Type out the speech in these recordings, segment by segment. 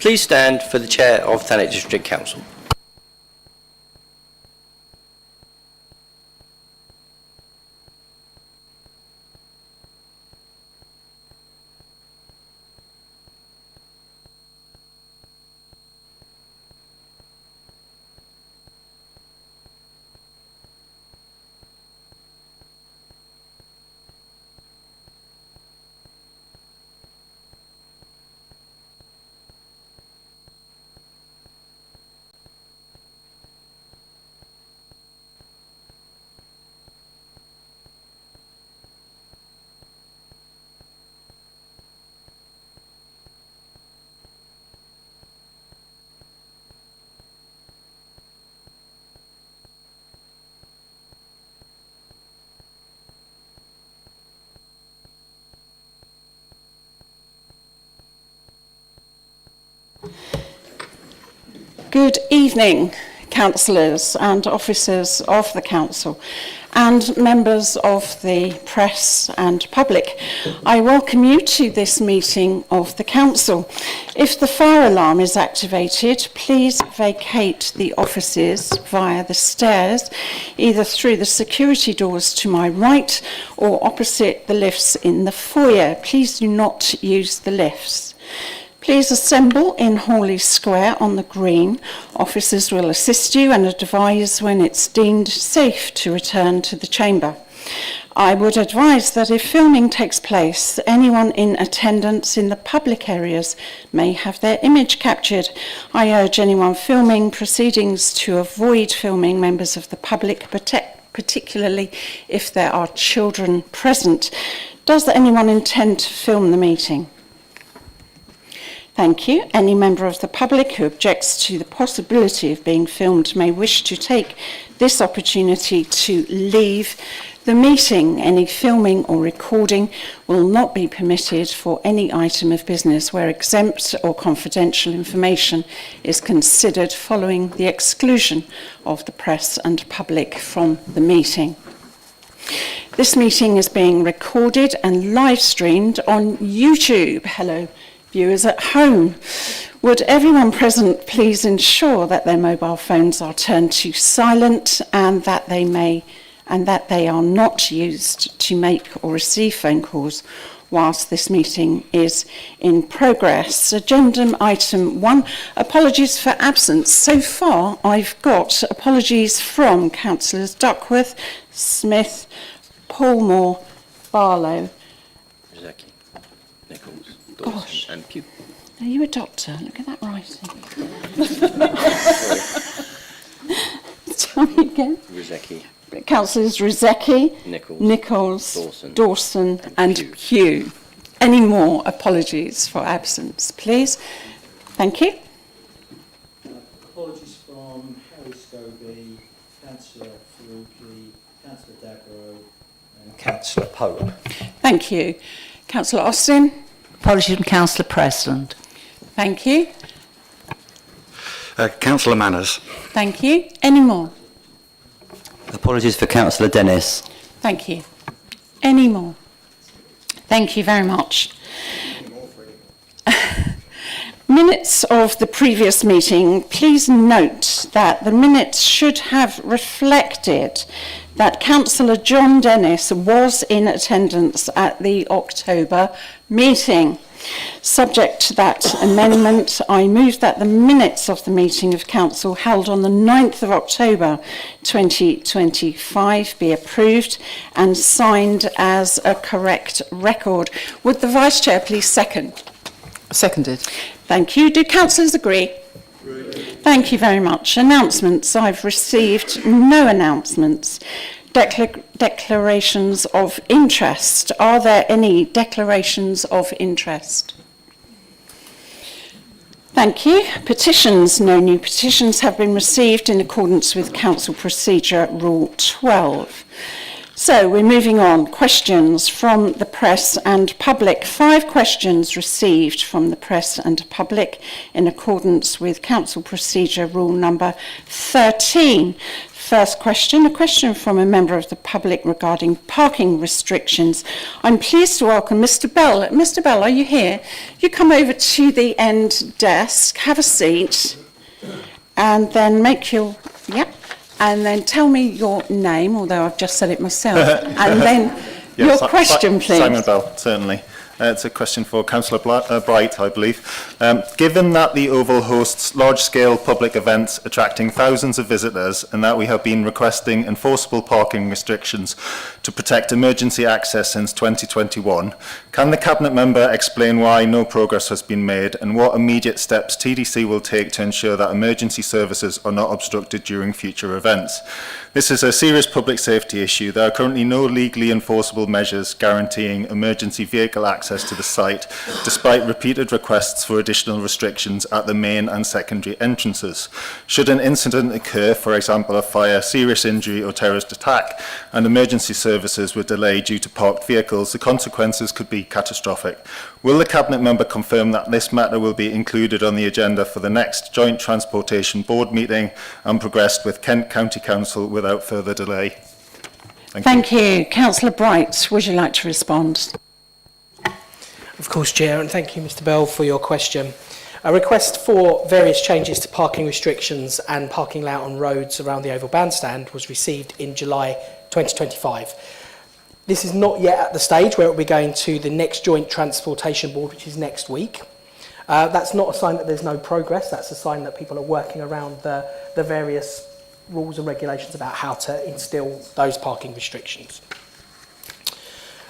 Please stand for the Chair of Thanet District Council. Good evening, councillors and officers of the council and members of the press and public. I welcome you to this meeting of the council. If the fire alarm is activated, please vacate the offices via the stairs, either through the security doors to my right or opposite the lifts in the foyer. Please do not use the lifts. Please assemble in Hawley Square on the green. Officers will assist you and advise when it's deemed safe to return to the chamber. I would advise that if filming takes place, anyone in attendance in the public areas may have their image captured. I urge anyone filming proceedings to avoid filming members of the public, particularly if there are children present. Does anyone intend to film the meeting? Thank you. Any member of the public who objects to the possibility of being filmed may wish to take this opportunity to leave the meeting. Any filming or recording will not be permitted for any item of business where exempt or confidential information is considered following the exclusion of the press and public from the meeting. This meeting is being recorded and live streamed on YouTube. Hello, viewers at home. Would everyone present please ensure that their mobile phones are turned to silent and that they are not used to make or receive phone calls whilst this meeting is in progress. Agenda item 1, apologies for absence. So far I've got apologies from Councillors Duckworth, Smith, Paulmore, Barlow, Rizeki, Nichols, Gosh. and Pugh. Are you a doctor? Look at that writing. Tell me again. Rizeki, Councillors Rizeki, Nichols, Dawson and Pugh. Any more apologies for absence, please? Thank you. Apologies from Harry Scobie, Councillor Faruqi, Councillor Dagro and Councillor Pope. Thank you. Councillor Austin. Apologies from Councillor President. Thank you. Councillor Manners. Thank you. Any more? Apologies for Councillor Dennis. Thank you. Any more? Thank you very much. Minutes of the previous meeting. Please note that the minutes should have reflected that Councillor John Dennis was in attendance at the October meeting. Subject to that amendment, I move that the minutes of the meeting of Council held on the 9th of October 2025 be approved and signed as a correct record. Would the Vice Chair please second? Seconded. Thank you. Do councillors agree? Thank you very much. Announcements. I've received no announcements. Declarations of interest. Are there any declarations of interest? Thank you. Petitions. No new petitions have been received in accordance with Council Procedure Rule 12. So we're moving on. Questions from the press and public. 5 questions received from the press and public in accordance with Council Procedure Rule number 13. first question, a question from a member of the public regarding parking restrictions. I'm pleased to welcome Mr. Bell. Mr. Bell, are you here? You come over to the end desk, have a seat, and then and then tell me your name, although I've just said it myself, and then your question, please. Simon Bell, certainly. It's a question for Councillor Bright, I believe. Given that the Oval hosts large-scale public events attracting thousands of visitors and that we have been requesting enforceable parking restrictions to protect emergency access since 2021, can the Cabinet member explain why no progress has been made and what immediate steps TDC will take to ensure that emergency services are not obstructed during future events? This is a serious public safety issue. There are currently no legally enforceable measures guaranteeing emergency vehicle access to the site, despite repeated requests for additional restrictions at the main and secondary entrances. Should an incident occur, for example a fire, serious injury or terrorist attack, and emergency services were delayed due to parked vehicles, the consequences could be catastrophic. Will the Cabinet member confirm that this matter will be included on the agenda for the next Joint Transportation Board meeting and progressed with Kent County Council without further delay? Thank you. Councillor Bright, would you like to respond? Of course, Chair, and thank you, Mr. Bell, for your question. A request for various changes to parking restrictions and parking layout on roads around the Oval Bandstand was received in July 2025. This is not yet at the stage where it will be going to the next Joint Transportation Board, which is next week. That's not a sign that there's no progress. That's a sign that people are working around the various rules and regulations about how to instill those parking restrictions.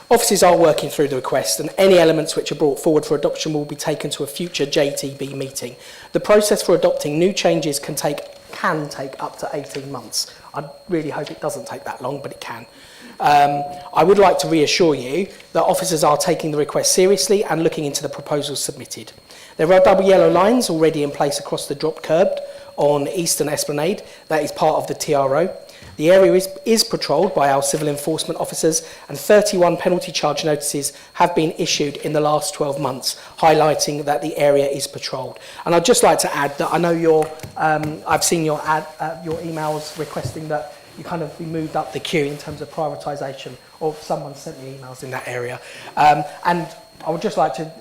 Officers are working through the request, and any elements which are brought forward for adoption will be taken to a future JTB meeting. The process for adopting new changes can take up to 18 months. I really hope it doesn't take that long, but it can. I would like to reassure you that officers are taking the request seriously and looking into the proposals submitted. There are double yellow lines already in place across the drop curb on Eastern Esplanade. That is part of the TRO. The area is patrolled by our civil enforcement officers, and 31 penalty charge notices have been issued in the last 12 months, highlighting that the area is patrolled. And I'd just like to add that I know I've seen your emails requesting that you kind of be moved up the queue in terms of prioritisation, or someone sent me emails in that area. And I would just like to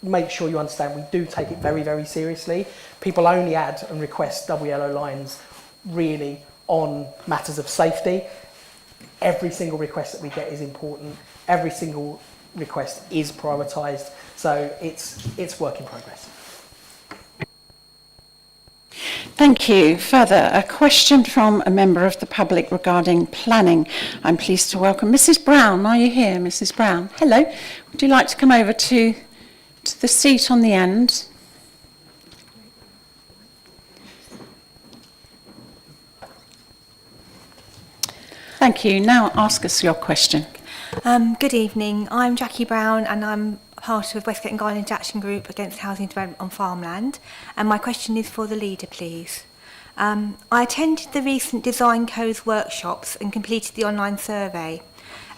make sure you understand we do take it very, very seriously. People only add and request double yellow lines really on matters of safety. Every single request that we get is important. Every single request is prioritised. So it's work in progress. Thank you. Further, a question from a member of the public regarding planning. I'm pleased to welcome Mrs. Brown. Are you here, Mrs. Brown? Hello. Would you like to come over to the seat on the end? Thank you. Now ask us your question. Good evening. I'm Jackie Brown and I'm part of Westgate and Garland Action Group against housing development on farmland. And my question is for the leader, please. I attended the recent design codes workshops and completed the online survey.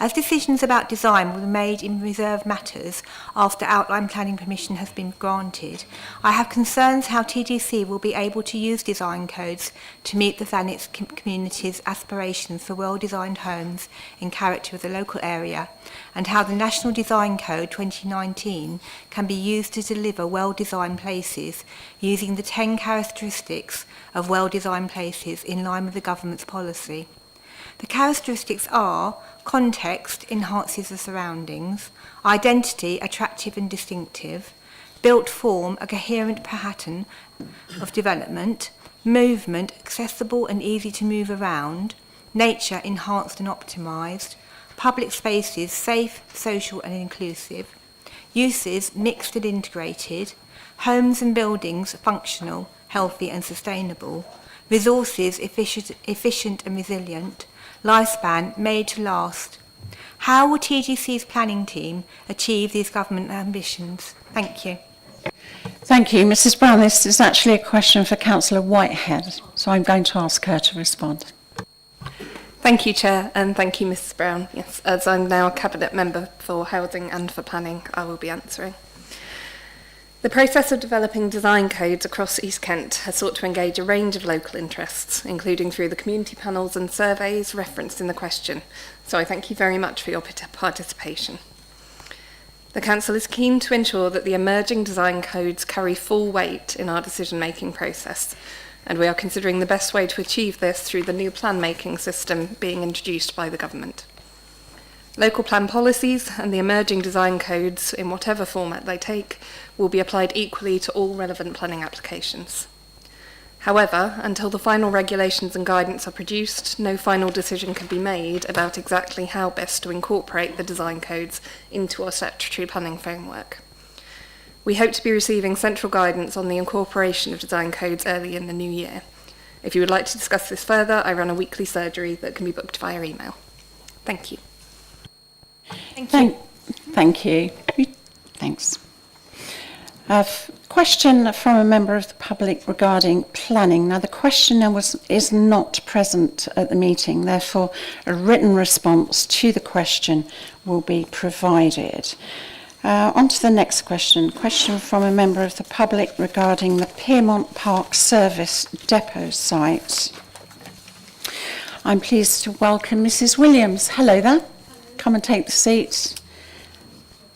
As decisions about design will be made in reserved matters after outline planning permission has been granted, I have concerns how TDC will be able to use design codes to meet the Thanet community's aspirations for well-designed homes in character of the local area, and how the National Design Code 2019 can be used to deliver well-designed places using the 10 characteristics of well-designed places in line with the government's policy. The characteristics are: context enhances the surroundings, identity attractive and distinctive, built form a coherent pattern of development, movement accessible and easy to move around, nature enhanced and optimised, public spaces safe, social and inclusive, uses mixed and integrated, homes and buildings functional, healthy and sustainable, resources efficient and resilient, lifespan made to last. How will TGC's planning team achieve these government ambitions? Thank you. Thank you. Mrs. Brown, this is actually a question for Councillor Whitehead, so I'm going to ask her to respond. Thank you, Chair, and thank you, Mrs. Brown. Yes, as I'm now a Cabinet Member for Housing and for Planning, I will be answering. The process of developing design codes across East Kent has sought to engage a range of local interests, including through the community panels and surveys referenced in the question, so I thank you very much for your participation. The Council is keen to ensure that the emerging design codes carry full weight in our decision-making process, and we are considering the best way to achieve this through the new plan-making system being introduced by the Government. Local plan policies and the emerging design codes, in whatever format they take, will be applied equally to all relevant planning applications. However, until the final regulations and guidance are produced, no final decision can be made about exactly how best to incorporate the design codes into our statutory planning framework. We hope to be receiving central guidance on the incorporation of design codes early in the new year. If you would like to discuss this further, I run a weekly surgery that can be booked via email. Thank you. Thank you. Thanks. A question from a member of the public regarding planning. Now, the questioner is not present at the meeting, therefore a written response to the question will be provided. On to the next question. Question from a member of the public regarding the Piermont Park Service Depot site. I'm pleased to welcome Mrs. Williams. Hello there. Come and take the seat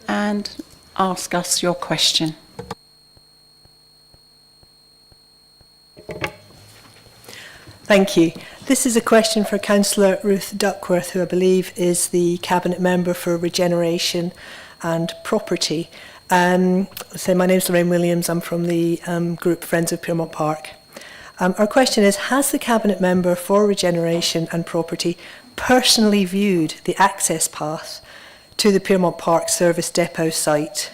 and ask us your question. Thank you. This is a question for Councillor Ruth Duckworth, who I believe is the Cabinet Member for Regeneration and Property. So my name is Lorraine Williams. I'm from the group Friends of Piermont Park. Our question is, has the Cabinet Member for Regeneration and Property personally viewed the access path to the Piermont Park Service Depot site?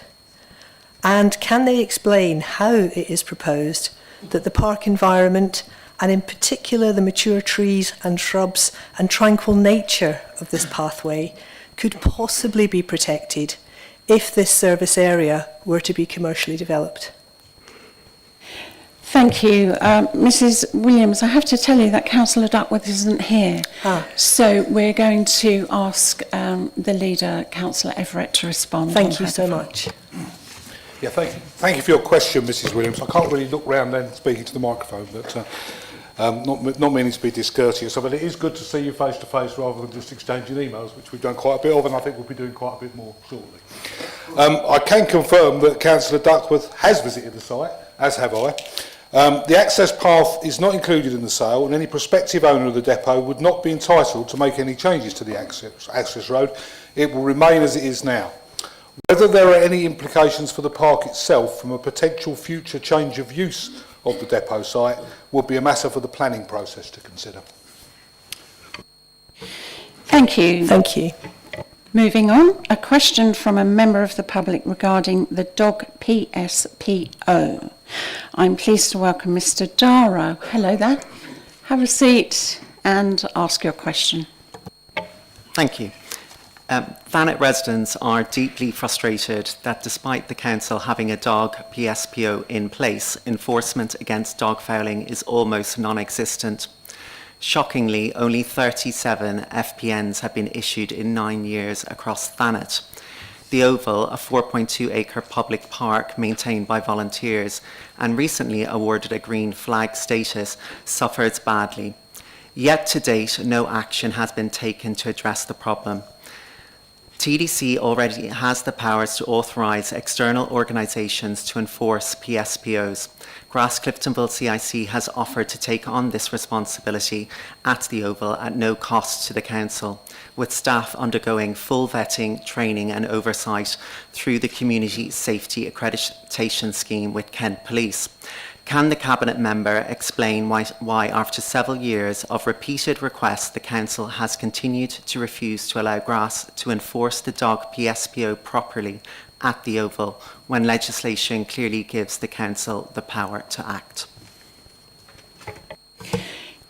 And can they explain how it is proposed that the park environment, and in particular the mature trees and shrubs and tranquil nature of this pathway, could possibly be protected if this service area were to be commercially developed? Thank you. Mrs. Williams, I have to tell you that Councillor Duckworth isn't here. So we're going to ask the leader, Councillor Everett, to respond. Thank you so much. Yeah, thank you for your question, Mrs. Williams. I can't really look round then speaking to the microphone, but not meaning to be discourteous. But it is good to see you face to face rather than just exchanging emails, which we've done quite a bit of, and I think we'll be doing quite a bit more shortly. I can confirm that Councillor Duckworth has visited the site, as have I. The access path is not included in the sale, and any prospective owner of the depot would not be entitled to make any changes to the access road. It will remain as it is now. Whether there are any implications for the park itself from a potential future change of use of the depot site would be a matter for the planning process to consider. Thank you. Thank you. Moving on, a question from a member of the public regarding the dog PSPO. I'm pleased to welcome Mr. Darrow. Hello there. Have a seat and ask your question. Thank you. Thanet residents are deeply frustrated that despite the council having a dog PSPO in place, enforcement against dog fouling is almost non-existent. Shockingly, only 37 FPNs have been issued in 9 years across Thanet. The Oval, a 4.2-acre public park maintained by volunteers and recently awarded a green flag status, suffers badly. Yet to date, no action has been taken to address the problem. TDC already has the powers to authorise external organisations to enforce PSPOs. Grascliftonville CIC has offered to take on this responsibility at the Oval at no cost to the council, with staff undergoing full vetting, training and oversight through the Community Safety Accreditation Scheme with Kent Police. Can the Cabinet Member explain why after several years of repeated requests, the Council has continued to refuse to allow Gras to enforce the dog PSPO properly at the Oval, when legislation clearly gives the Council the power to act?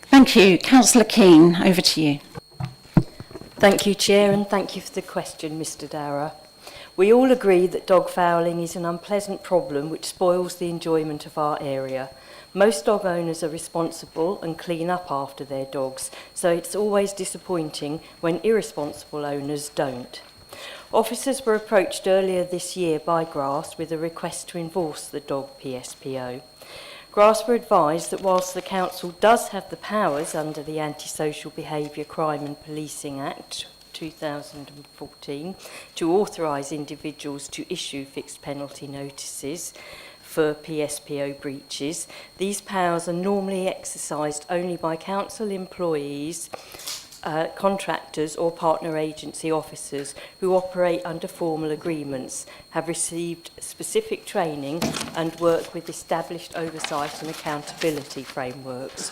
Thank you. Councillor Keane, over to you. Thank you, Chair, and thank you for the question, Mr. Dara. We all agree that dog fouling is an unpleasant problem which spoils the enjoyment of our area. Most dog owners are responsible and clean up after their dogs, so it's always disappointing when irresponsible owners don't. Officers were approached earlier this year by GRASS with a request to enforce the dog PSPO. GRASS were advised that whilst the Council does have the powers under the Antisocial Behaviour Crime and Policing Act 2014 to authorise individuals to issue fixed penalty notices for PSPO breaches, these powers are normally exercised only by Council employees, contractors or partner agency officers who operate under formal agreements, have received specific training and work with established oversight and accountability frameworks.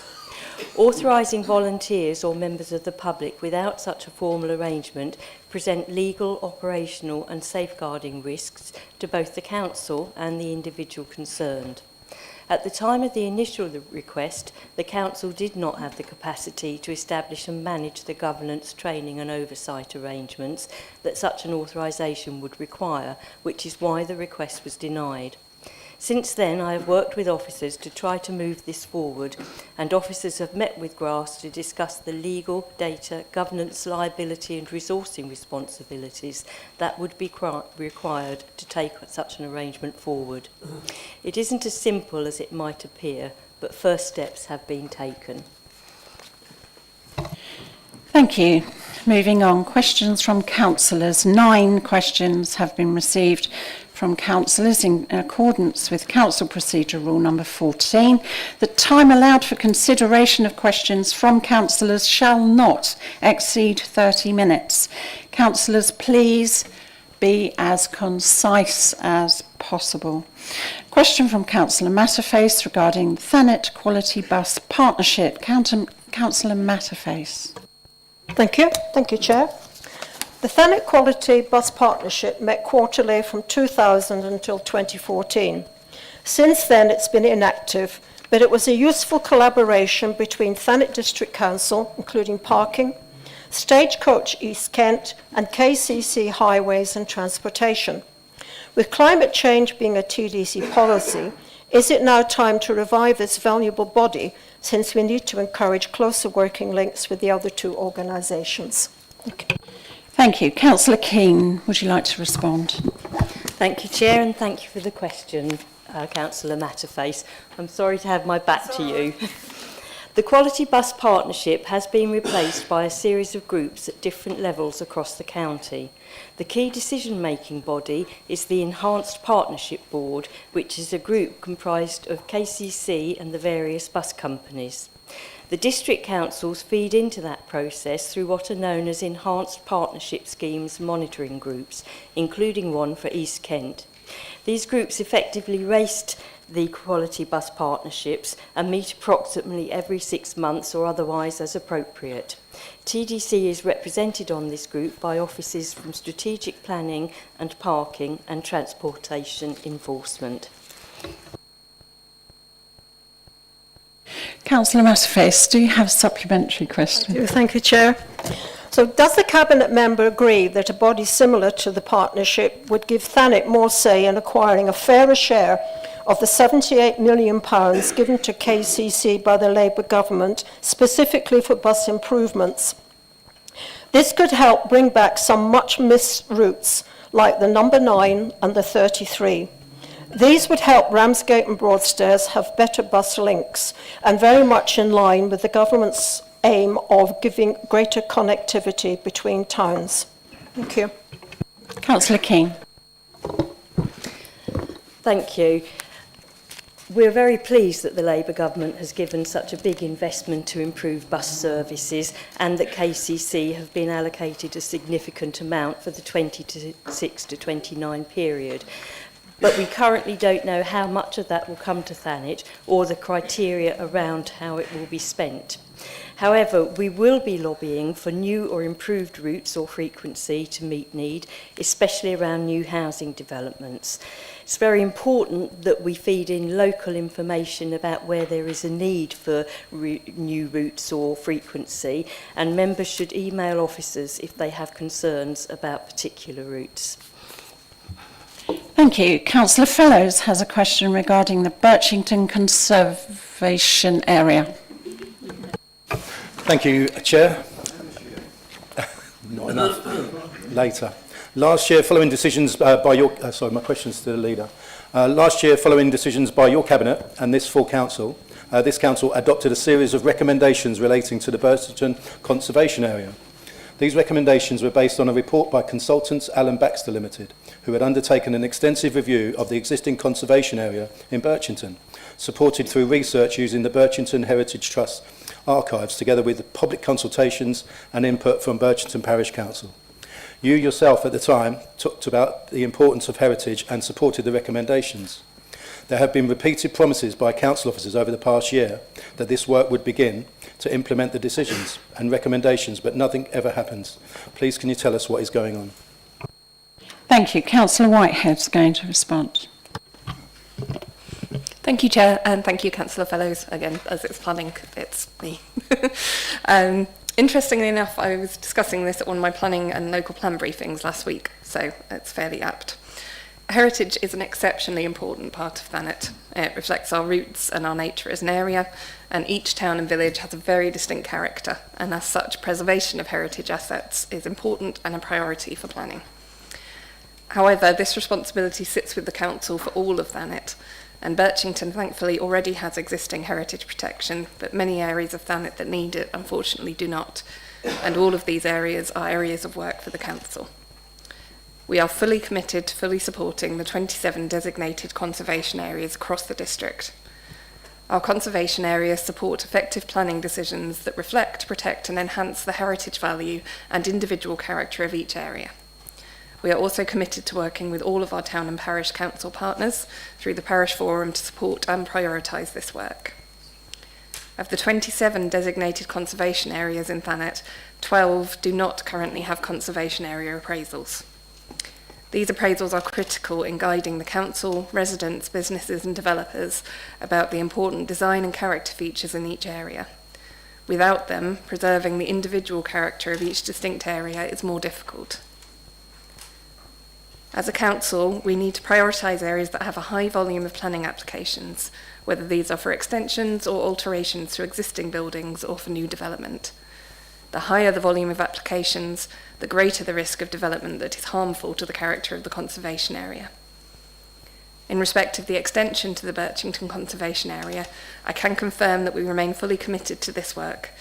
Authorising volunteers or members of the public without such a formal arrangement present legal, operational and safeguarding risks to both the Council and the individual concerned. At the time of the initial request, the Council did not have the capacity to establish and manage the governance, training and oversight arrangements that such an authorisation would require, which is why the request was denied. Since then, I have worked with officers to try to move this forward, and officers have met with GRASS to discuss the legal, data, governance, liability and resourcing responsibilities that would be required to take such an arrangement forward. It isn't as simple as it might appear, but first steps have been taken. Thank you. Moving on, questions from councillors. 9 questions have been received from councillors in accordance with Council Procedure Rule number 14. The time allowed for consideration of questions from councillors shall not exceed 30 minutes. Councillors, please be as concise as possible. Question from Councillor Matterface regarding Thanet Quality Bus Partnership. Councillor Matterface. Thank you, Chair. The Thanet Quality Bus Partnership met quarterly from 2000 until 2014. Since then, it's been inactive, but it was a useful collaboration between Thanet District Council, including parking, Stagecoach East Kent, and KCC Highways and Transportation. With climate change being a TDC policy, is it now time to revive this valuable body, since we need to encourage closer working links with the other 2 organisations? Okay. Thank you. Councillor Keane, would you like to respond? Thank you, Chair, and thank you for the question, Councillor Matterface. I'm sorry to have my back to you. The Quality Bus Partnership has been replaced by a series of groups at different levels across the county. The key decision-making body is the Enhanced Partnership Board, which is a group comprised of KCC and the various bus companies. The district councils feed into that process through what are known as Enhanced Partnership Schemes monitoring groups, including one for East Kent. These groups effectively raced the quality bus partnerships and meet approximately every 6 months or otherwise as appropriate. TDC is represented on this group by offices from strategic planning and parking and transportation enforcement. Councillor Matterface, do you have a supplementary question? Thank you, Chair. So does the Cabinet member agree that a body similar to the partnership would give Thanet more say in acquiring a fairer share of the £78 million given to KCC by the Labour government, specifically for bus improvements? This could help bring back some much missed routes, like the number 9 and the 33. These would help Ramsgate and Broadstairs have better bus links, and very much in line with the government's aim of giving greater connectivity between towns. Thank you. Councillor King. Thank you. We're very pleased that the Labour government has given such a big investment to improve bus services, and that KCC have been allocated a significant amount for the 26 to 29 period. But we currently don't know how much of that will come to Thanet or the criteria around how it will be spent. However, we will be lobbying for new or improved routes or frequency to meet need, especially around new housing developments. It's very important that we feed in local information about where there is a need for new routes or frequency, and members should email officers if they have concerns about particular routes. Thank you. Councillor Fellows has a question regarding the Birchington Conservation Area. Thank you, Chair. Not enough. Later. Last year, following decisions by your... my question's to the leader. Last year, following decisions by your Cabinet and this full Council, this Council adopted a series of recommendations relating to the Birchington Conservation Area. These recommendations were based on a report by consultants Allen Baxter Limited, who had undertaken an extensive review of the existing conservation area in Birchington, supported through research using the Birchington Heritage Trust archives, together with public consultations and input from Birchington Parish Council. You yourself at the time talked about the importance of heritage and supported the recommendations. There have been repeated promises by council officers over the past year that this work would begin to implement the decisions and recommendations, but nothing ever happens. Please can you tell us what is going on? Thank you. Councillor Whitehead's going to respond. Thank you, Chair, and thank you, Councillor Fellows. Again, as it's planning, it's me. Interestingly enough, I was discussing this at one of my planning and local plan briefings last week, so it's fairly apt. Heritage is an exceptionally important part of Thanet. It reflects our roots and our nature as an area, and each town and village has a very distinct character, and as such, preservation of heritage assets is important and a priority for planning. However, this responsibility sits with the Council for all of Thanet, and Birchington thankfully already has existing heritage protection, but many areas of Thanet that need it unfortunately do not, and all of these areas are areas of work for the Council. We are fully committed to fully supporting the 27 designated conservation areas across the district. Our conservation areas support effective planning decisions that reflect, protect and enhance the heritage value and individual character of each area. We are also committed to working with all of our town and parish council partners through the parish forum to support and prioritise this work. Of the 27 designated conservation areas in Thanet, 12 do not currently have conservation area appraisals. These appraisals are critical in guiding the council, residents, businesses and developers about the important design and character features in each area. Without them, preserving the individual character of each distinct area is more difficult. As a council, we need to prioritise areas that have a high volume of planning applications, whether these are for extensions or alterations to existing buildings or for new development. The higher the volume of applications, the greater the risk of development that is harmful to the character of the conservation area. In respect of the extension to the Birchington Conservation Area, I can confirm that we remain fully committed to this work,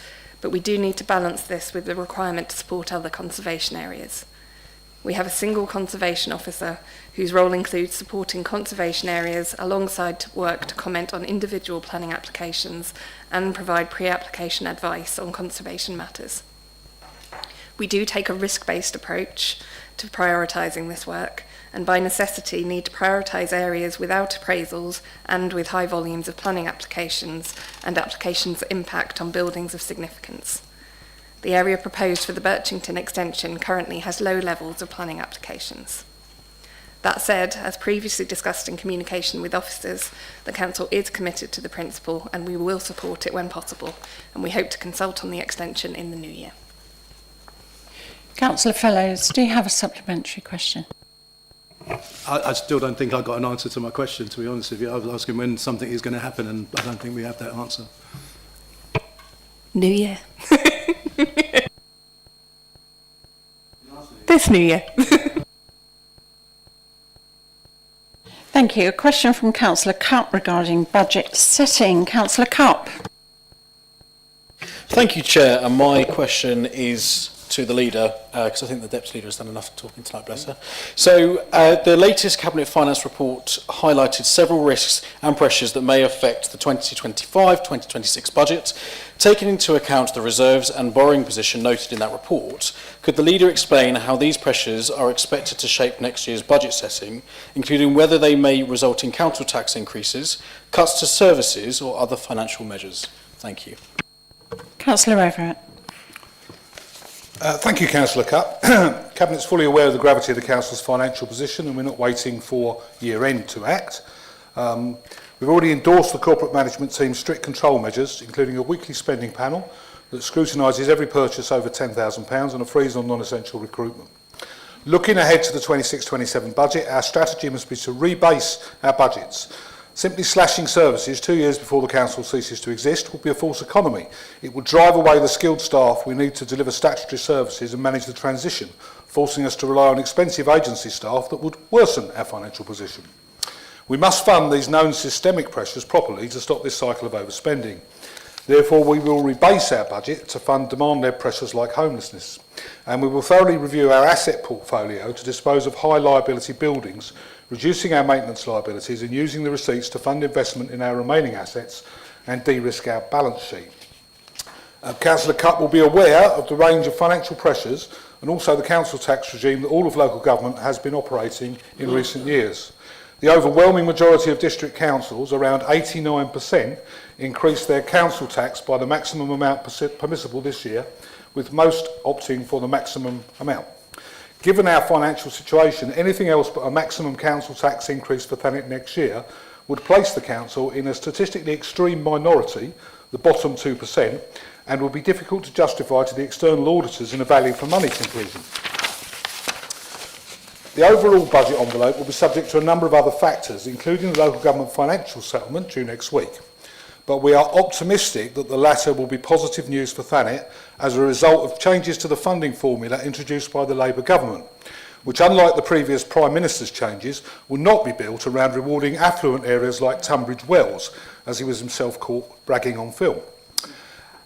but we do need to balance this with the requirement to support other conservation areas. We have a single conservation officer whose role includes supporting conservation areas alongside work to comment on individual planning applications and provide pre-application advice on conservation matters. We do take a risk-based approach to prioritising this work, and by necessity need to prioritise areas without appraisals and with high volumes of planning applications and applications that impact on buildings of significance. The area proposed for the Birchington extension currently has low levels of planning applications. That said, as previously discussed in communication with officers, the Council is committed to the principle and we will support it when possible, and we hope to consult on the extension in the new year. Councillor Fellows, do you have a supplementary question? I still don't think I got an answer to my question, to be honest with you. I was asking when something is going to happen, and I don't think we have that answer. New year. This new year. Thank you. A question from Councillor Cupp regarding budget setting. Councillor Cupp. Thank you, Chair. And my question is to the leader, because I think the Deputy Leader has done enough talking tonight, bless her. So the latest Cabinet Finance report highlighted several risks and pressures that may affect the 2025-2026 budget. Taking into account the reserves and borrowing position noted in that report, could the leader explain how these pressures are expected to shape next year's budget setting, including whether they may result in council tax increases, cuts to services or other financial measures? Thank you. Councillor Everett. Thank you, Councillor Cupp. Cabinet's fully aware of the gravity of the Council's financial position, and we're not waiting for year-end to act. We've already endorsed the corporate management team's strict control measures, including a weekly spending panel that scrutinises every purchase over £10,000 and a freeze on non-essential recruitment. Looking ahead to the 26-27 budget, our strategy must be to rebase our budgets Simply slashing services 2 years before the council ceases to exist would be a false economy. It would drive away the skilled staff we need to deliver statutory services and manage the transition, forcing us to rely on expensive agency staff that would worsen our financial position. We must fund these known systemic pressures properly to stop this cycle of overspending. Therefore, we will rebase our budget to fund demand-led pressures like homelessness, and we will thoroughly review our asset portfolio to dispose of high liability buildings, reducing our maintenance liabilities and using the receipts to fund investment in our remaining assets and de-risk our balance sheet. Councillor Cupp will be aware of the range of financial pressures and also the council tax regime that all of local government has been operating in recent years. The overwhelming majority of district councils, around 89%, increased their council tax by the maximum amount permissible this year, with most opting for the maximum amount. Given our financial situation, anything else but a maximum council tax increase for Thanet next year would place the council in a statistically extreme minority, the bottom 2%, and would be difficult to justify to the external auditors in a value for money conclusion. The overall budget envelope will be subject to a number of other factors, including the local government financial settlement due next week. But we are optimistic that the latter will be positive news for Thanet as a result of changes to the funding formula introduced by the Labour government, which, unlike the previous Prime Minister's changes, will not be built around rewarding affluent areas like Tunbridge Wells, as he was himself caught bragging on film.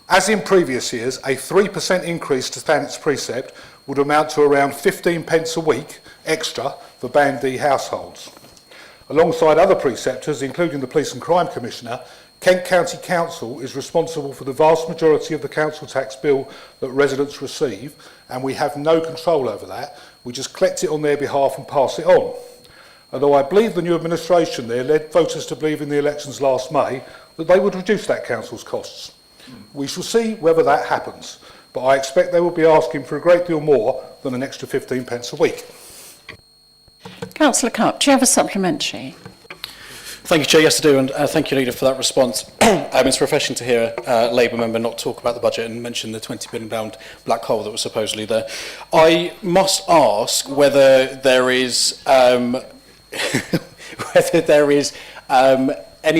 As in previous years, a 3% increase to Thanet's precept would amount to around 15 pence a week extra for Band D households. Alongside other preceptors, including the Police and Crime Commissioner, Kent County Council is responsible for the vast majority of the council tax bill that residents receive, and we have no control over that. We just collect it on their behalf and pass it on. Although I believe the new administration there led voters to believe in the elections last May that they would reduce that council's costs. We shall see whether that happens, but I expect they will be asking for a great deal more than an extra 15 pence a week. Councillor Cupp, do you have a supplementary? Thank you, Chair. Yes, I do, and thank you, Leader, for that response. It's refreshing to hear a Labour member not talk about the budget and mention the £20 billion black hole that was supposedly there. I must ask whether there is any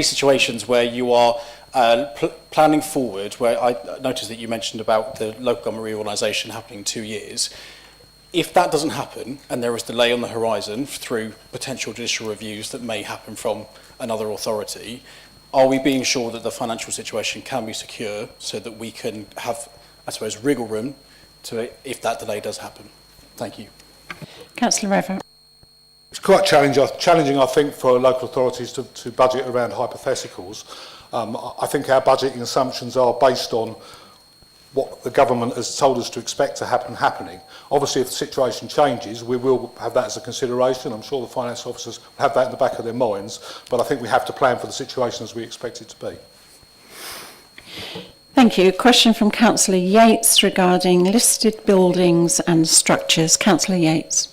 situations where you are planning forward, where I noticed that you mentioned about the local government reorganisation happening in 2 years. If that doesn't happen and there is delay on the horizon through potential judicial reviews that may happen from another authority, are we being sure that the financial situation can be secure so that we can have, I suppose, wriggle room to if that delay does happen? Thank you. Councillor Rever. It's quite challenging, I think, for local authorities to budget around hypotheticals. I think our budgeting assumptions are based on what the government has told us to expect to happen happening. Obviously, if the situation changes, we will have that as a consideration. I'm sure the finance officers have that in the back of their minds, but I think we have to plan for the situation as we expect it to be. Thank you. A question from Councillor Yates regarding listed buildings and structures. Councillor Yates.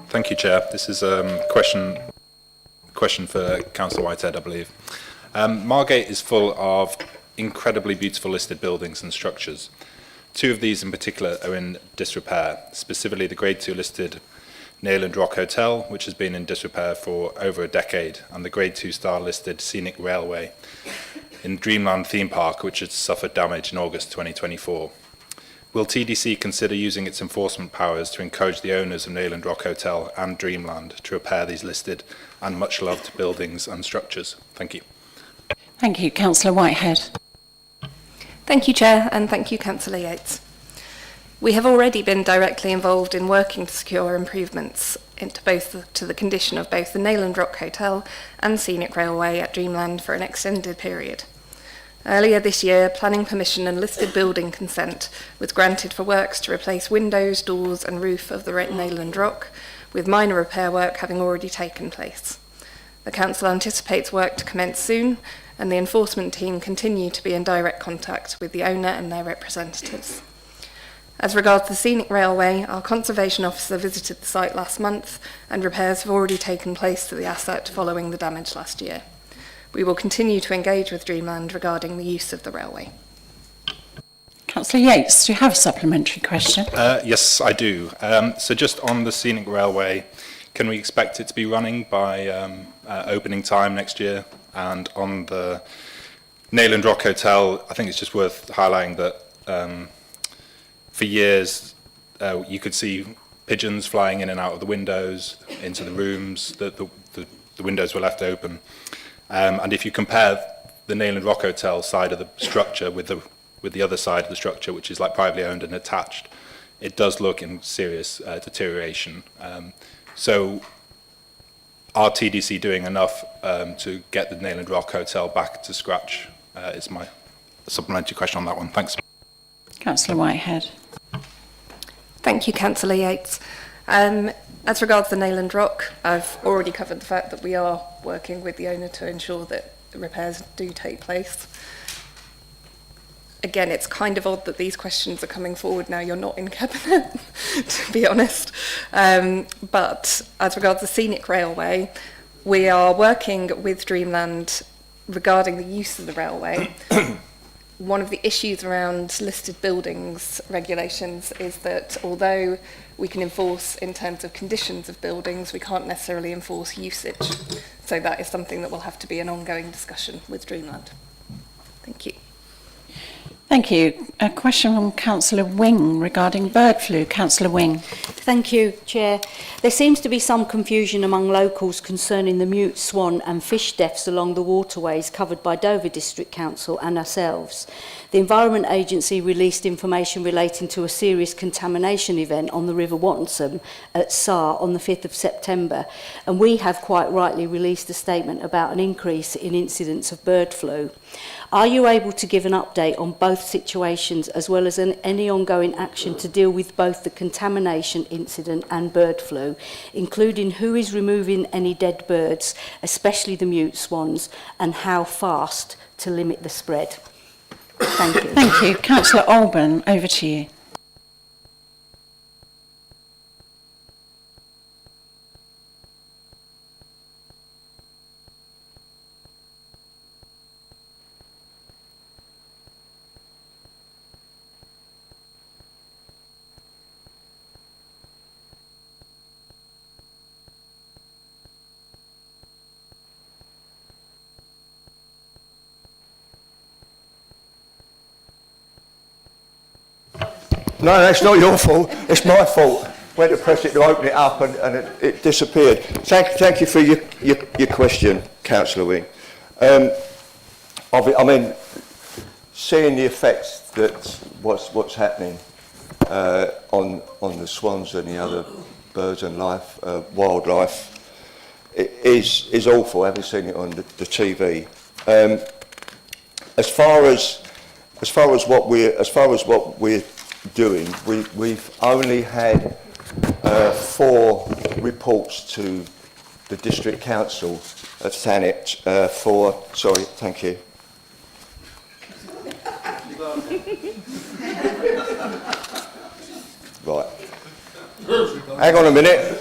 Thank you, Chair. This is a question for Councillor Whitehead, I believe. Margate is full of incredibly beautiful listed buildings and structures. 2 of these in particular are in disrepair, specifically the Grade 2 listed Nayland Rock Hotel, which has been in disrepair for over a decade, and the Grade 2 star listed Scenic Railway in Dreamland Theme Park, which has suffered damage in August 2024. Will TDC consider using its enforcement powers to encourage the owners of Nayland Rock Hotel and Dreamland to repair these listed and much-loved buildings and structures? Thank you. Thank you. Councillor Whitehead. Thank you, Chair, and thank you, Councillor Yates. We have already been directly involved in working to secure improvements to the condition of both the Nayland Rock Hotel and Scenic Railway at Dreamland for an extended period. Earlier this year, planning permission and listed building consent was granted for works to replace windows, doors and roof of the Nayland Rock, with minor repair work having already taken place. The Council anticipates work to commence soon, and the enforcement team continue to be in direct contact with the owner and their representatives. As regards the Scenic Railway, our Conservation Officer visited the site last month, and repairs have already taken place to the asset following the damage last year. We will continue to engage with Dreamland regarding the use of the railway. Councillor Yates, do you have a supplementary question? Yes, I do. So just on the Scenic Railway, Can we expect it to be running by opening time next year? And on the Nail and Rock Hotel, I think it's just worth highlighting that for years you could see pigeons flying in and out of the windows, into the rooms, the windows were left open. And if you compare the Nail and Rock Hotel side of the structure with the other side of the structure, which is like privately owned and attached, it does look in serious deterioration. So are TDC doing enough to get the Nail and Rock Hotel back to scratch? Is my supplementary question on that one. Thanks. Councillor Whitehead. Thank you, Councillor Yates. As regards the Nail and Rock, I've already covered the fact that we are working with the owner to ensure that the repairs do take place. Again, it's kind of odd that these questions are coming forward now. You're not in Cabinet, to be honest. But as regards the scenic railway, we are working with Dreamland regarding the use of the railway. One of the issues around listed buildings regulations is that although we can enforce in terms of conditions of buildings, we can't necessarily enforce usage. So that is something that will have to be an ongoing discussion with Dreamland. Thank you. Thank you. A question from Councillor Wing regarding bird flu. Councillor Wing. Thank you, Chair. There seems to be some confusion among locals concerning the mute swan and fish deaths along the waterways covered by Dover District Council and ourselves. The Environment Agency released information relating to a serious contamination event on the River Wattensham at SAR on the 5th of September, and we have quite rightly released a statement about an increase in incidents of bird flu. Are you able to give an update on both situations as well as any ongoing action to deal with both the contamination incident and bird flu, including who is removing any dead birds, especially the mute swans, and how fast to limit the spread? Thank you. Thank you. Councillor Alban, over to you. No, that's not your fault. It's my fault. Went to press it to open it up and it disappeared. Thank you for your question, Councillor Wing. I mean, seeing the effects that what's happening on the swans and the other birds and wildlife, it is awful. Having seen it on the TV. As far as what we're doing, we've only had 4 reports to the District Council at Thanet sorry, thank you. Right. Hang on a minute.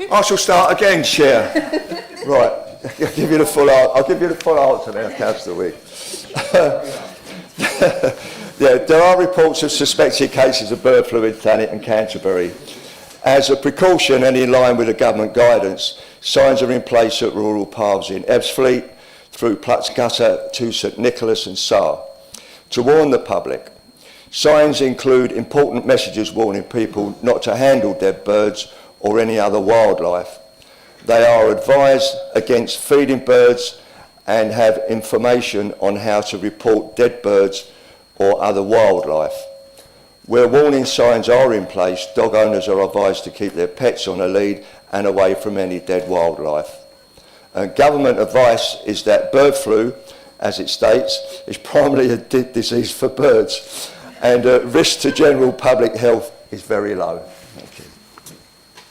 I shall start again, Chair. Right. I'll give you the full answer now, Councillor Wing. Yeah, there are reports of suspected cases of bird flu in Thanet and Canterbury. As a precaution and in line with the government guidance, signs are in place at rural paths in Ebbsfleet, through Pluts Gutter to St Nicholas and Sar, to warn the public. Signs include important messages warning people not to handle dead birds or any other wildlife. They are advised against feeding birds and have information on how to report dead birds or other wildlife. Where warning signs are in place, dog owners are advised to keep their pets on a lead and away from any dead wildlife. Government advice is that bird flu, as it states, is primarily a disease for birds, and risk to general public health is very low. Thank you.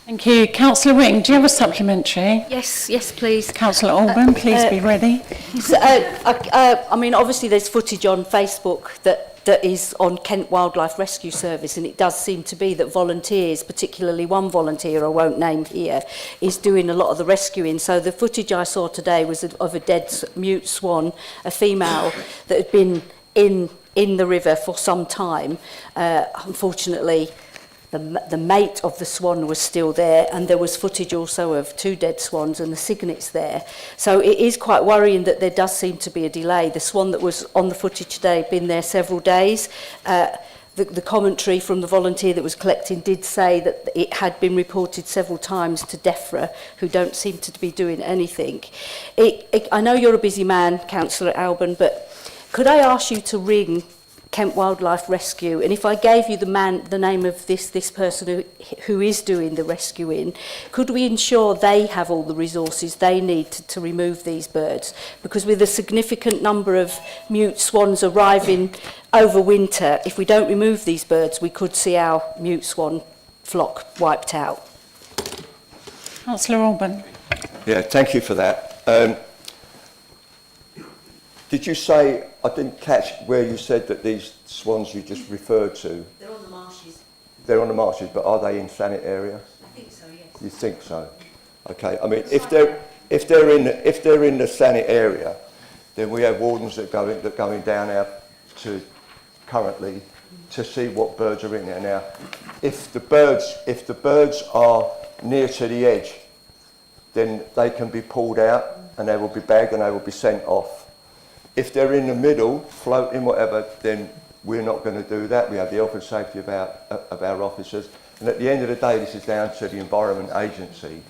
Thank you. Councillor Wing, do you have a supplementary? Yes, please. Councillor Alban, please be ready. So, I mean, obviously there's footage on Facebook that is on Kent Wildlife Rescue Service, and it does seem to be that volunteers, particularly one volunteer I won't name here, is doing a lot of the rescuing. So the footage I saw today was of a dead mute swan, a female, that had been in the river for some time. Unfortunately, the mate of the swan was still there, and there was footage also of 2 dead swans and the cygnets there. So it is quite worrying that there does seem to be a delay. The swan that was on the footage today had been there several days. The commentary from the volunteer that was collecting did say that it had been reported several times to DEFRA, who don't seem to be doing anything. I know you're a busy man, Councillor Alban, but could I ask you to ring Kent Wildlife Rescue, and if I gave you the name of this person who is doing the rescuing, could we ensure they have all the resources they need to remove these birds? Because with a significant number of mute swans arriving over winter, if we don't remove these birds, we could see our mute swan flock wiped out. Councillor Alban. Yeah, thank you for that. Did you say, I didn't catch where you said that these swans you just referred to? They're on the marshes. They're on the marshes, but are they in Thanet area? I think so, yes. You think so? Okay. I mean, if they're in the Thanet area, then we have wardens that going down out to currently to see what birds are in there. Now, if the birds are near to the edge, then they can be pulled out and they will be bagged and they will be sent off. If they're in the middle, floating, whatever, then we're not going to do that. We have the health and safety of our officers. And at the end of the day, this is down to the Environment Agency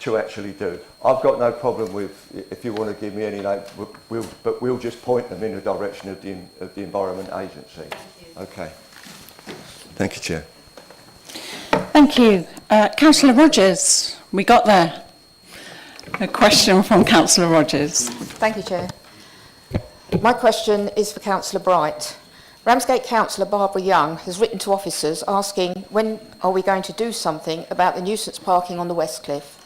to actually do. I've got no problem with, if you want to give me any name, but we'll just point them in the direction of the Environment Agency. Okay. Thank you, Chair. Thank you. Councillor Rogers, we got there. A question from Councillor Rogers. Thank you, Chair. My question is for Councillor Bright. Ramsgate Councillor Barbara Young has written to officers asking when are we going to do something about the nuisance parking on the West Cliff.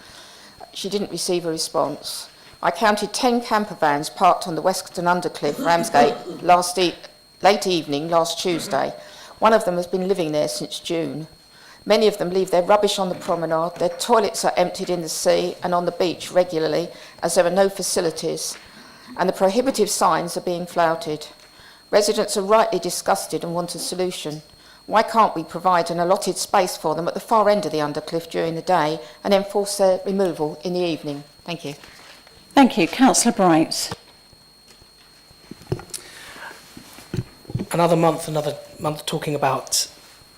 She didn't receive a response. I counted 10 camper vans parked on the Western Undercliff, Ramsgate, late evening last Tuesday. One of them has been living there since June. Many of them leave their rubbish on the promenade, their toilets are emptied in the sea and on the beach regularly as there are no facilities, and the prohibitive signs are being flouted. Residents are rightly disgusted and want a solution. Why can't we provide an allotted space for them at the far end of the Undercliff during the day and enforce their removal in the evening? Thank you. Thank you. Councillor Bright. Another month talking about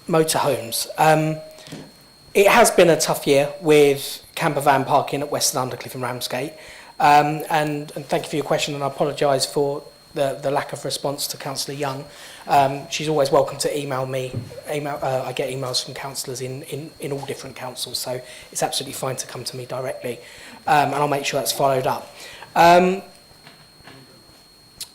motorhomes. It has been a tough year with camper van parking at Western Undercliff and Ramsgate. And thank you for your question, and I apologise for the lack of response to Councillor Young. She's always welcome to email me. I get emails from councillors in all different councils, so it's absolutely fine to come to me directly, and I'll make sure that's followed up.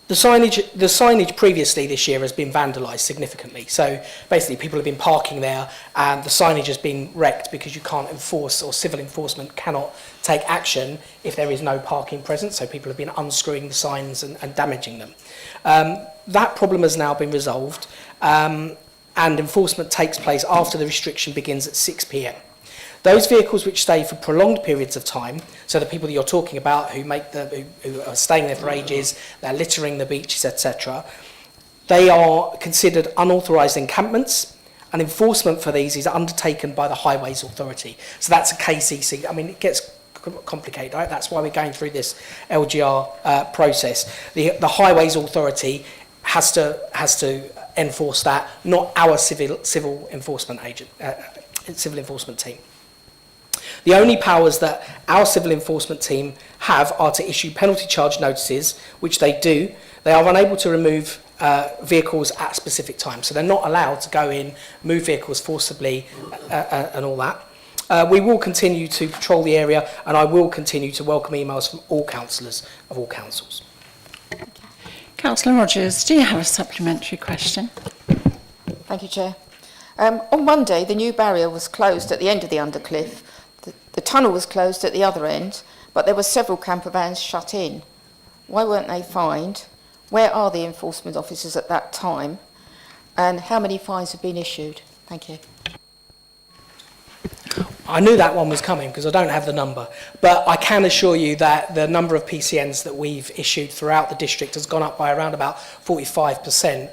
The signage previously this year has been vandalised significantly. So basically people have been parking there and the signage has been wrecked because you can't enforce, or civil enforcement cannot take action if there is no parking present. So people have been unscrewing the signs and damaging them. That problem has now been resolved and enforcement takes place after the restriction begins at 6 p.m. Those vehicles which stay for prolonged periods of time, so the people that you're talking about who are staying there for ages, they're littering the beaches, etc., they are considered unauthorised encampments, and enforcement for these is undertaken by the Highways Authority. So that's a KCC. I mean, it gets complicated, right? That's why we're going through this LGR process. The Highways Authority has to enforce that, not our civil enforcement team. The only powers that our civil enforcement team have are to issue penalty charge notices, which they do. They are unable to remove vehicles at specific times, so they're not allowed to go in, move vehicles forcibly and all that. We will continue to patrol the area, and I will continue to welcome emails from all councillors of all councils. Councillor Rogers, do you have a supplementary question? Thank you, Chair. On Monday, the new barrier was closed at the end of the Undercliff. The tunnel was closed at the other end, but there were several camper vans shut in. Why weren't they fined? Where are the enforcement officers at that time? And how many fines have been issued? Thank you. I knew that one was coming because I don't have the number, but I can assure you that the number of PCNs that we've issued throughout the district has gone up by around about 45%,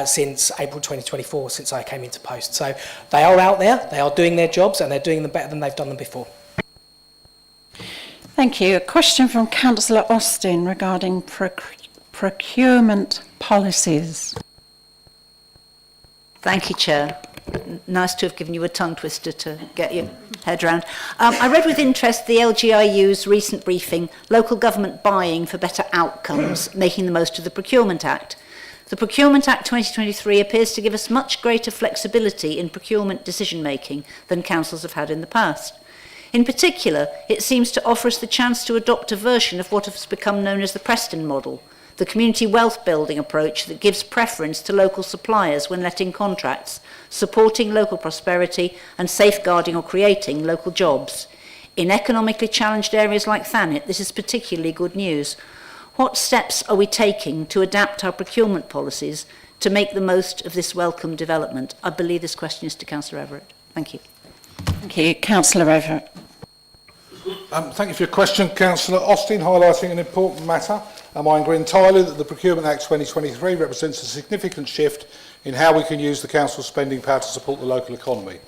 since April 2024, since I came into post. So they are out there, they are doing their jobs, and they're doing them better than they've done them before. Thank you. A question from Councillor Austin regarding procurement policies. Thank you, Chair. Nice to have given you a tongue twister to get your head round. I read with interest the LGIU's recent briefing, Local Government Buying for Better Outcomes, Making the Most of the Procurement Act. The Procurement Act 2023 appears to give us much greater flexibility in procurement decision-making than councils have had in the past. In particular, it seems to offer us the chance to adopt a version of what has become known as the Preston model, the community wealth building approach that gives preference to local suppliers when letting contracts, supporting local prosperity and safeguarding or creating local jobs. In economically challenged areas like Thanet, this is particularly good news. What steps are we taking to adapt our procurement policies to make the most of this welcome development? I believe this question is to Councillor Everett. Thank you. Thank you. Councillor Everett. Thank you for your question, Councillor Austin, highlighting an important matter. I agree entirely that the Procurement Act 2023 represents a significant shift in how we can use the Council's spending power to support the local economy.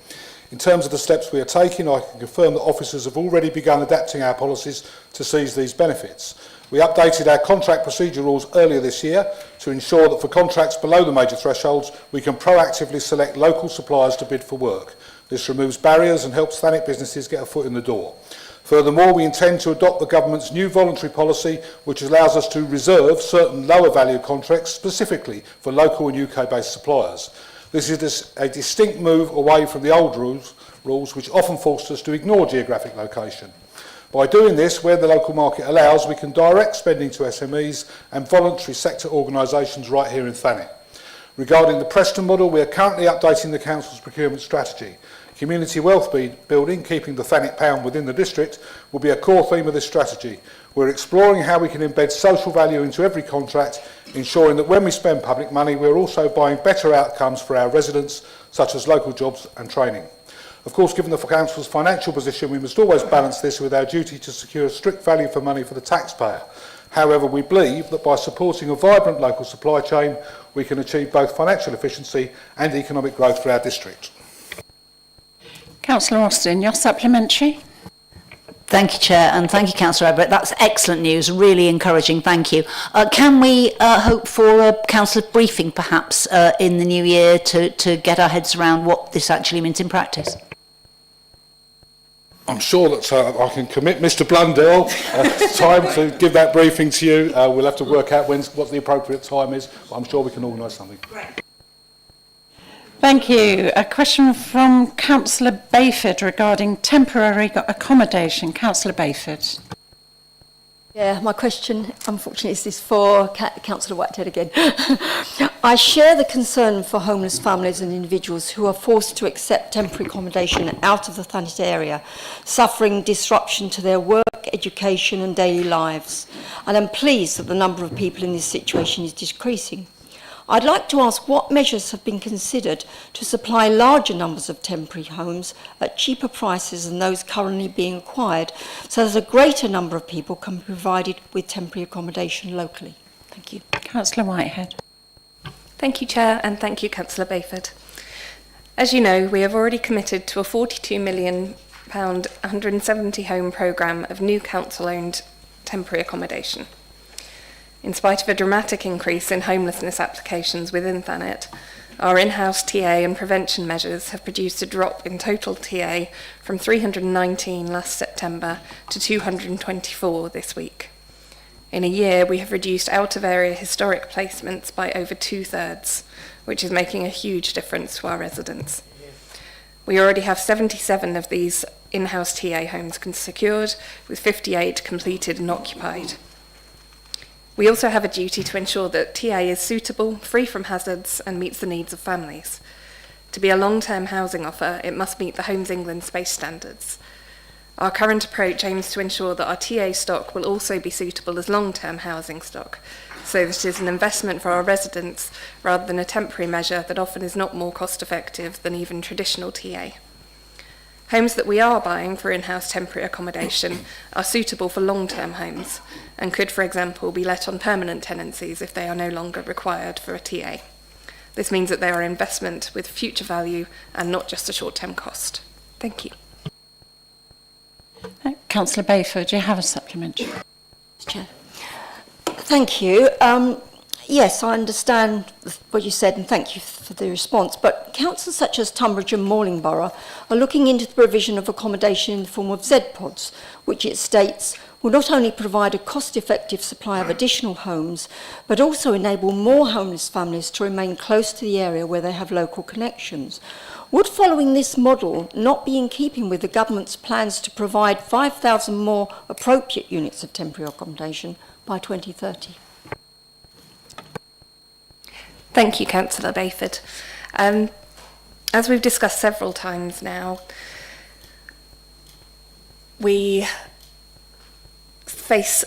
In terms of the steps we are taking, I can confirm that officers have already begun adapting our policies to seize these benefits. We updated our contract procedure rules earlier this year to ensure that for contracts below the major thresholds, we can proactively select local suppliers to bid for work. This removes barriers and helps Thanet businesses get a foot in the door. Furthermore, we intend to adopt the government's new voluntary policy, which allows us to reserve certain lower value contracts specifically for local and UK-based suppliers. This is a distinct move away from the old rules which often forced us to ignore geographic location. By doing this, where the local market allows, we can direct spending to SMEs and voluntary sector organisations right here in Thanet. Regarding the Preston model, we are currently updating the Council's procurement strategy. Community wealth building, keeping the Thanet pound within the district, will be a core theme of this strategy. We're exploring how we can embed social value into every contract, ensuring that when we spend public money, we're also buying better outcomes for our residents, such as local jobs and training. Of course, given the Council's financial position, we must always balance this with our duty to secure strict value for money for the taxpayer. However, we believe that by supporting a vibrant local supply chain, we can achieve both financial efficiency and economic growth for our district. Councillor Austin, your supplementary. Thank you, Chair, and thank you, Councillor Everett. That's excellent news, really encouraging, thank you. Can we hope for a council briefing, perhaps, in the new year to get our heads around what this actually means in practice? I'm sure that I can commit Mr Blundell time to give that briefing to you. We'll have to work out what the appropriate time is, but I'm sure we can organise something. Thank you. A question from Councillor Bayford regarding temporary accommodation. Councillor Bayford. Yeah, my question, unfortunately, is for Councillor Whitehead again. I share the concern for homeless families and individuals who are forced to accept temporary accommodation out of the Thanet area, suffering disruption to their work, education and daily lives. And I'm pleased that the number of people in this situation is decreasing. I'd like to ask what measures have been considered to supply larger numbers of temporary homes at cheaper prices than those currently being acquired, so that a greater number of people can be provided with temporary accommodation locally. Thank you. Councillor Whitehead. Thank you, Chair, and thank you, Councillor Bayford. As you know, we have already committed to a £42 million, 170 home programme of new council-owned temporary accommodation. In spite of a dramatic increase in homelessness applications within Thanet, our in-house TA and prevention measures have produced a drop in total TA from 319 last September to 224 this week. In a year, we have reduced out-of-area historic placements by over 2/3, which is making a huge difference to our residents. We already have 77 of these in-house TA homes secured, with 58 completed and occupied. We also have a duty to ensure that TA is suitable, free from hazards, and meets the needs of families. To be a long-term housing offer, it must meet the Homes England space standards. Our current approach aims to ensure that our TA stock will also be suitable as long-term housing stock, so that it is an investment for our residents rather than a temporary measure that often is not more cost-effective than even traditional TA. Homes that we are buying for in-house temporary accommodation are suitable for long-term homes and could, for example, be let on permanent tenancies if they are no longer required for a TA. This means that they are an investment with future value and not just a short-term cost. Thank you. Councillor Bayford, do you have a supplementary? Chair. Thank you. Yes, I understand what you said and thank you for the response, but councils such as Tunbridge and Morlingborough are looking into the provision of accommodation in the form of Z-pods, which it states will not only provide a cost-effective supply of additional homes, but also enable more homeless families to remain close to the area where they have local connections. Would following this model not be in keeping with the government's plans to provide 5,000 more appropriate units of temporary accommodation by 2030? Thank you, Councillor Bayford. As we've discussed several times now, we face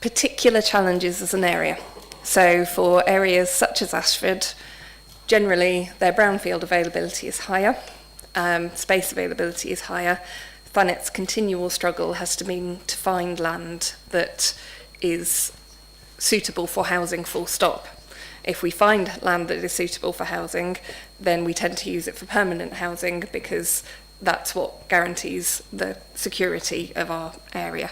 particular challenges as an area. So for areas such as Ashford, generally their brownfield availability is higher, space availability is higher. Thanet's continual struggle has to mean to find land that is suitable for housing, full stop. If we find land that is suitable for housing, then we tend to use it for permanent housing because that's what guarantees the security of our area.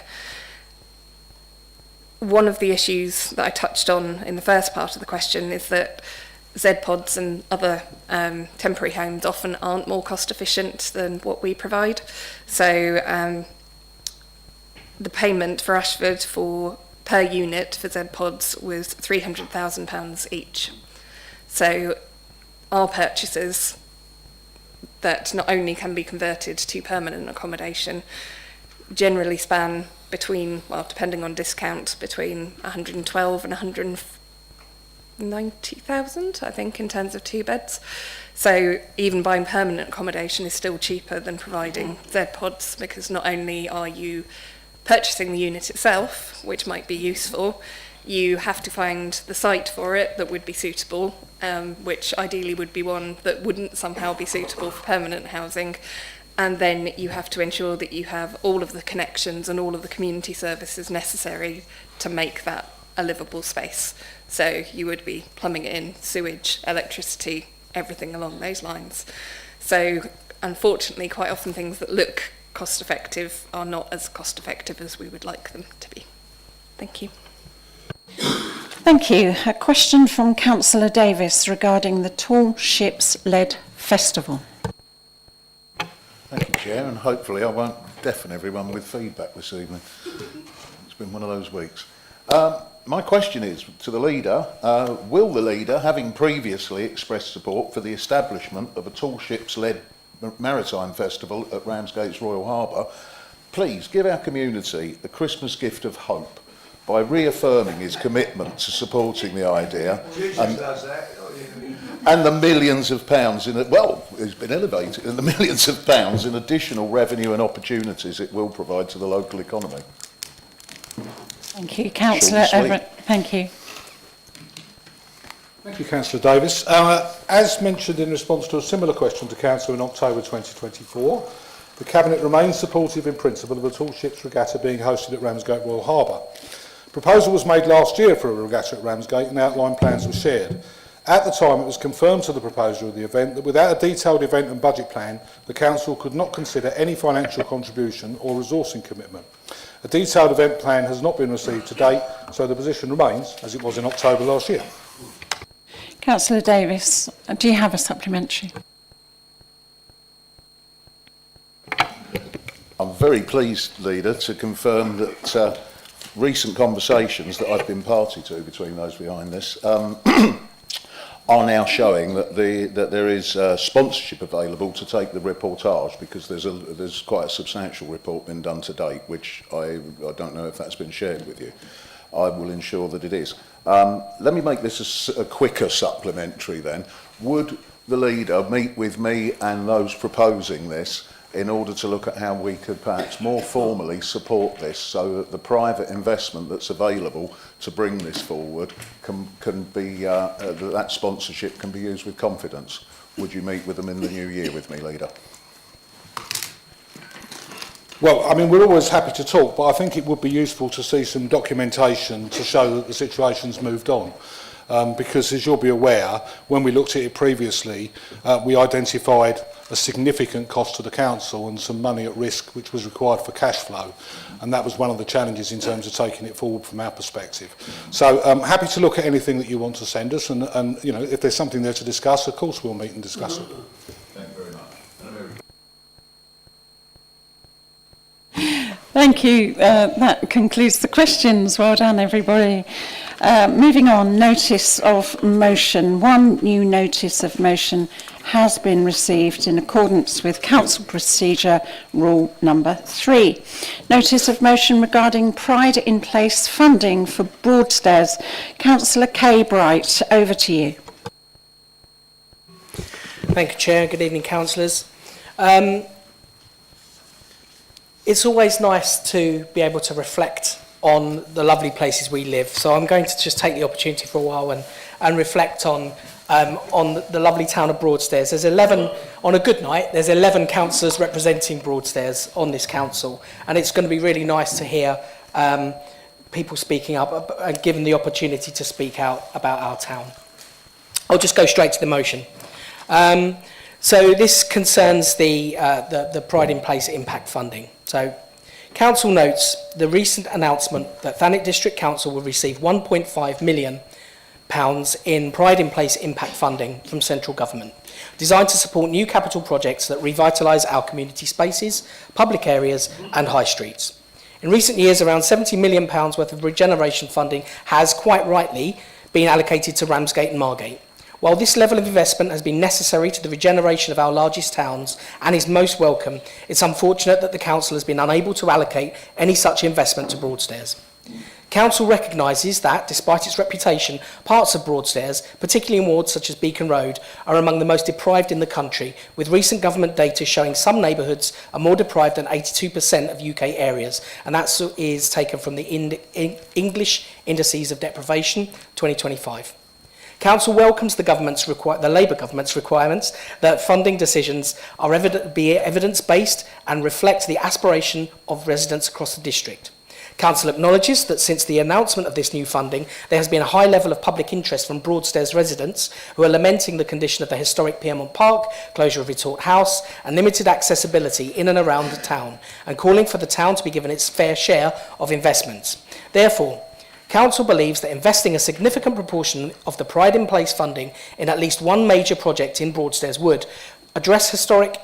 One of the issues that I touched on in the first part of the question is that Z-pods and other temporary homes often aren't more cost efficient than what we provide. So the payment for Ashford for per unit for Z-pods was £300,000 each. So our purchases that not only can be converted to permanent accommodation generally span between, well, depending on discount, between 112 and 190,000, I think, in terms of 2 beds. So even buying permanent accommodation is still cheaper than providing Z-pods, because not only are you purchasing the unit itself, which might be useful, you have to find the site for it that would be suitable, which ideally would be one that wouldn't somehow be suitable for permanent housing. And then you have to ensure that you have all of the connections and all of the community services necessary to make that a livable space. So you would be plumbing it in, sewage, electricity, everything along those lines. So unfortunately, quite often things that look cost effective are not as cost effective as we would like them to be. Thank you. Thank you. A question from Councillor Davis regarding the Tall Ships Led Festival. Thank you, Chair, and hopefully I won't deafen everyone with feedback this evening. It's been one of those weeks. My question is to the Leader, will the Leader, having previously expressed support for the establishment of a Tall Ships-led Maritime Festival at Ramsgate's Royal Harbour, please give our community a Christmas gift of hope by reaffirming his commitment to supporting the idea and the millions of pounds in it, well, it's been elevated, and the millions of pounds in additional revenue and opportunities it will provide to the local economy. Thank you. Councillor Everett. Thank you. Thank you, Councillor Davis. As mentioned in response to a similar question to Council in October 2024, the Cabinet remains supportive in principle of a tall ships regatta being hosted at Ramsgate Royal Harbour. Proposal was made last year for a regatta at Ramsgate and outline plans were shared. At the time, it was confirmed to the proposer of the event that without a detailed event and budget plan, the Council could not consider any financial contribution or resourcing commitment. A detailed event plan has not been received to date, so the position remains as it was in October last year. Councillor Davis, do you have a supplementary? I'm very pleased, Leader, to confirm that recent conversations that I've been party to between those behind this are now showing that there is sponsorship available to take the reportage, because there's quite a substantial report been done to date, which I don't know if that's been shared with you. I will ensure that it is. Let me make this a quicker supplementary then. Would the Leader meet with me and those proposing this in order to look at how we could perhaps more formally support this, so that the private investment that's available to bring this forward can be, that sponsorship can be used with confidence? Would you meet with them in the new year with me, Leader? Well, I mean, we're always happy to talk, but I think it would be useful to see some documentation to show that the situation's moved on. because as you'll be aware, when we looked at it previously, we identified a significant cost to the council and some money at risk which was required for cash flow, and that was one of the challenges in terms of taking it forward from our perspective. So I'm happy to look at anything that you want to send us, and you know, if there's something there to discuss, of course we'll meet and discuss it. Thank you very much. Thank you. That concludes the questions. Well done, everybody. Moving on, notice of motion. One new notice of motion has been received in accordance with Council Procedure Rule number 3. Notice of motion regarding Pride in Place funding for Broadstairs. Councillor Kay Bright, over to you. Thank you, Chair. Good evening, councillors. It's always nice to be able to reflect on the lovely places we live. So I'm going to just take the opportunity for a while and reflect on the lovely town of Broadstairs. There's 11, on a good night, there's 11 councillors representing Broadstairs on this council. And it's going to be really nice to hear people speaking up and given the opportunity to speak out about our town. I'll just go straight to the motion. So this concerns the Pride in Place impact funding. So Council notes the recent announcement that Thanet District Council will receive £1.5 million in Pride in Place impact funding from central government, designed to support new capital projects that revitalise our community spaces, public areas and high streets. In recent years, around £70 million worth of regeneration funding has, quite rightly, been allocated to Ramsgate and Margate. While this level of investment has been necessary to the regeneration of our largest towns and is most welcome, it's unfortunate that the Council has been unable to allocate any such investment to Broadstairs. Council recognises that, despite its reputation, parts of Broadstairs, particularly in wards such as Beacon Road, are among the most deprived in the country, with recent government data showing some neighbourhoods are more deprived than 82% of UK areas, and that is taken from the English Indices of Deprivation 2025. Council welcomes the Labour government's requirements that funding decisions are be evidence-based and reflect the aspiration of residents across the district. Council acknowledges that since the announcement of this new funding, there has been a high level of public interest from Broadstairs residents who are lamenting the condition of the historic Piermont Park, closure of Retort House and limited accessibility in and around the town, and calling for the town to be given its fair share of investments. Therefore, Council believes that investing a significant proportion of the Pride in Place funding in at least one major project in Broadstairs would address historic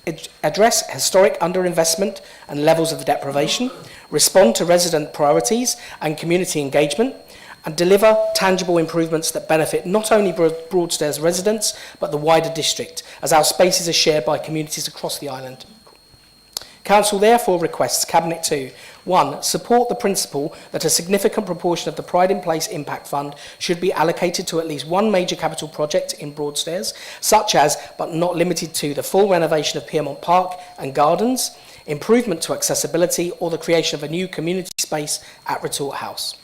underinvestment and levels of deprivation, respond to resident priorities and community engagement, and deliver tangible improvements that benefit not only Broadstairs residents but the wider district, as our spaces are shared by communities across the island. Council therefore requests Cabinet to 1. Support the principle that a significant proportion of the Pride in Place Impact Fund should be allocated to at least one major capital project in Broadstairs, such as, but not limited to, the full renovation of Piermont Park and Gardens, improvement to accessibility, or the creation of a new community space at Retort House.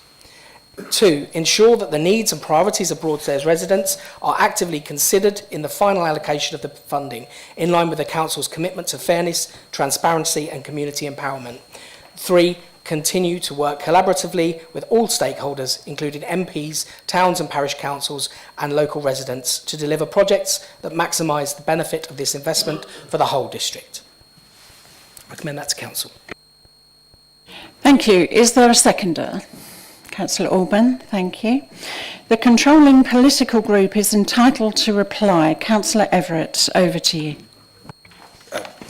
2. Ensure that the needs and priorities of Broadstairs residents are actively considered in the final allocation of the funding, in line with the Council's commitment to fairness, transparency and community empowerment. 3. Continue to work collaboratively with all stakeholders, including MPs, towns and parish councils and local residents, to deliver projects that maximise the benefit of this investment for the whole district. I recommend that to Council. Thank you. Is there a seconder? Councillor Alban, thank you. The controlling political group is entitled to reply. Councillor Everett, over to you.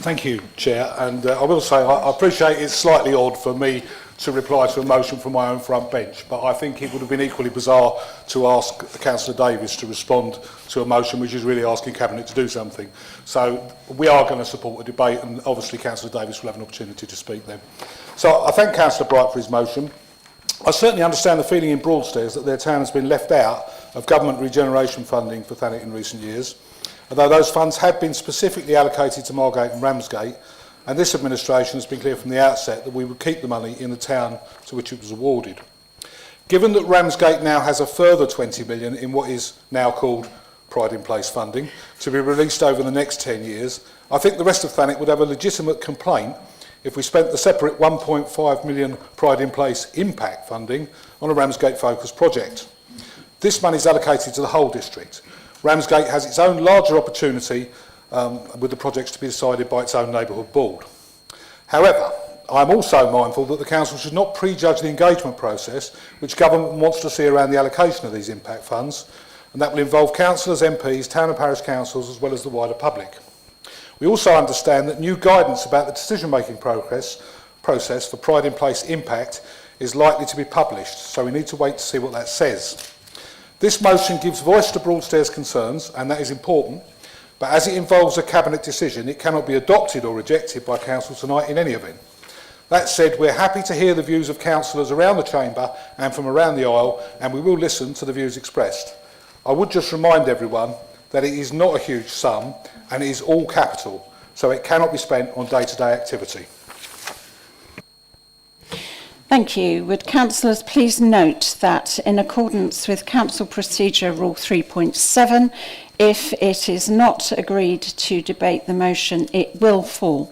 Thank you, Chair. And I will say I appreciate it's slightly odd for me to reply to a motion from my own front bench, but I think it would have been equally bizarre to ask Councillor Davis to respond to a motion which is really asking Cabinet to do something. So we are going to support a debate, and obviously Councillor Davis will have an opportunity to speak then. So I thank Councillor Bright for his motion. I certainly understand the feeling in Broadstairs that their town has been left out of government regeneration funding for Thanet in recent years, although those funds have been specifically allocated to Margate and Ramsgate, and this administration has been clear from the outset that we would keep the money in the town to which it was awarded. Given that Ramsgate now has a further 20 million in what is now called Pride in Place funding to be released over the next 10 years, I think the rest of Thanet would have a legitimate complaint if we spent the separate 1.5 million Pride in Place impact funding on a Ramsgate focused project. This money is allocated to the whole district. Ramsgate has its own larger opportunity with the projects to be decided by its own neighbourhood board. However, I am also mindful that the Council should not prejudge the engagement process which government wants to see around the allocation of these impact funds, and that will involve councillors, MPs, town and parish councils as well as the wider public. We also understand that new guidance about the decision-making process for Pride in Place impact is likely to be published, so we need to wait to see what that says. This motion gives voice to Broadstairs concerns, and that is important, but as it involves a Cabinet decision, it cannot be adopted or rejected by Council tonight in any event. That said, we're happy to hear the views of councillors around the chamber and from around the aisle, and we will listen to the views expressed. I would just remind everyone that it is not a huge sum and it is all capital, so it cannot be spent on day-to-day activity. Thank you. Would councillors please note that in accordance with Council Procedure Rule 3.7, if it is not agreed to debate the motion, it will fall.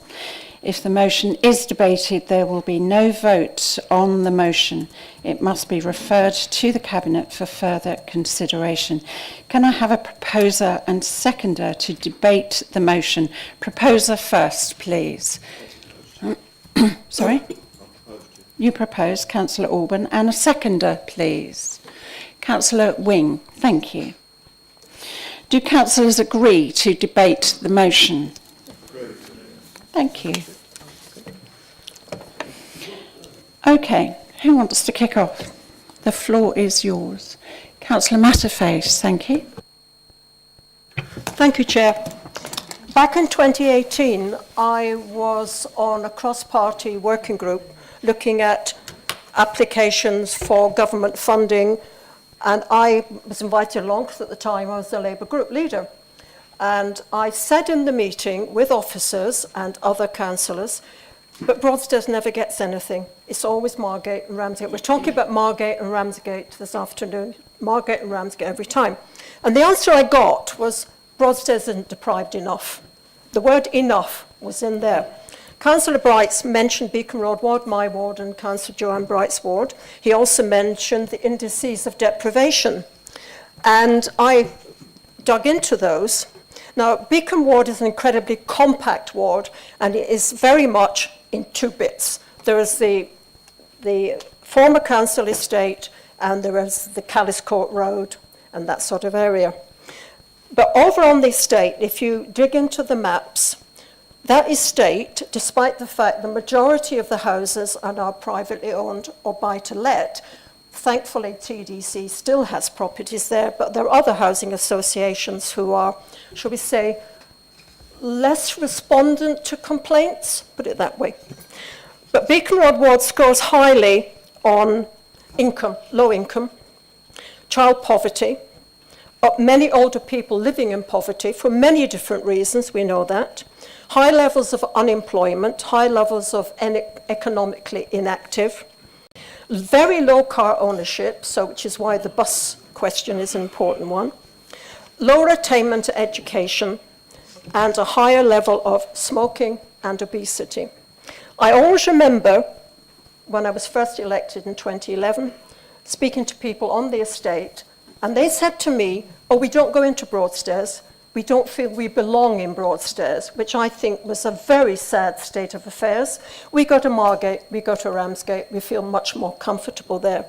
If the motion is debated, there will be no vote on the motion. It must be referred to the Cabinet for further consideration. Can I have a proposer and seconder to debate the motion? Proposer first, please. Sorry? You propose, Councillor Alban, and a seconder, please. Councillor Wing, thank you. Do councillors agree to debate the motion? Thank you. Okay, who wants to kick off? The floor is yours. Councillor Matterface, thank you. Thank you, Chair. Back in 2018, I was on a cross-party working group looking at applications for government funding, and I was invited along because at the time I was the Labour group leader. And I said in the meeting with officers and other councillors, but Broadstairs never gets anything. It's always Margate and Ramsgate. We're talking about Margate and Ramsgate this afternoon, Margate and Ramsgate every time. And the answer I got was Broadstairs isn't deprived enough. The word enough was in there. Councillor Bright's mentioned Beacon Road Ward, my ward, and Councillor Joanne Bright's ward. He also mentioned the indices of deprivation. And I dug into those. Now, Beacon Ward is an incredibly compact ward, and it is very much in two bits. There is the former council estate, and there is the Callis Court Road, and that sort of area. But over on the estate, if you dig into the maps, that estate, despite the fact the majority of the houses are now privately owned or buy-to-let, thankfully TDC still has properties there, but there are other housing associations who are, shall we say, less respondent to complaints, put it that way. But Beacon Road Ward scores highly on income, low income, child poverty, many older people living in poverty for many different reasons, we know that, high levels of unemployment, high levels of economically inactive, very low car ownership, so which is why the bus question is an important one, lower attainment to education, and a higher level of smoking and obesity. I always remember when I was first elected in 2011, speaking to people on the estate, and they said to me, oh, we don't go into Broadstairs, we don't feel we belong in Broadstairs, which I think was a very sad state of affairs. We go to Margate, we go to Ramsgate, we feel much more comfortable there.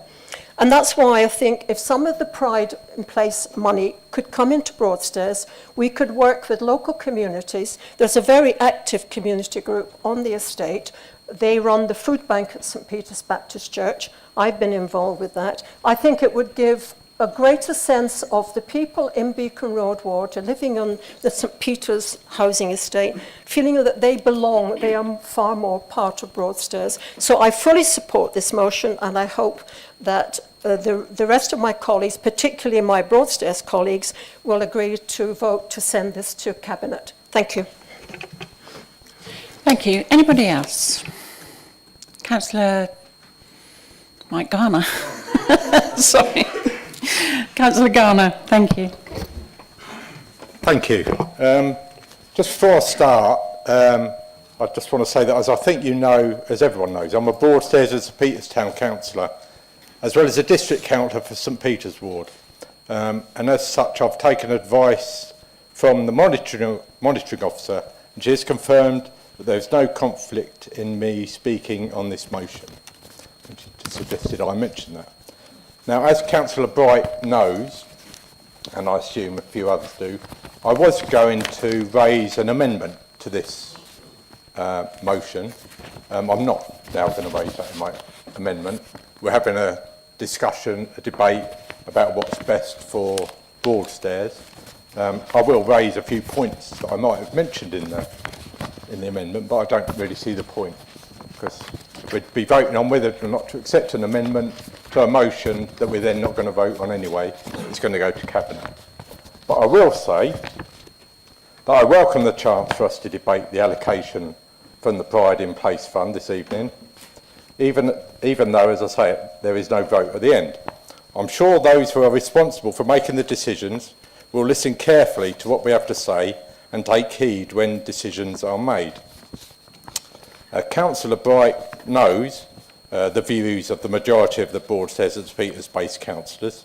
And that's why I think if some of the Pride in Place money could come into Broadstairs, we could work with local communities. There's a very active community group on the estate. They run the food bank at St. Peter's Baptist Church. I've been involved with that. I think it would give a greater sense of the people in Beacon Road Ward living on the St. Peter's housing estate, feeling that they belong, they are far more part of Broadstairs. So I fully support this motion, and I hope that the rest of my colleagues, particularly my Broadstairs colleagues, will agree to vote to send this to Cabinet. Thank you. Thank you. Anybody else? Councillor Mike Garner. Sorry. Councillor Garner, thank you. Thank you. Just before I start, I just want to say that, as I think you know, as everyone knows, I'm a Broadstairs and St Peters Town councillor, as well as a district councillor for St Peters Ward. and as such I've taken advice from the monitoring officer, and she has confirmed that there's no conflict in me speaking on this motion. And she suggested I mention that. Now, as Councillor Bright knows, and I assume a few others do, I was going to raise an amendment to this motion. I'm not now going to raise that in my amendment. We're having a discussion, a debate about what's best for Broadstairs. I will raise a few points that I might have mentioned in the amendment, but I don't really see the point, because we'd be voting on whether or not to accept an amendment to a motion that we're then not going to vote on anyway. It's going to go to Cabinet. But I will say that I welcome the chance for us to debate the allocation from the Pride in Place Fund this evening, even though, as I say, there is no vote at the end. I'm sure those who are responsible for making the decisions will listen carefully to what we have to say and take heed when decisions are made. Councillor Bright knows the views of the majority of the Broadstairs and St Peters-based councillors,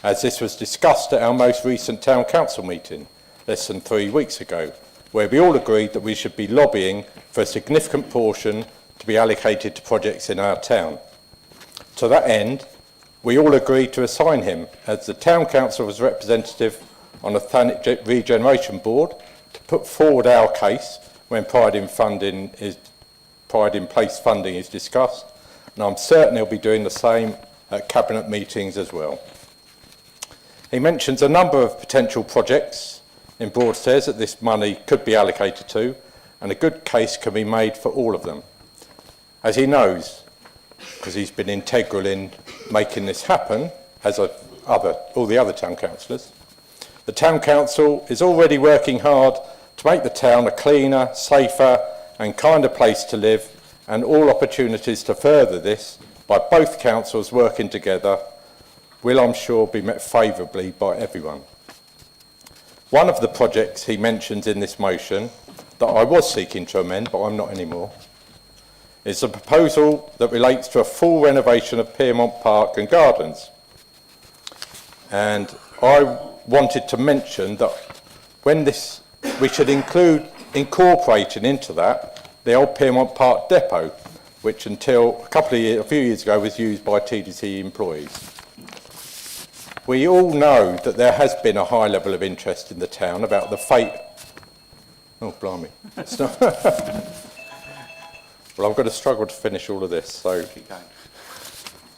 as this was discussed at our most recent Town Council meeting less than 3 weeks ago, where we all agreed that we should be lobbying for a significant portion to be allocated to projects in our town. To that end, we all agreed to assign him as the Town Council's representative on the Thanet Regeneration Board to put forward our case when Pride in Place funding is discussed, and I'm certain he'll be doing the same at Cabinet meetings as well. He mentions a number of potential projects in Broadstairs that this money could be allocated to, and a good case can be made for all of them. As he knows, because he's been integral in making this happen, as all the other town councillors, the Town Council is already working hard to make the town a cleaner, safer and kinder place to live, and all opportunities to further this by both councils working together will, I'm sure, be met favourably by everyone. One of the projects he mentions in this motion that I was seeking to amend, but I'm not anymore, is a proposal that relates to a full renovation of Piermont Park and Gardens. And I wanted to mention that when we should include incorporating into that the old Piermont Park depot, which until a few years ago was used by TDC employees. We all know that there has been a high level of interest in the town about the fate. Oh, blimey. It's not well, I've got to struggle to finish all of this, so keep going.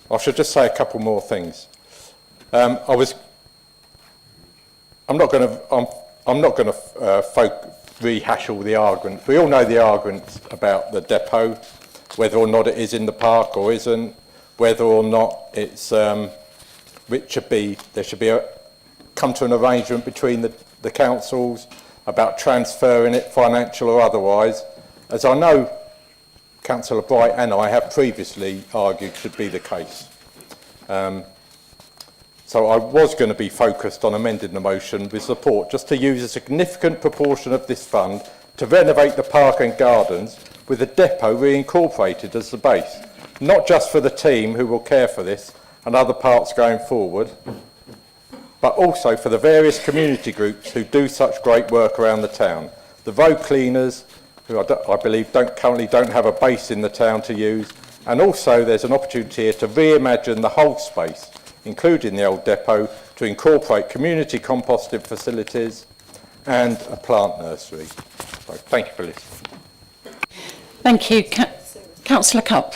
I should just say a couple more things. I'm not going to rehash all the arguments. We all know the arguments about the depot, whether or not it is in the park or isn't, whether or not it's there should be come to an arrangement between the councils about transferring it, financial or otherwise, as I know Councillor Bright and I have previously argued should be the case. So I was going to be focused on amending the motion with support just to use a significant proportion of this fund to renovate the park and gardens with the depot reincorporated as the base, not just for the team who will care for this and other parts going forward, but also for the various community groups who do such great work around the town. The road cleaners, who I believe currently don't have a base in the town to use, and also there's an opportunity here to reimagine the whole space, including the old depot, to incorporate community composting facilities and a plant nursery. So thank you for listening. Thank you. Councillor Cupp.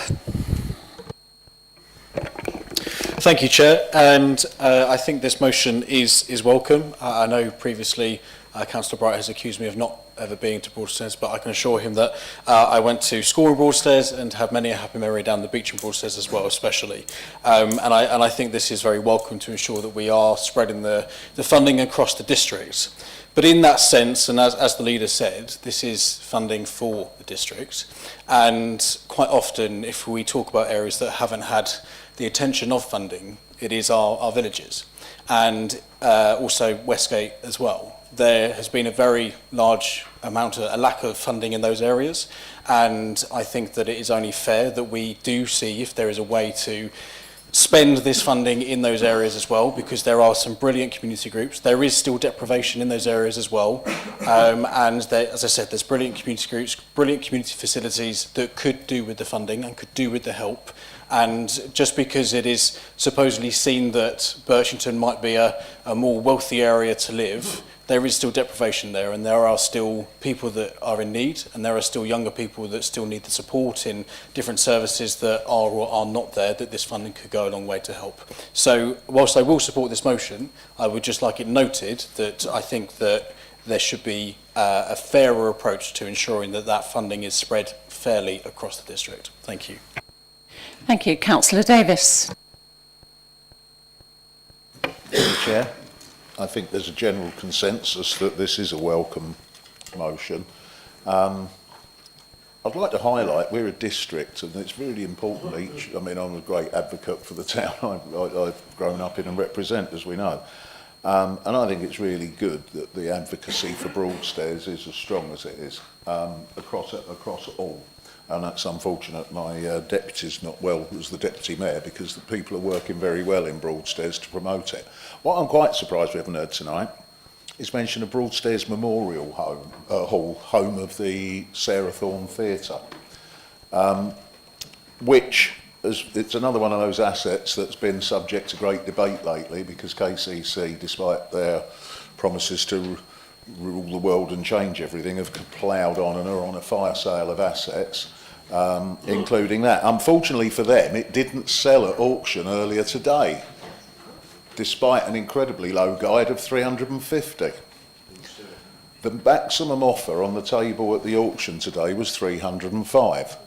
Thank you, Chair. And I think this motion is welcome. I know previously Councillor Bright has accused me of not ever being to Broadstairs, but I can assure him that I went to school in Broadstairs and have many a happy memory down the beach in Broadstairs as well, especially. And I think this is very welcome to ensure that we are spreading the funding across the district. But in that sense, and as the leader said, this is funding for the district. And quite often, if we talk about areas that haven't had the attention of funding, it is our villages. And also Westgate as well. There has been a very large amount of a lack of funding in those areas, and I think that it is only fair that we do see if there is a way to spend this funding in those areas as well, because there are some brilliant community groups. There is still deprivation in those areas as well. And there, as I said, there's brilliant community groups, brilliant community facilities that could do with the funding and could do with the help. And just because it is supposedly seen that Birchington might be a more wealthy area to live, there is still deprivation there, and there are still people that are in need, and there are still younger people that still need the support in different services that are or are not there, that this funding could go a long way to help. So whilst I will support this motion, I would just like it noted that I think that there should be a fairer approach to ensuring that that funding is spread fairly across the district. Thank you. Thank you. Councillor Davis. Mr. Chair, I think there's a general consensus that this is a welcome motion. I'd like to highlight we're a district, and it's really important I mean, I'm a great advocate for the town I've grown up in and represent, as we know. And I think it's really good that the advocacy for Broadstairs is as strong as it is across all. And that's unfortunate my deputy's not well as the deputy mayor, because the people are working very well in Broadstairs to promote it. What I'm quite surprised we haven't heard tonight is mention of Broadstairs Memorial Hall, home of the Sarah Thorne Theatre, which it's another one of those assets that's been subject to great debate lately, because KCC, despite their promises to rule the world and change everything, have ploughed on and are on a fire sale of assets, including that. Unfortunately for them, it didn't sell at auction earlier today, despite an incredibly low guide of 350. The maximum offer on the table at the auction today was 305.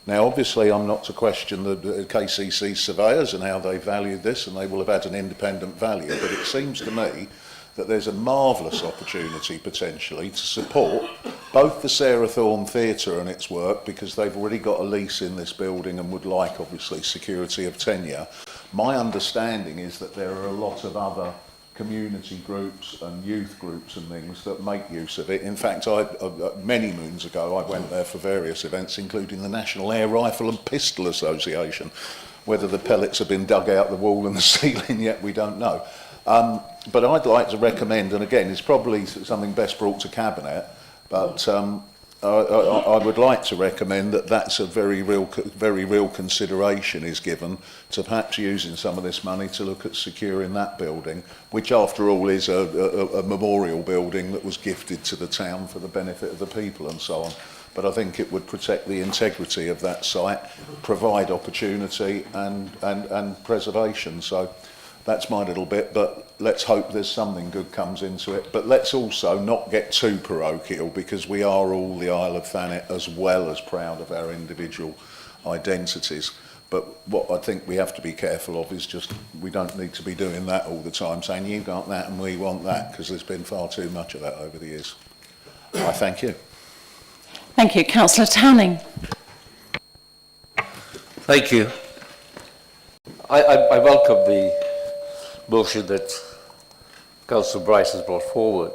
Now, obviously, I'm not to question the KCC surveyors and how they valued this, and they will have had an independent value, but it seems to me that there's a marvellous opportunity potentially to support both the Sarah Thorne Theatre and its work, because they've already got a lease in this building and would like, obviously, security of tenure. My understanding is that there are a lot of other community groups and youth groups and things that make use of it. In fact, many moons ago, I went there for various events, including the National Air Rifle and Pistol Association. Whether the pellets have been dug out the wall and the ceiling yet, we don't know. But I'd like to recommend, and again, it's probably something best brought to Cabinet, but I would like to recommend that that's a very real consideration is given to perhaps using some of this money to look at securing that building, which after all is a memorial building that was gifted to the town for the benefit of the people and so on. But I think it would protect the integrity of that site, provide opportunity and preservation. So that's my little bit, but let's hope there's something good comes into it. But let's also not get too parochial, because we are all the Isle of Thanet, as well as proud of our individual identities. But what I think we have to be careful of is just, we don't need to be doing that all the time, saying you got that and we want that, because there's been far too much of that over the years. I thank you. Thank you. Councillor Tanning. Thank you. I welcome the motion that Councillor Bryce has brought forward.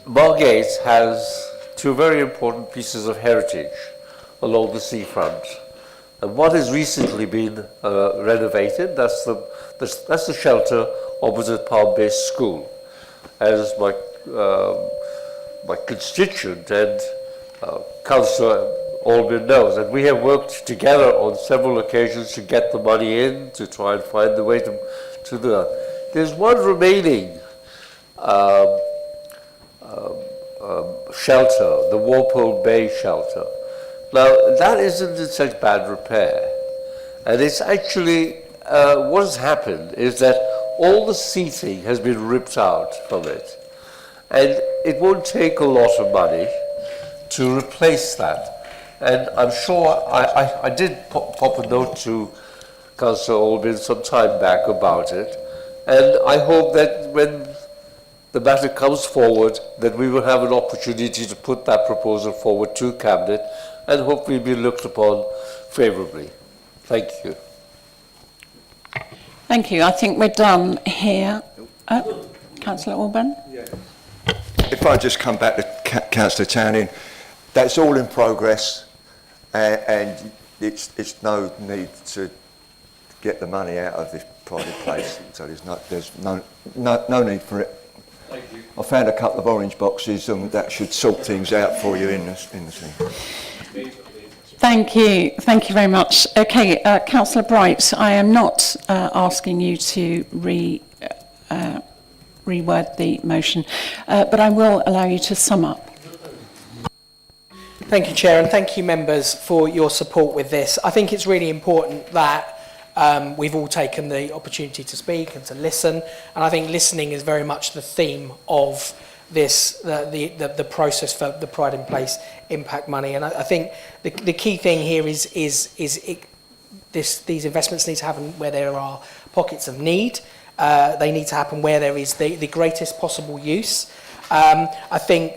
Margate has two very important pieces of heritage along the seafront. And one has recently been renovated. That's the shelter opposite Palm Bay School. As my constituent and Councillor Albin knows, and we have worked together on several occasions to get the money in, to try and find the way to the... There's one remaining shelter, the Walpole Bay shelter. Now, that isn't in such bad repair. And it's actually, what has happened is that all the seating has been ripped out from it. And it won't take a lot of money to replace that. And I'm sure I did pop a note to Councillor Albin some time back about it. And I hope that when the matter comes forward, that we will have an opportunity to put that proposal forward to Cabinet and hopefully be looked upon favourably. Thank you. Thank you. I think we're done here. Councillor Albin? Yeah. If I just come back to Councillor Tanning, that's all in progress, and it's no need to get the money out of this private place. So there's no need for it. I found a couple of orange boxes and that should sort things out for you in the thing. Thank you very much. Okay, Councillor Bright, I am not asking you to reword the motion, but I will allow you to sum up. Thank you, Chair, and thank you, members, for your support with this. I think it's really important that we've all taken the opportunity to speak and to listen, and I think listening is very much the theme of this, the process for the Pride in Place impact money. And I think the key thing here is these investments need to happen where there are pockets of need. They need to happen where there is the greatest possible use. I think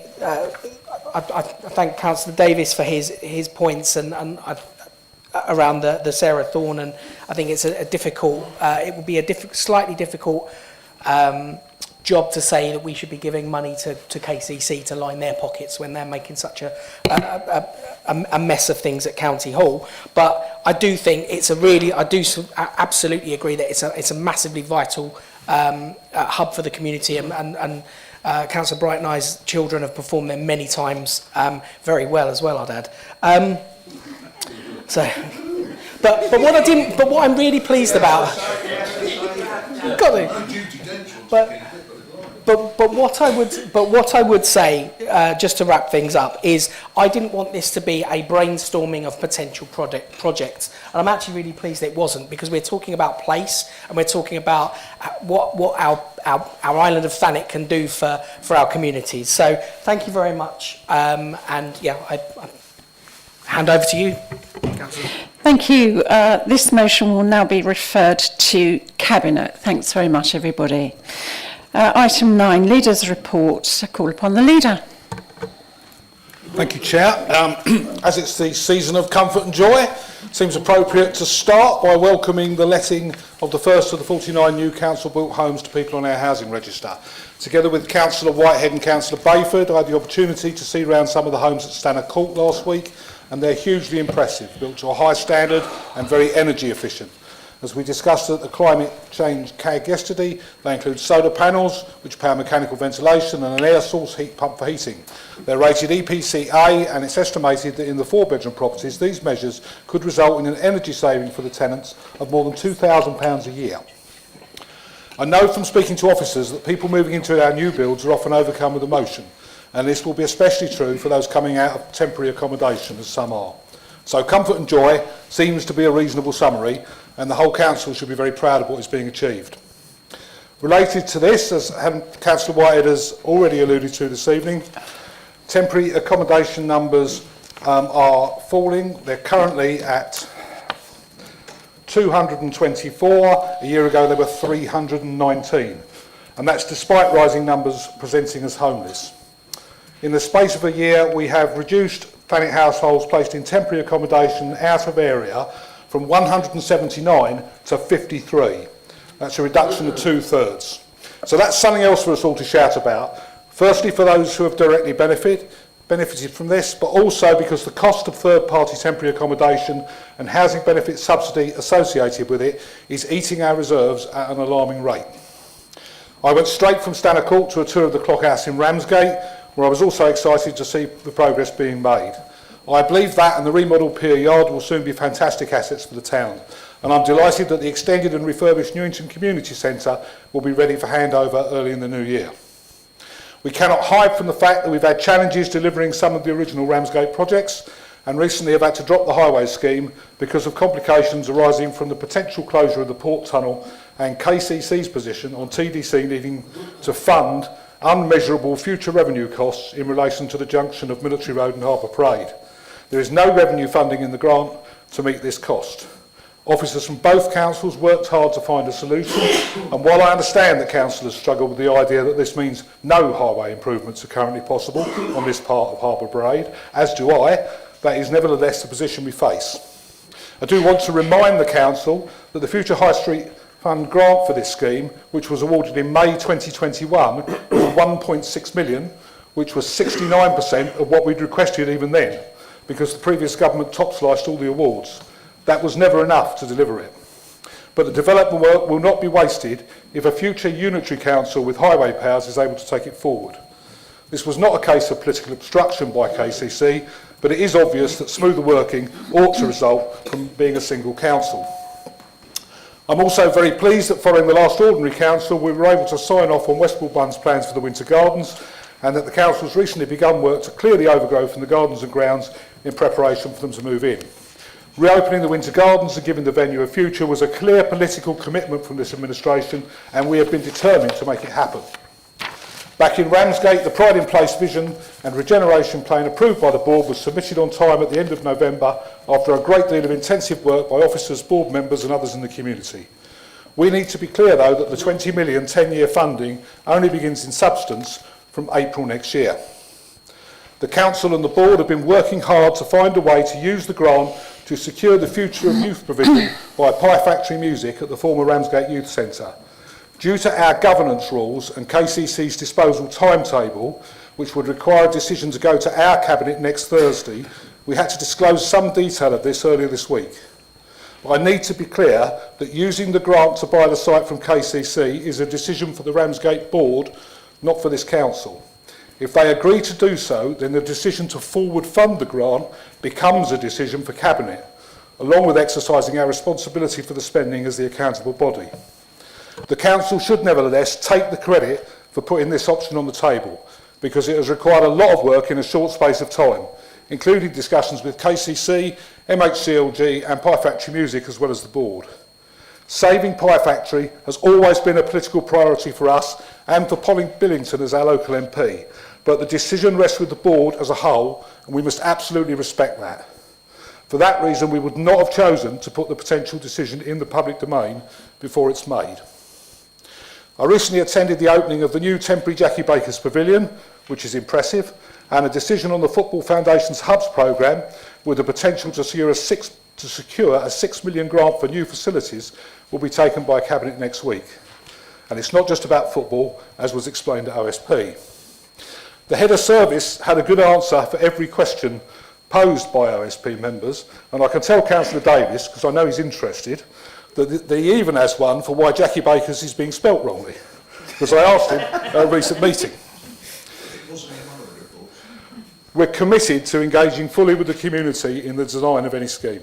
I thank Councillor Davis for his points and around the Sarah Thorne, and I think it's a difficult, it would be a slightly difficult job to say that we should be giving money to KCC to line their pockets when they're making such a mess of things at County Hall. But I do think it's I do absolutely agree that it's a massively vital hub for the community, and Councillor Bright and I's children have performed there many times very well as well, I'd add. But what I'm really pleased about, But what I would say, just to wrap things up, is I didn't want this to be a brainstorming of potential projects, and I'm actually really pleased it wasn't, because we're talking about place and we're talking about what our island of Thanet can do for our communities. So thank you very much, and yeah, I hand over to you, Councillor. Thank you. This motion will now be referred to Cabinet. Thanks very much, everybody. Item 9, Leader's Report. I call upon the Leader. Thank you, Chair. As it's the season of comfort and joy, it seems appropriate to start by welcoming the letting of the first of the 49 new council-built homes to people on our housing register. Together with Councillor Whitehead and Councillor Bayford, I had the opportunity to see around some of the homes at Thanet Court last week, and they're hugely impressive, built to a high standard and very energy efficient. As we discussed at the Climate Change CAG yesterday, they include solar panels, which power mechanical ventilation, and an air source heat pump for heating. They're rated EPC A, and it's estimated that in the 4-bedroom properties, these measures could result in an energy saving for the tenants of more than £2,000 a year. I know from speaking to officers that people moving into our new builds are often overcome with emotion, and this will be especially true for those coming out of temporary accommodation, as some are. So comfort and joy seems to be a reasonable summary, and the whole council should be very proud of what is being achieved. Related to this, as Councillor Whitehead has already alluded to this evening, temporary accommodation numbers are falling. They're currently at 224. A year ago there were 319, and that's despite rising numbers presenting as homeless. In the space of a year, we have reduced Thanet households placed in temporary accommodation out of area from 179 to 53. That's a reduction of 2/3. So that's something else for us all to shout about. Firstly, for those who have directly benefited from this, but also because the cost of third-party temporary accommodation and housing benefit subsidy associated with it is eating our reserves at an alarming rate. I went straight from Thanet Court to a tour of the Clock House in Ramsgate, where I was also excited to see the progress being made. I believe that and the remodelled pier yard will soon be fantastic assets for the town, and I'm delighted that the extended and refurbished Newington Community Centre will be ready for handover early in the new year. We cannot hide from the fact that we've had challenges delivering some of the original Ramsgate projects, and recently have had to drop the highway scheme because of complications arising from the potential closure of the port tunnel and KCC's position on TDC needing to fund unmeasurable future revenue costs in relation to the junction of Military Road and Harbour Parade. There is no revenue funding in the grant to meet this cost. Officers from both councils worked hard to find a solution, and while I understand that councillors struggle with the idea that this means no highway improvements are currently possible on this part of Harbour Parade, as do I, that is nevertheless the position we face. I do want to remind the council that the Future High Street Fund grant for this scheme, which was awarded in May 2021, was 1.6 million, which was 69% of what we'd requested even then, because the previous government top-sliced all the awards. That was never enough to deliver it. but the development work will not be wasted if a future unitary council with highway powers is able to take it forward. This was not a case of political obstruction by KCC, but it is obvious that smoother working ought to result from being a single council. I'm also very pleased that following the last ordinary council, we were able to sign off on West Broadbund's plans for the Winter Gardens, and that the council has recently begun work to clear the overgrowth in the gardens and grounds in preparation for them to move in. Reopening the Winter Gardens and giving the venue a future was a clear political commitment from this administration, and we have been determined to make it happen. Back in Ramsgate, the Pride in Place vision and regeneration plan approved by the board was submitted on time at the end of November after a great deal of intensive work by officers, board members and others in the community. We need to be clear, though, that the 20 million 10-year funding only begins in substance from April next year. The council and the board have been working hard to find a way to use the grant to secure the future of youth provision by Pie Factory Music at the former Ramsgate Youth Centre. Due to our governance rules and KCC's disposal timetable, which would require a decision to go to our Cabinet next Thursday, we had to disclose some detail of this earlier this week. I need to be clear that using the grant to buy the site from KCC is a decision for the Ramsgate board, not for this council. If they agree to do so, then the decision to forward fund the grant becomes a decision for Cabinet, along with exercising our responsibility for the spending as the accountable body. The council should nevertheless take the credit for putting this option on the table, because it has required a lot of work in a short space of time, including discussions with KCC, MHCLG and Pie Factory Music, as well as the board. Saving Pie Factory has always been a political priority for us and for Polly Billington as our local MP, but the decision rests with the board as a whole, and we must absolutely respect that. For that reason, we would not have chosen to put the potential decision in the public domain before it's made. I recently attended the opening of the new temporary Jackie Baker's Pavilion, which is impressive, and a decision on the Football Foundation's Hubs programme with the potential to secure a £6 million grant for new facilities will be taken by Cabinet next week. And it's not just about football, as was explained at OSP. The head of service had a good answer for every question posed by OSP members, and I can tell Councillor Davis, because I know he's interested, that he even has one for why Jackie Baker's is being spelt wrongly, because I asked him at a recent meeting. We're committed to engaging fully with the community in the design of any scheme.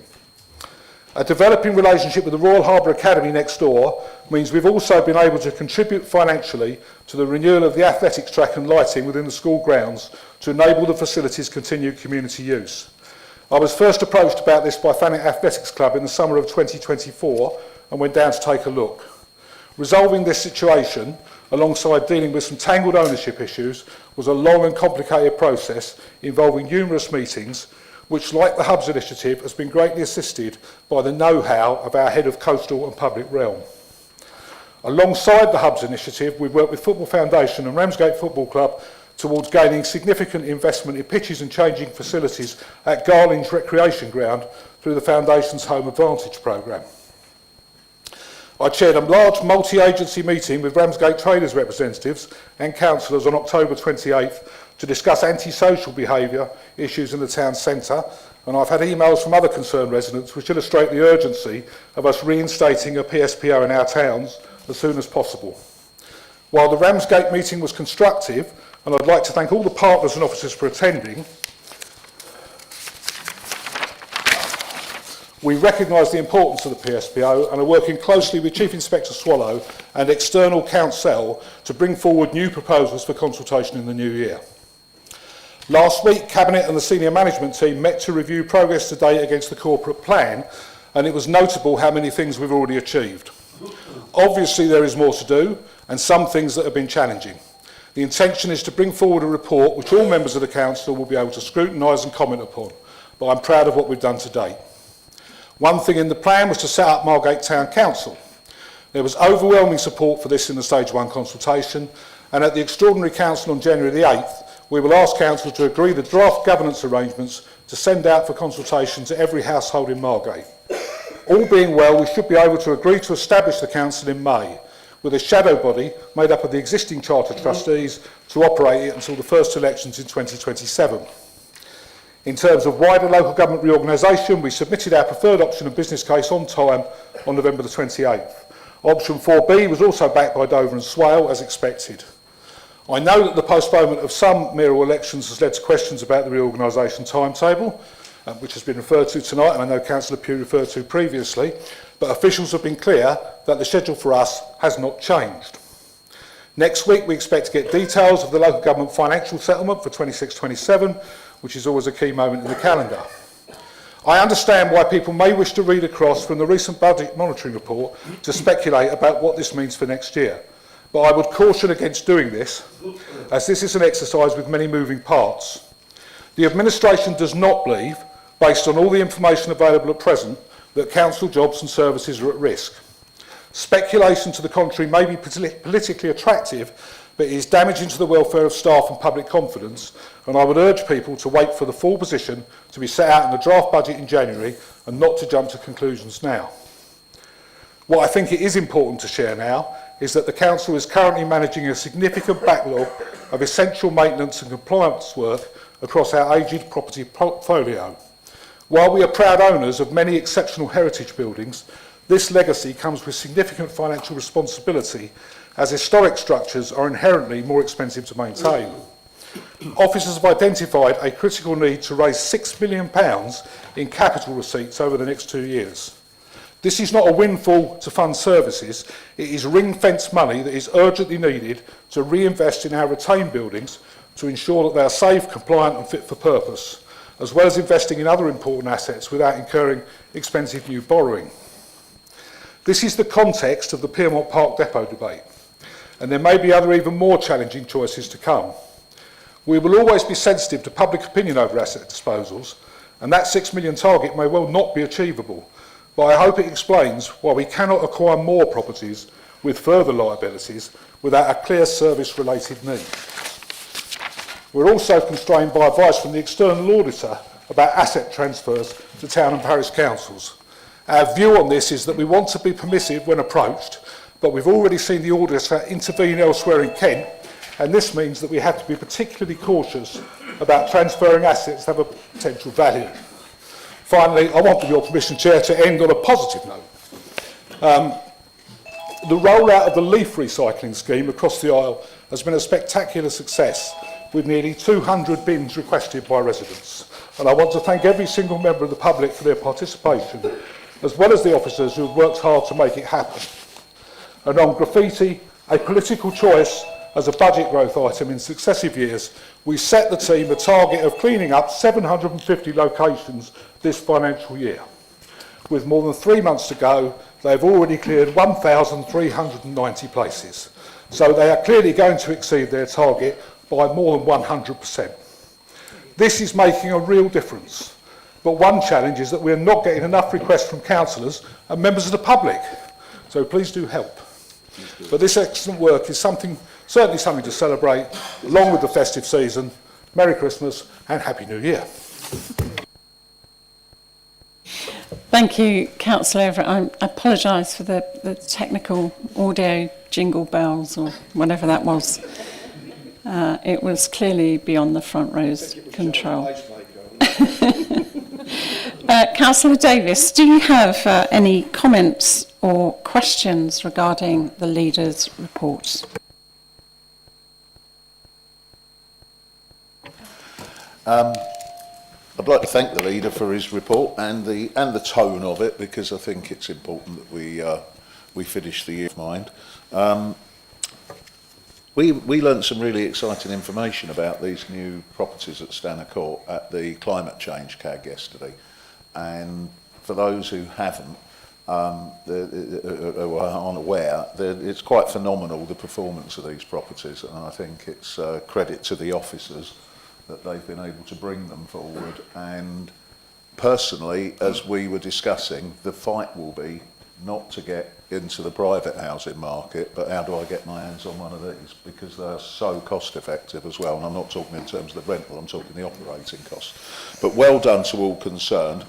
A developing relationship with the Royal Harbour Academy next door means we've also been able to contribute financially to the renewal of the athletics track and lighting within the school grounds to enable the facilities' continued community use. I was first approached about this by Thanet Athletics Club in the summer of 2024 and went down to take a look. Resolving this situation, alongside dealing with some tangled ownership issues, was a long and complicated process involving numerous meetings, which, like the Hubs initiative, has been greatly assisted by the know-how of our head of coastal and public realm. Alongside the Hubs initiative, we've worked with Football Foundation and Ramsgate Football Club towards gaining significant investment in pitches and changing facilities at Garlinge Recreation Ground through the Foundation's Home Advantage programme. I chaired a large multi-agency meeting with Ramsgate traders representatives and councillors on October 28th to discuss antisocial behaviour issues in the town centre, and I've had emails from other concerned residents which illustrate the urgency of us reinstating a PSPO in our towns as soon as possible. While the Ramsgate meeting was constructive, and I'd like to thank all the partners and officers for attending, we recognise the importance of the PSPO and are working closely with Chief Inspector Swallow and external counsel to bring forward new proposals for consultation in the new year. Last week, Cabinet and the senior management team met to review progress to date against the corporate plan, and it was notable how many things we've already achieved. Obviously, there is more to do, and some things that have been challenging. The intention is to bring forward a report which all members of the council will be able to scrutinise and comment upon, but I'm proud of what we've done to date. One thing in the plan was to set up Margate Town Council. There was overwhelming support for this in the Stage 1 consultation, and at the Extraordinary Council on January the 8th, we will ask Council to agree the draft governance arrangements to send out for consultation to every household in Margate. All being well, we should be able to agree to establish the Council in May, with a shadow body made up of the existing Charter Trustees to operate it until the first elections in 2027. In terms of wider local government reorganisation, we submitted our preferred option and business case on time on November the 28th. Option 4B was also backed by Dover and Swale, as expected. I know that the postponement of some mayoral elections has led to questions about the reorganisation timetable, which has been referred to tonight, and I know Councillor Pugh referred to previously, but officials have been clear that the schedule for us has not changed. Next week, we expect to get details of the local government financial settlement for 26-27, which is always a key moment in the calendar. I understand why people may wish to read across from the recent budget monitoring report to speculate about what this means for next year. But I would caution against doing this, as this is an exercise with many moving parts. The administration does not believe, based on all the information available at present, that council jobs and services are at risk. Speculation to the contrary may be politically attractive, but it is damaging to the welfare of staff and public confidence, and I would urge people to wait for the full position to be set out in the draft budget in January and not to jump to conclusions now. What I think it is important to share now is that the Council is currently managing a significant backlog of essential maintenance and compliance work across our aged property portfolio. While we are proud owners of many exceptional heritage buildings, this legacy comes with significant financial responsibility, as historic structures are inherently more expensive to maintain. Officers have identified a critical need to raise £6 million in capital receipts over the next 2 years. This is not a windfall to fund services, it is ring-fenced money that is urgently needed to reinvest in our retained buildings to ensure that they are safe, compliant and fit for purpose, as well as investing in other important assets without incurring expensive new borrowing. This is the context of the Piermont Park Depot debate, and there may be other even more challenging choices to come. We will always be sensitive to public opinion over asset disposals, and that £6 million target may well not be achievable, but I hope it explains why we cannot acquire more properties with further liabilities without a clear service-related need. We're also constrained by advice from the external auditor about asset transfers to town and parish councils. Our view on this is that we want to be permissive when approached, but we've already seen the auditor intervene elsewhere in Kent, and this means that we have to be particularly cautious about transferring assets that have a potential value. Finally, I want, with your permission, Chair, to end on a positive note. The rollout of the leaf recycling scheme across the Isle has been a spectacular success, with nearly 200 bins requested by residents. And I want to thank every single member of the public for their participation, as well as the officers who have worked hard to make it happen. And on graffiti, a political choice as a budget growth item in successive years, we set the team a target of cleaning up 750 locations this financial year. With more than 3 months to go, they have already cleared 1,390 places. So they are clearly going to exceed their target by more than 100%. This is making a real difference. But one challenge is that we're not getting enough requests from councillors and members of the public. So please do help. But this excellent work is certainly something to celebrate, along with the festive season. Merry Christmas and Happy New Year. Thank you, Councillor Everett. I apologise for the technical audio jingle bells or whatever that was. It was clearly beyond the front row's control. Councillor Davis, do you have any comments or questions regarding the leaders' reports? I'd like to thank the leader for his report and the tone of it, because I think it's important that we finish the year with mind. We learnt some really exciting information about these new properties at Stanner Court at the climate change CAG yesterday, and for those who haven't, who aren't aware, it's quite phenomenal, the performance of these properties, and I think it's credit to the officers that they've been able to bring them forward. And personally, as we were discussing, the fight will be not to get into the private housing market, but how do I get my hands on one of these, because they are so cost effective as well. And I'm not talking in terms of the rental, I'm talking the operating cost. But well done to all concerned.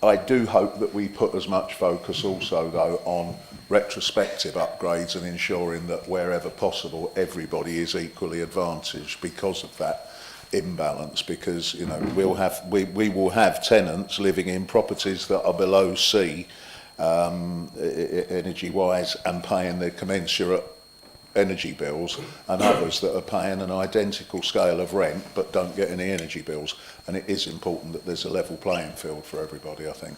I do hope that we put as much focus also, though, on retrospective upgrades and ensuring that wherever possible everybody is equally advantaged because of that imbalance, because we will have tenants living in properties that are below C, energy-wise and paying their commensurate energy bills, and others that are paying an identical scale of rent but don't get any energy bills. And it is important that there's a level playing field for everybody, I think.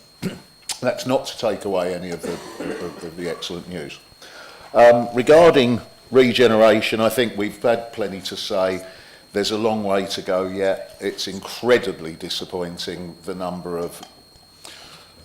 That's not to take away any of the excellent news. Regarding regeneration, I think we've had plenty to say. There's a long way to go yet. It's incredibly disappointing, the number of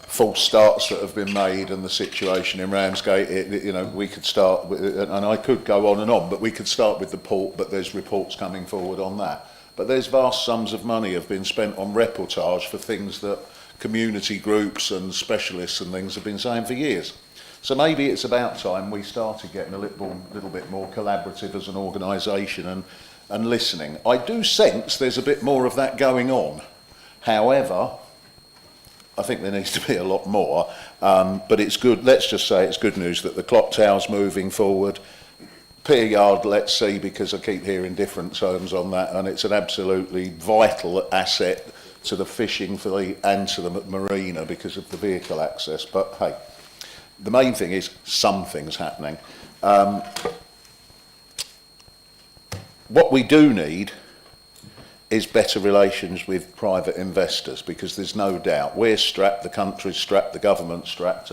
false starts that have been made and the situation in Ramsgate. You know, we could start with, and I could go on and on, but we could start with the port, but there's reports coming forward on that. But there's vast sums of money have been spent on reportage for things that community groups and specialists and things have been saying for years. So maybe it's about time we started getting a little bit more collaborative as an organisation and listening. I do sense there's a bit more of that going on. However, I think there needs to be a lot more, but it's good, let's just say it's good news that the clock tower's moving forward. Pier Yard, let's see, because I keep hearing different terms on that, and it's an absolutely vital asset to the fishing fleet and to the marina because of the vehicle access. But hey, the main thing is something's happening. What we do need is better relations with private investors, because there's no doubt we're strapped, the country's strapped, the government's strapped,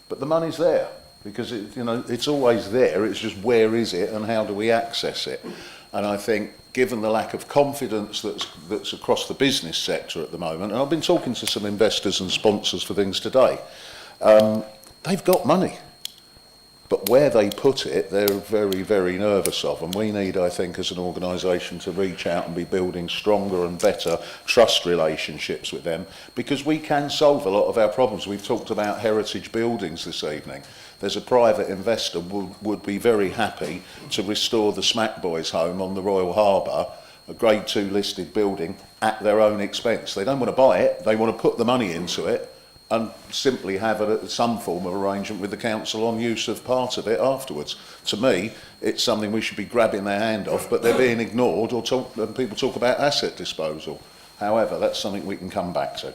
but the money's there, because it's always there. It's just where is it and how do we access it? And I think given the lack of confidence that's across the business sector at the moment, and I've been talking to some investors and sponsors for things today, they've got money. But where they put it, they're very, very nervous of. And we need, I think, as an organisation to reach out and be building stronger and better trust relationships with them, because we can solve a lot of our problems. We've talked about heritage buildings this evening. There's a private investor who would be very happy to restore the Smack Boys home on the Royal Harbour, a Grade 2 listed building, at their own expense. They don't want to buy it, they want to put the money into it and simply have some form of arrangement with the council on use of part of it afterwards. To me, it's something we should be grabbing their hand off, but they're being ignored, and people talk about asset disposal. However, that's something we can come back to.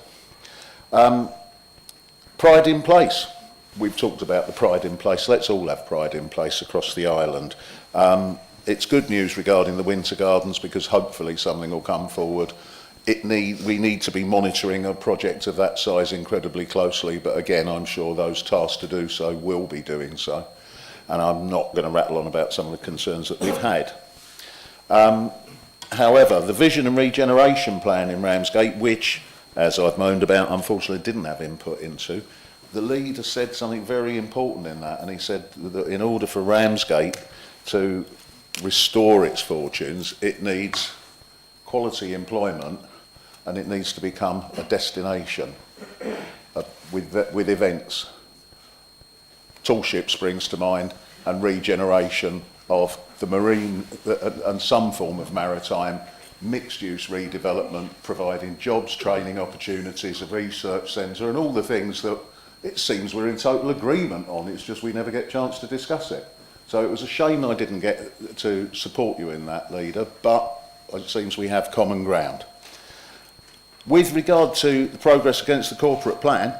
Pride in place. We've talked about the pride in place. Let's all have pride in place across the island. It's good news regarding the Winter Gardens, because hopefully something will come forward. We need to be monitoring a project of that size incredibly closely, but again, I'm sure those tasked to do so will be doing so. And I'm not going to rattle on about some of the concerns that we've had. However, the vision and regeneration plan in Ramsgate, which, as I've moaned about, unfortunately didn't have input into, the leader said something very important in that, and he said that in order for Ramsgate to restore its fortunes, it needs quality employment, and it needs to become a destination with events. Tall ship springs to mind, and regeneration of the marine and some form of maritime mixed-use redevelopment, providing jobs, training opportunities, a research centre, and all the things that it seems we're in total agreement on. It's just we never get a chance to discuss it. So it was a shame I didn't get to support you in that, Leader, but it seems we have common ground. With regard to the progress against the corporate plan,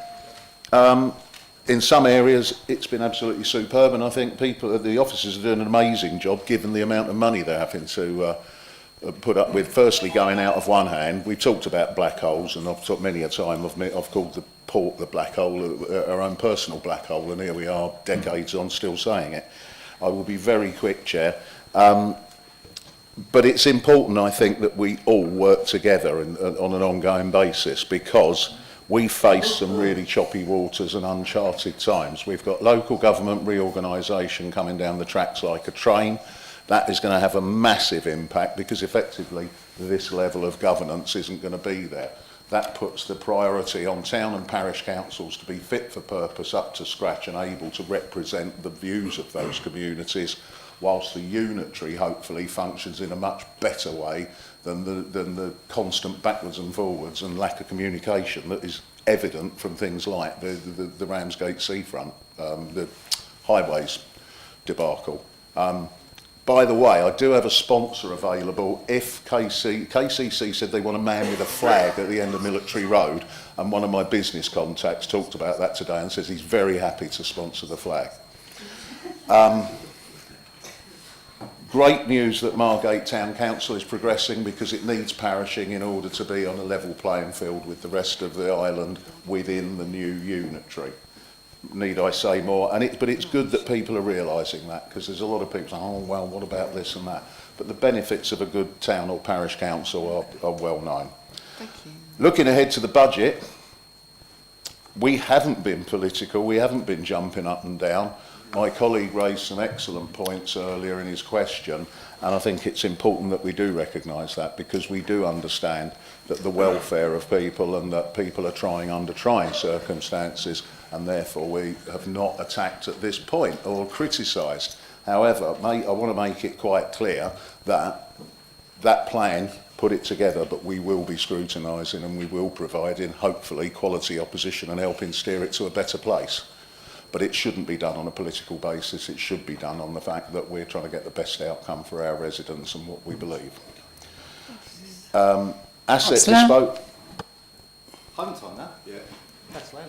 in some areas it's been absolutely superb, and I think the officers are doing an amazing job given the amount of money they're having to put up with. Firstly, going out of one hand, we talked about black holes, and I've talked many a time, I've called the port the black hole, our own personal black hole, and here we are decades on still saying it. I will be very quick, Chair. But it's important, I think, that we all work together on an ongoing basis, because we face some really choppy waters and uncharted times. We've got local government reorganisation coming down the tracks like a train. That is going to have a massive impact, because effectively this level of governance isn't going to be there. That puts the priority on town and parish councils to be fit for purpose, up to scratch, and able to represent the views of those communities, whilst the unitary hopefully functions in a much better way than the constant backwards and forwards and lack of communication that is evident from things like the Ramsgate seafront, the highways debacle. By the way, I do have a sponsor available if KCC said they want a man with a flag at the end of Military Road. And one of my business contacts talked about that today and says he's very happy to sponsor the flag. Great news that Margate Town Council is progressing, because it needs parishing in order to be on a level playing field with the rest of the island within the new unitary. Need I say more? But it's good that people are realising that, because there's a lot of people saying, oh, well, what about this and that? But the benefits of a good town or parish council are well known. Thank you. Looking ahead to the budget, we haven't been political, we haven't been jumping up and down. My colleague raised some excellent points earlier in his question, and I think it's important that we do recognise that, because we do understand that the welfare of people and that people are trying under trying circumstances, and therefore we have not attacked at this point or criticised. However, I want to make it quite clear that that plan, put it together, but we will be scrutinising and we will provide in, hopefully, quality opposition and helping steer it to a better place. But it shouldn't be done on a political basis. It should be done on the fact that we're trying to get the best outcome for our residents and what we believe. Asset disposal. Haven't on that? Yeah. That's later.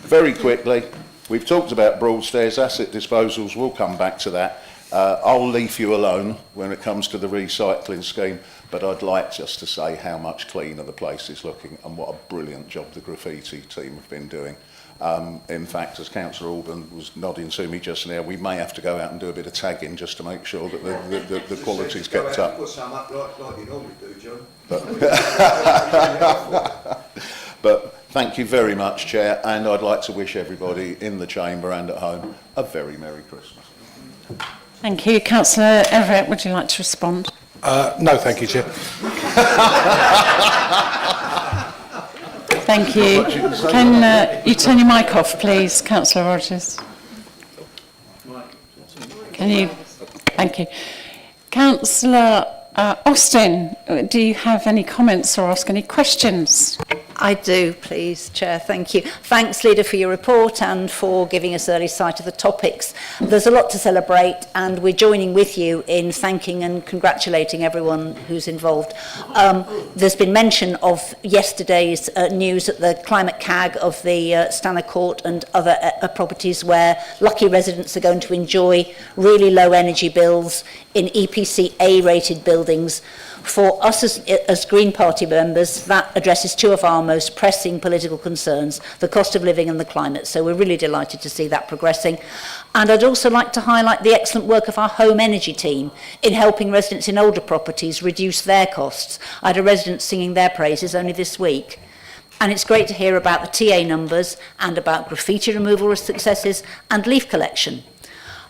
Very quickly, we've talked about Broadstairs. Asset disposals, we'll come back to that. I'll leave you alone when it comes to the recycling scheme, but I'd like just to say how much cleaner the place is looking and what a brilliant job the graffiti team have been doing. In fact, as Councillor Alban was nodding to me just now, we may have to go out and do a bit of tagging just to make sure that the quality's kept up. Put some up like you normally do, John. But thank you very much, Chair, and I'd like to wish everybody in the chamber and at home a very Merry Christmas. Thank you. Councillor Everett, would you like to respond? No, thank you, Chair. Thank you. Can you turn your mic off, please, Councillor Rogers? Can you? Thank you. Councillor Austin, do you have any comments or ask any questions? I do, please, Chair. Thank you. Thanks, Leader, for your report and for giving us early sight of the topics. There's a lot to celebrate, and we're joining with you in thanking and congratulating everyone who's involved. There's been mention of yesterday's news at the climate CAG of the Stanner Court and other properties where lucky residents are going to enjoy really low energy bills in EPC A-rated buildings. For us as Green Party members, that addresses two of our most pressing political concerns, the cost of living and the climate. So we're really delighted to see that progressing. And I'd also like to highlight the excellent work of our home energy team in helping residents in older properties reduce their costs. I had a resident singing their praises only this week. And it's great to hear about the TA numbers and about graffiti removal successes and leaf collection.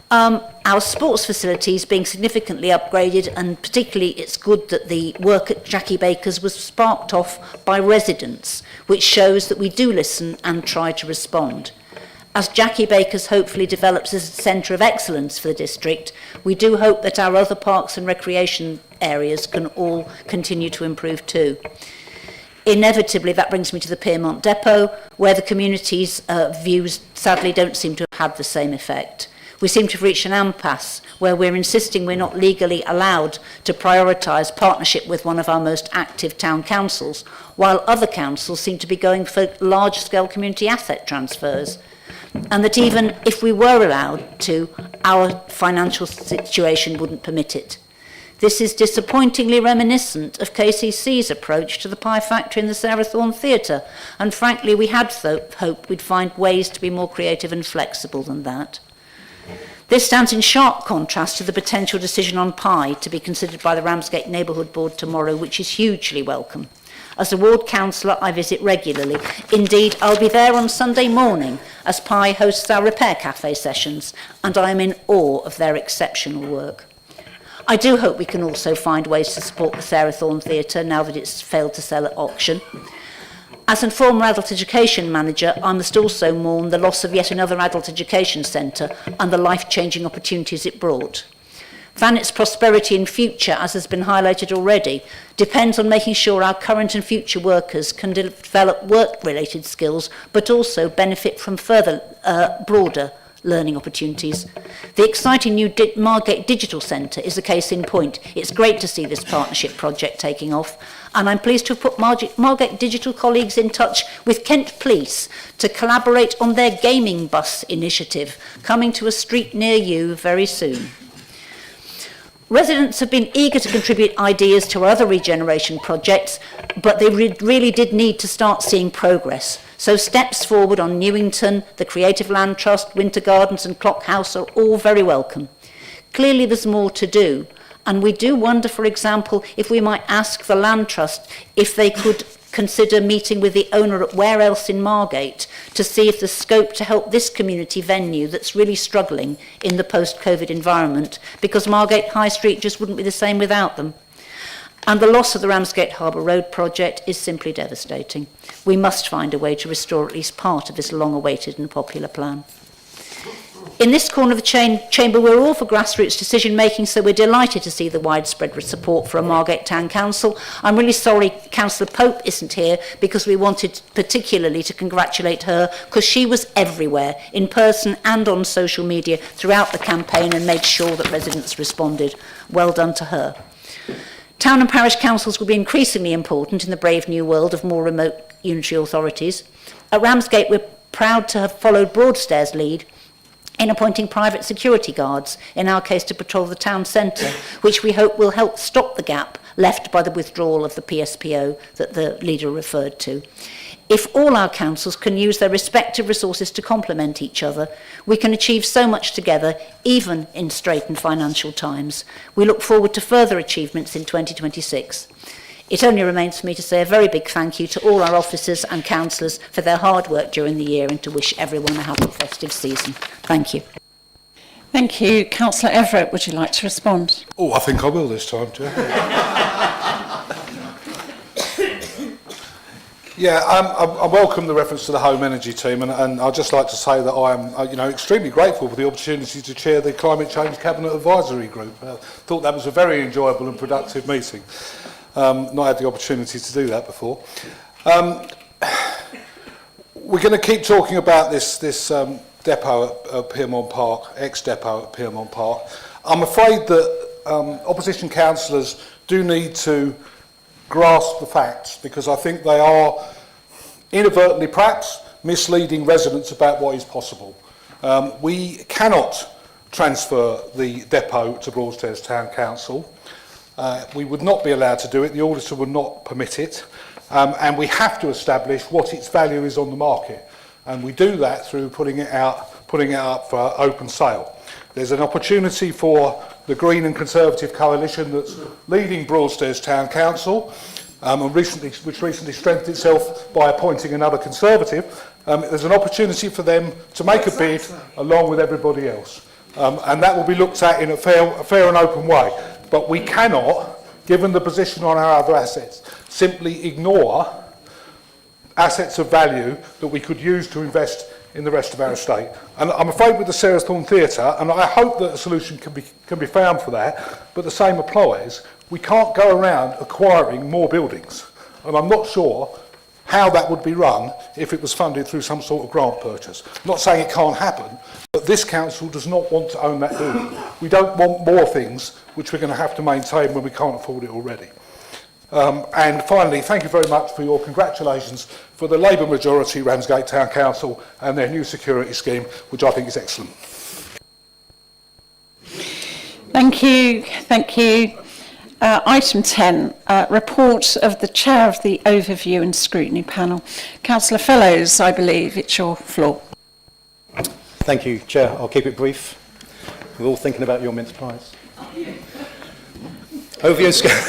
Our sports facilities being significantly upgraded, and particularly it's good that the work at Jackie Baker's was sparked off by residents, which shows that we do listen and try to respond. As Jackie Baker's hopefully develops as a centre of excellence for the district, we do hope that our other parks and recreation areas can all continue to improve too. Inevitably, that brings me to the Piermont Depot, where the community's views sadly don't seem to have had the same effect. We seem to have reached an impasse where we're insisting we're not legally allowed to prioritise partnership with one of our most active town councils, while other councils seem to be going for large-scale community asset transfers. And that even if we were allowed to, our financial situation wouldn't permit it. This is disappointingly reminiscent of KCC's approach to the pie factory in the Sarah Thorne Theatre, and frankly we had hoped we'd find ways to be more creative and flexible than that. This stands in sharp contrast to the potential decision on pie to be considered by the Ramsgate Neighbourhood Board tomorrow, which is hugely welcome. As a ward councillor, I visit regularly. Indeed, I'll be there on Sunday morning as Pie hosts our repair cafe sessions, and I am in awe of their exceptional work. I do hope we can also find ways to support the Sarah Thorne Theatre now that it's failed to sell at auction. As a former adult education manager, I must also mourn the loss of yet another adult education centre and the life-changing opportunities it brought. Thanet's prosperity and future, as has been highlighted already, depends on making sure our current and future workers can develop work-related skills, but also benefit from further broader learning opportunities. The exciting new Margate Digital Centre is a case in point. It's great to see this partnership project taking off, And I'm pleased to have put Margate Digital colleagues in touch with Kent Police to collaborate on their gaming bus initiative, coming to a street near you very soon. Residents have been eager to contribute ideas to our other regeneration projects, but they really did need to start seeing progress. So steps forward on Newington, the Creative Land Trust, Winter Gardens and Clock House are all very welcome. Clearly there's more to do, and we do wonder, for example, if we might ask the Land Trust if they could consider meeting with the owner at Where Else in Margate to see if there's scope to help this community venue that's really struggling in the post-COVID environment, because Margate High Street just wouldn't be the same without them. And the loss of the Ramsgate Harbour Road project is simply devastating. We must find a way to restore at least part of this long-awaited and popular plan. In this corner of the chamber, we're all for grassroots decision-making, so we're delighted to see the widespread support for a Margate Town Council. I'm really sorry Councillor Pope isn't here, because we wanted particularly to congratulate her, because she was everywhere, in person and on social media, throughout the campaign and made sure that residents responded. Well done to her. Town and parish councils will be increasingly important in the brave new world of more remote unitary authorities. At Ramsgate, we're proud to have followed Broadstairs' lead in appointing private security guards, in our case to patrol the town centre, which we hope will help stop the gap left by the withdrawal of the PSPO that the leader referred to. If all our councils can use their respective resources to complement each other, we can achieve so much together, even in straitened financial times. We look forward to further achievements in 2026. It only remains for me to say a very big thank you to all our officers and councillors for their hard work during the year, and to wish everyone a happy festive season. Thank you. Thank you. Councillor Everett, would you like to respond? Oh, I think I will this time, Chair. Yeah, I welcome the reference to the home energy team, and I'd just like to say that I am, extremely grateful for the opportunity to chair the Climate Change Cabinet Advisory Group. I thought that was a very enjoyable and productive meeting. Not had the opportunity to do that before. We're going to keep talking about this depot at Piermont Park, ex-depot at Piermont Park. I'm afraid that opposition councillors do need to grasp the facts, because I think they are inadvertently perhaps misleading residents about what is possible. We cannot transfer the depot to Broadstairs Town Council. We would not be allowed to do it, the auditor would not permit it, and we have to establish what its value is on the market, and we do that through putting it up for open sale. There's an opportunity for the Green and Conservative coalition that's leading Broadstairs Town Council, which recently strengthened itself by appointing another Conservative. There's an opportunity for them to make a bid along with everybody else, and that will be looked at in a fair and open way. But we cannot, given the position on our other assets, simply ignore assets of value that we could use to invest in the rest of our estate. And I'm afraid with the Sarah Thorne Theatre, and I hope that a solution can be found for that, but the same applies, we can't go around acquiring more buildings. And I'm not sure how that would be run if it was funded through some sort of grant purchase. I'm not saying it can't happen, but this council does not want to own that building. We don't want more things which we're going to have to maintain when we can't afford it already. And finally, thank you very much for your congratulations for the Labour majority Ramsgate Town Council and their new security scheme, which I think is excellent. Thank you. Thank you. Item 10, report of the Chair of the Overview and Scrutiny Panel. Councillor Fellows, I believe it's your floor. Thank you, Chair. I'll keep it brief. We're all thinking about your mince pies. Overview and Scrutiny.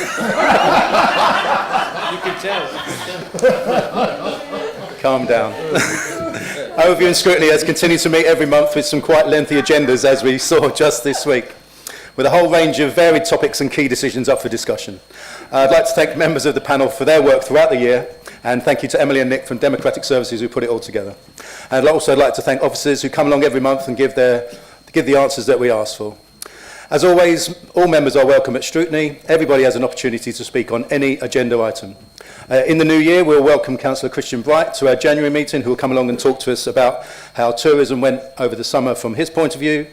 You can tell. Calm down. Overview and Scrutiny has continued to meet every month with some quite lengthy agendas, as we saw just this week, with a whole range of varied topics and key decisions up for discussion. I'd like to thank members of the panel for their work throughout the year, and thank you to Emily and Nick from Democratic Services who put it all together. And I'd also like to thank officers who come along every month and give the answers that we ask for. As always, all members are welcome at scrutiny. Everybody has an opportunity to speak on any agenda item. In the new year, we'll welcome Councillor Christian Bright to our January meeting, who will come along and talk to us about how tourism went over the summer from his point of view.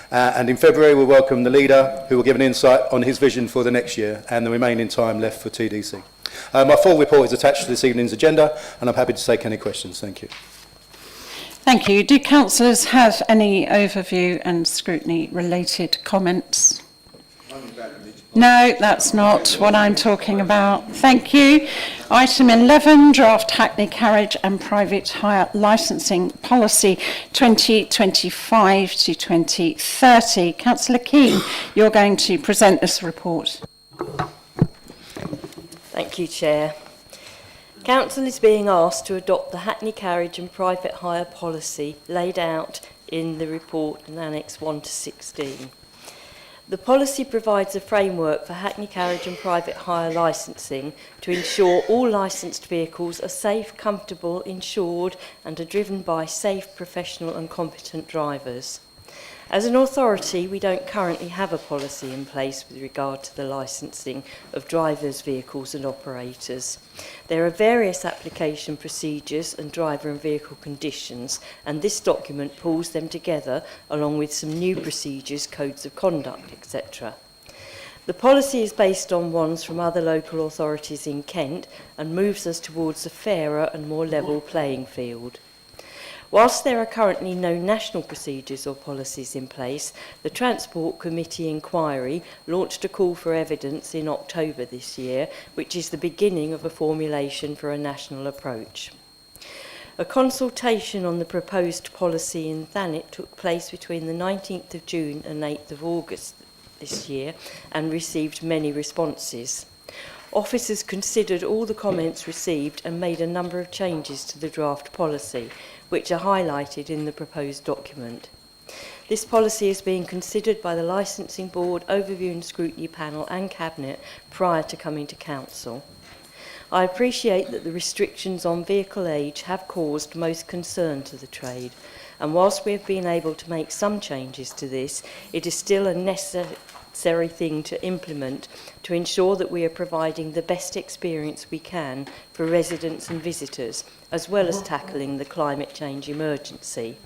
And in February, we'll welcome the leader, who will give an insight on his vision for the next year and the remaining time left for TDC. My full report is attached to this evening's agenda, and I'm happy to take any questions. Thank you. Thank you. Do councillors have any overview and scrutiny related comments? No, that's not what I'm talking about. Thank you. Item 11, Draft Hackney Carriage and Private Hire Licensing Policy 2025 to 2030. Councillor Keane, you're going to present this report. Thank you, Chair. Council is being asked to adopt the Hackney Carriage and Private Hire Policy laid out in the report in Annex 1 to 16. The policy provides a framework for Hackney Carriage and Private Hire licensing to ensure all licensed vehicles are safe, comfortable, insured and are driven by safe, professional and competent drivers. As an authority, we don't currently have a policy in place with regard to the licensing of drivers, vehicles and operators. There are various application procedures and driver and vehicle conditions, and this document pulls them together along with some new procedures, codes of conduct, etc. The policy is based on ones from other local authorities in Kent and moves us towards a fairer and more level playing field. Whilst there are currently no national procedures or policies in place, the Transport Committee inquiry launched a call for evidence in October this year, which is the beginning of a formulation for a national approach. A consultation on the proposed policy in Thanet took place between the 19th of June and 8th of August this year and received many responses. Officers considered all the comments received and made a number of changes to the draft policy, which are highlighted in the proposed document. This policy is being considered by the Licensing Board, Overview and Scrutiny Panel and Cabinet prior to coming to Council. I appreciate that the restrictions on vehicle age have caused most concern to the trade, and whilst we have been able to make some changes to this, it is still a necessary thing to implement to ensure that we are providing the best experience we can for residents and visitors, as well as tackling the climate change emergency.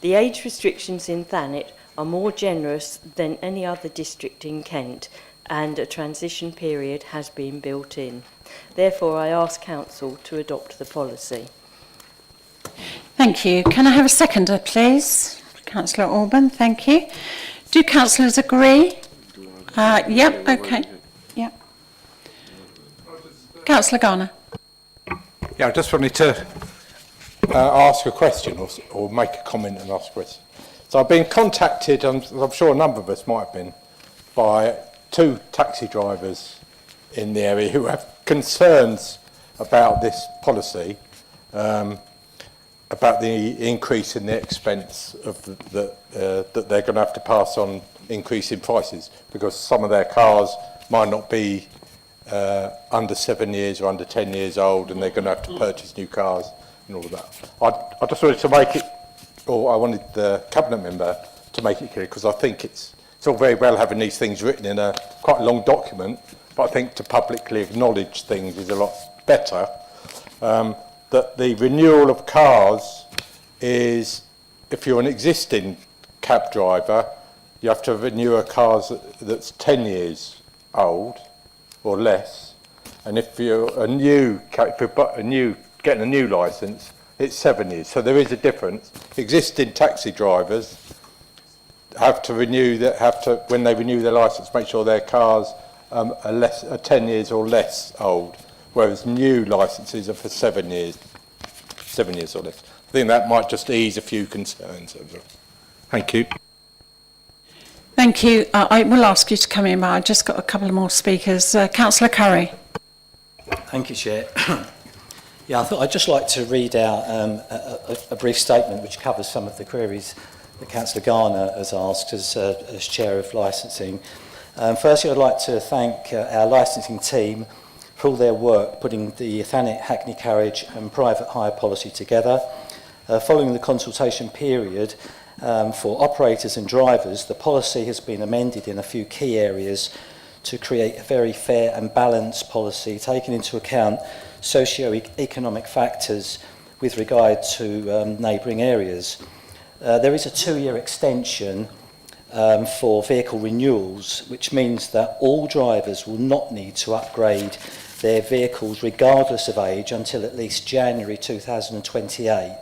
The age restrictions in Thanet are more generous than any other district in Kent, and a transition period has been built in. Therefore, I ask Council to adopt the policy. Thank you. Can I have a seconder, please? Councillor Orban, thank you. Do councillors agree? Yep, okay. Yep. Councillor Garner. Yeah, I just wanted to ask a question or make a comment and ask a question. So I've been contacted, I'm sure a number of us might have been, by 2 taxi drivers in the area who have concerns about this policy, about the increase in the expense of that they're going to have to pass on increase in prices, because some of their cars might not be under 7 years or under 10 years old, and they're going to have to purchase new cars and all of that. I just wanted to make it, or I wanted the cabinet member to make it clear, because I think it's all very well having these things written in a quite long document, but I think to publicly acknowledge things is a lot better. That the renewal of cars is, if you're an existing cab driver, you have to renew a car that's 10 years old or less, and if you're getting a new licence, it's 7 years. So there is a difference. Existing taxi drivers have to renew that, when they renew their licence, make sure their cars are 10 years or less old, whereas new licences are for 7 years or less. I think that might just ease a few concerns. Thank you. Thank you. I will ask you to come in, but I've just got a couple of more speakers. Councillor Curry. Thank you, Chair. Yeah, I thought I'd just like to read out a brief statement which covers some of the queries that Councillor Garner has asked as Chair of Licensing. Firstly, I'd like to thank our licensing team for all their work putting the Thanet Hackney Carriage and Private Hire Policy together. Following the consultation period for operators and drivers, the policy has been amended in a few key areas to create a very fair and balanced policy, taking into account socio-economic factors with regard to neighbouring areas. There is a 2-year extension for vehicle renewals, which means that all drivers will not need to upgrade their vehicles regardless of age until at least January 2028,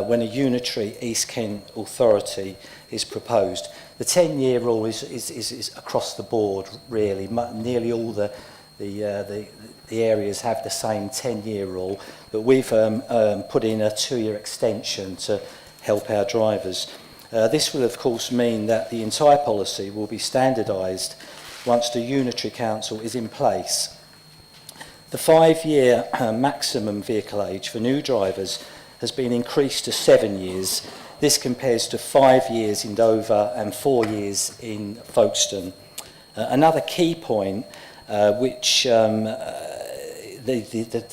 when a unitary East Kent authority is proposed. The 10-year rule is across the board, really. Nearly all the areas have the same 10-year rule, but we've put in a 2-year extension to help our drivers. This will, of course, mean that the entire policy will be standardised once the unitary council is in place. The 5-year maximum vehicle age for new drivers has been increased to 7 years. This compares to 5 years in Dover and 4 years in Folkestone. Another key point, which the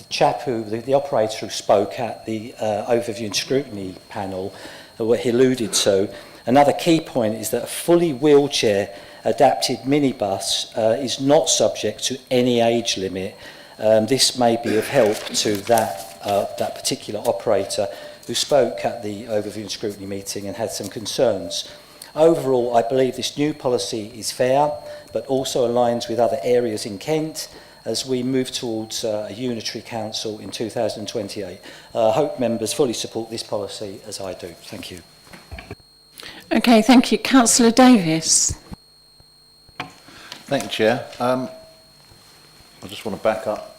chap the operator who spoke at the overview and scrutiny panel, what he alluded to, another key point is that a fully wheelchair adapted minibus is not subject to any age limit. This may be of help to that particular operator who spoke at the overview and scrutiny meeting and had some concerns. Overall, I believe this new policy is fair, but also aligns with other areas in Kent as we move towards a unitary council in 2028. I hope members fully support this policy as I do. Thank you. Okay, thank you. Councillor Davis. Thank you, Chair. I just want to back up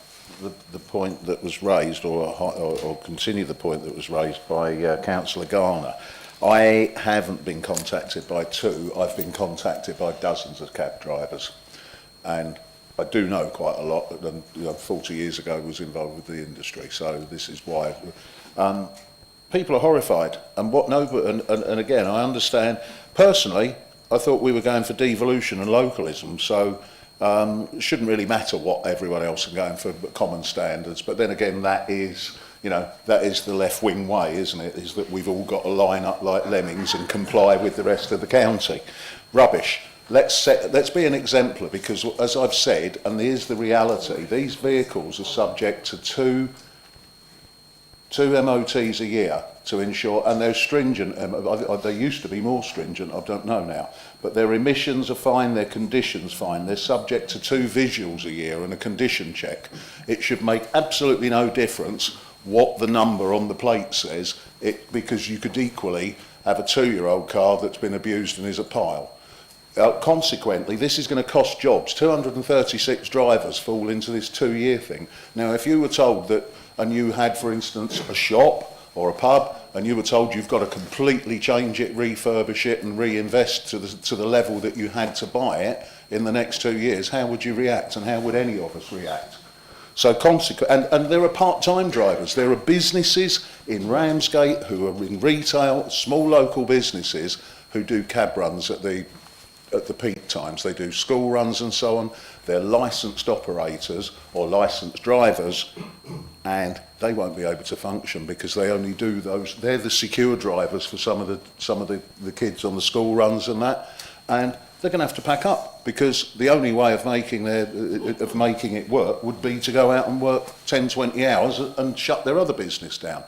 the point that was raised, or continue the point that was raised by Councillor Garner. I haven't been contacted by 2, I've been contacted by dozens of cab drivers, and I do know quite a lot, and 40 years ago was involved with the industry, so this is why. People are horrified, and and again, I understand, personally, I thought we were going for devolution and localism, so it shouldn't really matter what everyone else is going for, but common standards. But then again, that is the left-wing way, isn't it? Is that we've all got to line up like lemmings and comply with the rest of the county. Rubbish. Let's be an exemplar, because as I've said, and here's the reality, these vehicles are subject to two MOTs a year to ensure, and they're stringent. They used to be more stringent, I don't know now, but their emissions are fine, their conditions fine. They're subject to 2 visuals a year and a condition check. It should make absolutely no difference what the number on the plate says, because you could equally have a 2-year-old car that's been abused and is a pile. Consequently, this is going to cost jobs. 236 drivers fall into this 2-year thing. Now, if you were told that, and you had, for instance, a shop or a pub, and you were told you've got to completely change it, refurbish it, and reinvest to the level that you had to buy it in the next 2 years, how would you react, and how would any of us react? So and there are part-time drivers. There are businesses in Ramsgate who are in retail, small local businesses who do cab runs at the peak times. They do school runs and so on. They're licensed operators or licensed drivers, and they won't be able to function because they only do those. They're the secure drivers for some of the kids on the school runs and that, and they're going to have to pack up, because the only way of making it work would be to go out and work 10, 20 hours and shut their other business down,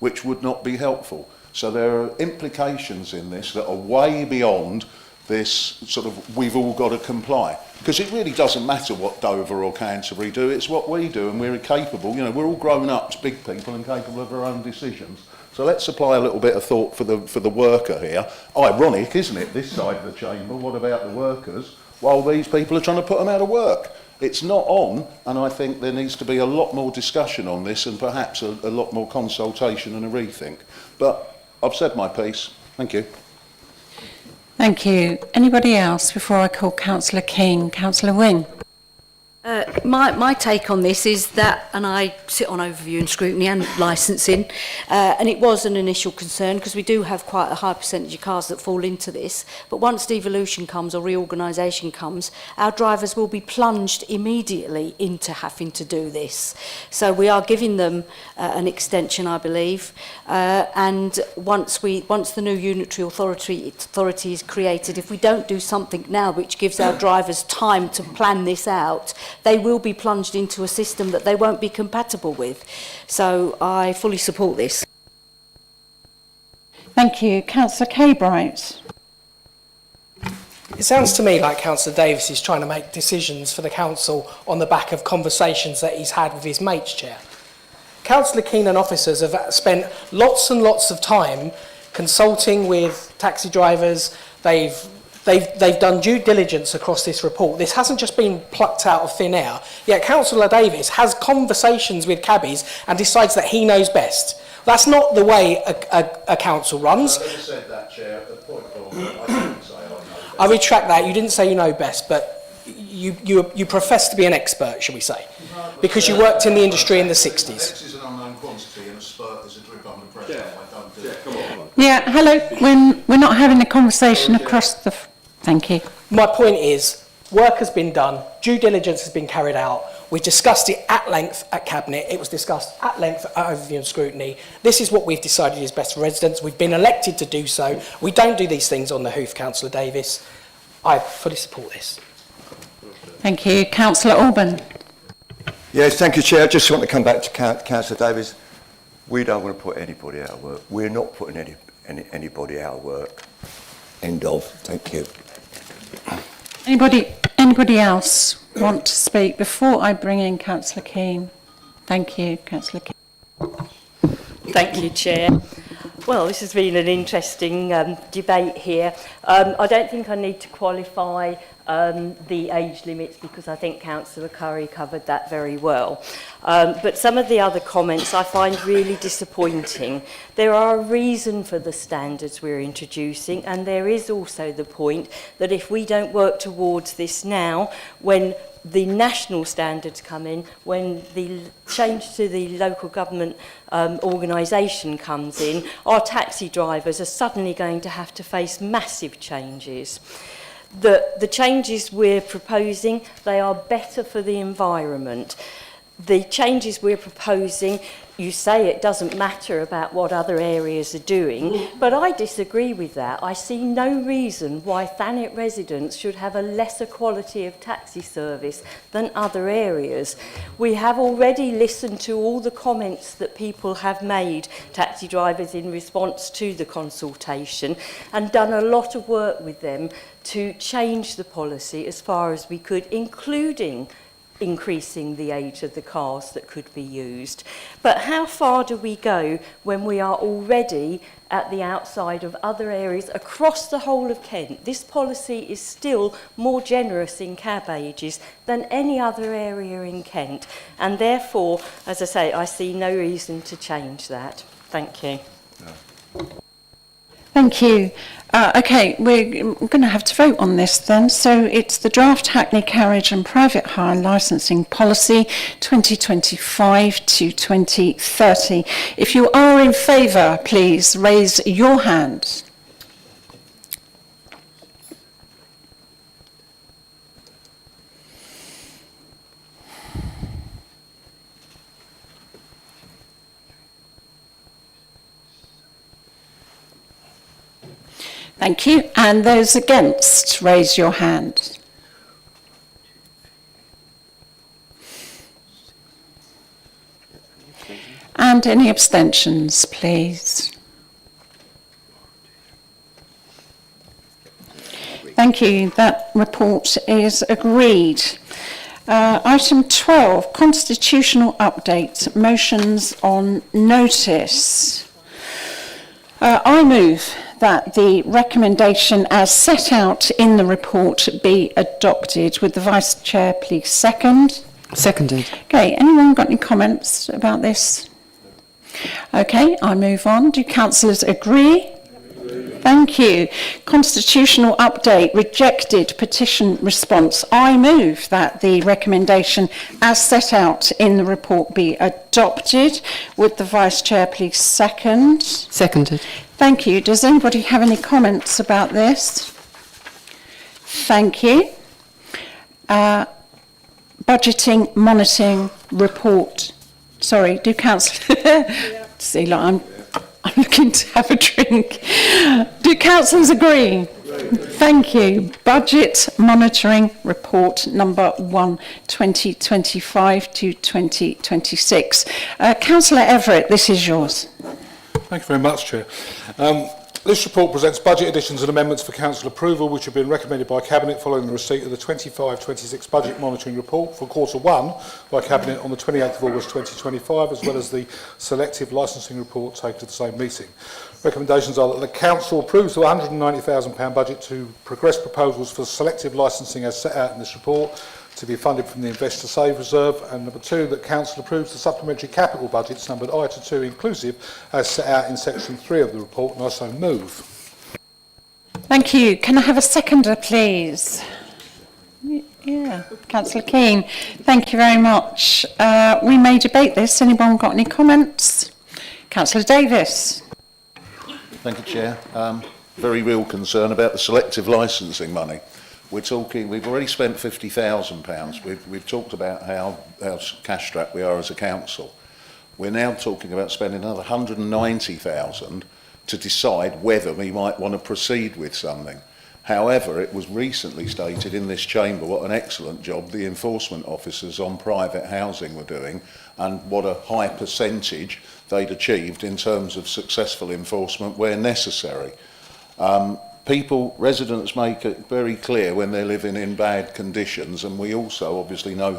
which would not be helpful. So there are implications in this that are way beyond this sort of we've all got to comply, because it really doesn't matter what Dover or Canterbury do, it's what we do, and we're capable, we're all grown up, big people, and capable of our own decisions. So let's apply a little bit of thought for the worker here. Ironic, isn't it, this side of the chamber, what about the workers, while these people are trying to put them out of work? It's not on, and I think there needs to be a lot more discussion on this, and perhaps a lot more consultation and a rethink. But I've said my piece. Thank you. Thank you. Anybody else before I call Councillor King? Councillor Wing. My take on this is that, and I sit on overview and scrutiny and licensing, and it was an initial concern because we do have quite a high percentage of cars that fall into this, but once devolution comes or reorganisation comes, our drivers will be plunged immediately into having to do this. So we are giving them an extension, I believe, and once the new unitary authority is created, if we don't do something now which gives our drivers time to plan this out, they will be plunged into a system that they won't be compatible with. So I fully support this. Thank you. Councillor Kaybright. It sounds to me like Councillor Davis is trying to make decisions for the council on the back of conversations that he's had with his mates, Chair. Councillor Keane and officers have spent lots and lots of time consulting with taxi drivers. They've done due diligence across this report. This hasn't just been plucked out of thin air. Yet Councillor Davis has conversations with cabbies and decides that he knows best. That's not the way a council runs. I never said that, Chair. The point of order, I didn't say I know best. I retract that. You didn't say you know best, but you profess to be an expert, shall we say, because you worked in the industry in the 60s. X is an unknown quantity and a spurt is a drip under pressure. I don't do it. Come on. Yeah, hello. We're not having a conversation across the... Thank you. My point is, work has been done, due diligence has been carried out. We discussed it at length at Cabinet. It was discussed at length at overview and scrutiny. This is what we've decided is best for residents. We've been elected to do so. We don't do these things on the hoof, Councillor Davis. I fully support this. Thank you. Councillor Orban. Yes, thank you, Chair. I just want to come back to Councillor Davis. We don't want to put anybody out of work. We're not putting anybody out of work. End of. Thank you. Anybody else want to speak before I bring in Councillor Keane? Thank you, Councillor Keane. Thank you, Chair. Well, this has been an interesting debate here. I don't think I need to qualify the age limits because I think Councillor Curry covered that very well. But some of the other comments I find really disappointing. There are a reason for the standards we're introducing, and there is also the point that if we don't work towards this now, when the national standards come in, when the change to the local government organisation comes in, our taxi drivers are suddenly going to have to face massive changes. The changes we're proposing, they are better for the environment. The changes we're proposing, you say it doesn't matter about what other areas are doing, but I disagree with that. I see no reason why Thanet residents should have a lesser quality of taxi service than other areas. We have already listened to all the comments that people have made, taxi drivers, in response to the consultation, and done a lot of work with them to change the policy as far as we could, including increasing the age of the cars that could be used. But how far do we go when we are already at the outside of other areas across the whole of Kent? This policy is still more generous in cab ages than any other area in Kent, and therefore, as I say, I see no reason to change that. Thank you. Thank you. Okay, we're going to have to vote on this then. So it's the draft Hackney Carriage and Private Hire Licensing Policy 2025 to 2030. If you are in favour, please raise your hand. Thank you. And those against, raise your hand. And any abstentions, please? Thank you. That report is agreed. Item 12, constitutional update, motions on notice. I move that the recommendation as set out in the report be adopted. Would the Vice Chair please second? Seconded. Okay, anyone got any comments about this? Okay, I move on. Do councillors agree? Thank you. Constitutional update, rejected petition response. I move that the recommendation as set out in the report be adopted. Would the Vice Chair please second? Seconded. Thank you. Does anybody have any comments about this? Thank you. Budgeting monitoring report. Sorry, do councillors... See, like I'm looking to have a drink. Do councillors agree? Thank you. Budget monitoring report number 1, 2025 to 2026. Councillor Everett, this is yours. Thank you very much, Chair. This report presents budget additions and amendments for council approval which have been recommended by Cabinet following the receipt of the 25-26 budget monitoring report for Q1 by Cabinet on the 28th of August 2025, as well as the selective licensing report taken to the same meeting. Recommendations are that the council approves the £190,000 budget to progress proposals for selective licensing as set out in this report to be funded from the Investor Save Reserve, and number 2, that council approves the supplementary capital budgets numbered I to 2 inclusive as set out in section 3 of the report, and I so move. Thank you. Can I have a seconder, please? Yeah, Councillor Keane. Thank you very much. We may debate this. Anyone got any comments? Councillor Davis. Thank you, Chair. Very real concern about the selective licensing money. We've already spent £50,000. We've talked about how cash-strapped we are as a council. We're now talking about spending another £190,000 to decide whether we might want to proceed with something. However, it was recently stated in this chamber what an excellent job the enforcement officers on private housing were doing, and what a high percentage they'd achieved in terms of successful enforcement where necessary. Residents make it very clear when they're living in bad conditions, and we also obviously know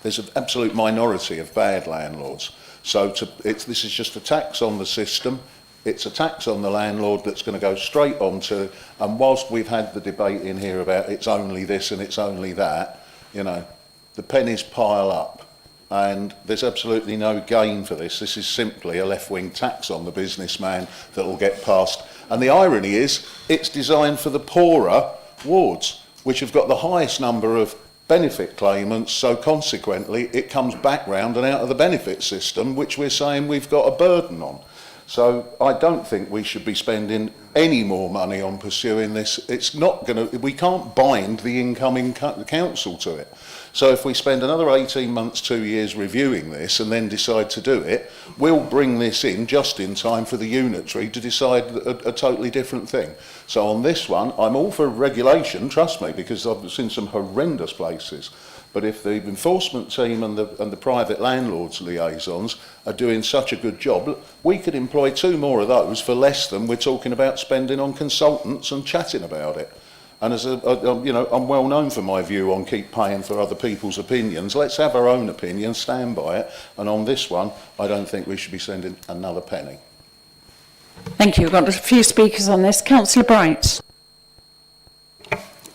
there's an absolute minority of bad landlords. So this is just a tax on the system. It's a tax on the landlord that's going to go straight on to, and whilst we've had the debate in here about it's only this and it's only that, you know, the pennies pile up. And there's absolutely no gain for this. This is simply a left-wing tax on the businessman that will get passed. And the irony is, it's designed for the poorer wards, which have got the highest number of benefit claimants, so consequently it comes back round and out of the benefit system, which we're saying we've got a burden on. So I don't think we should be spending any more money on pursuing this. It's not going to, we can't bind the incoming council to it. So if we spend another 18 months, 2 years reviewing this and then decide to do it, we'll bring this in just in time for the unitary to decide a totally different thing. So on this one, I'm all for regulation, trust me, because I've seen some horrendous places. But if the enforcement team and the private landlords liaisons are doing such a good job, we could employ 2 more of those for less than we're talking about spending on consultants and chatting about it. And as you know, I'm well known for my view on keep paying for other people's opinions. Let's have our own opinion, stand by it. And on this one, I don't think we should be sending another penny. Thank you. We've got a few speakers on this. Councillor Bright.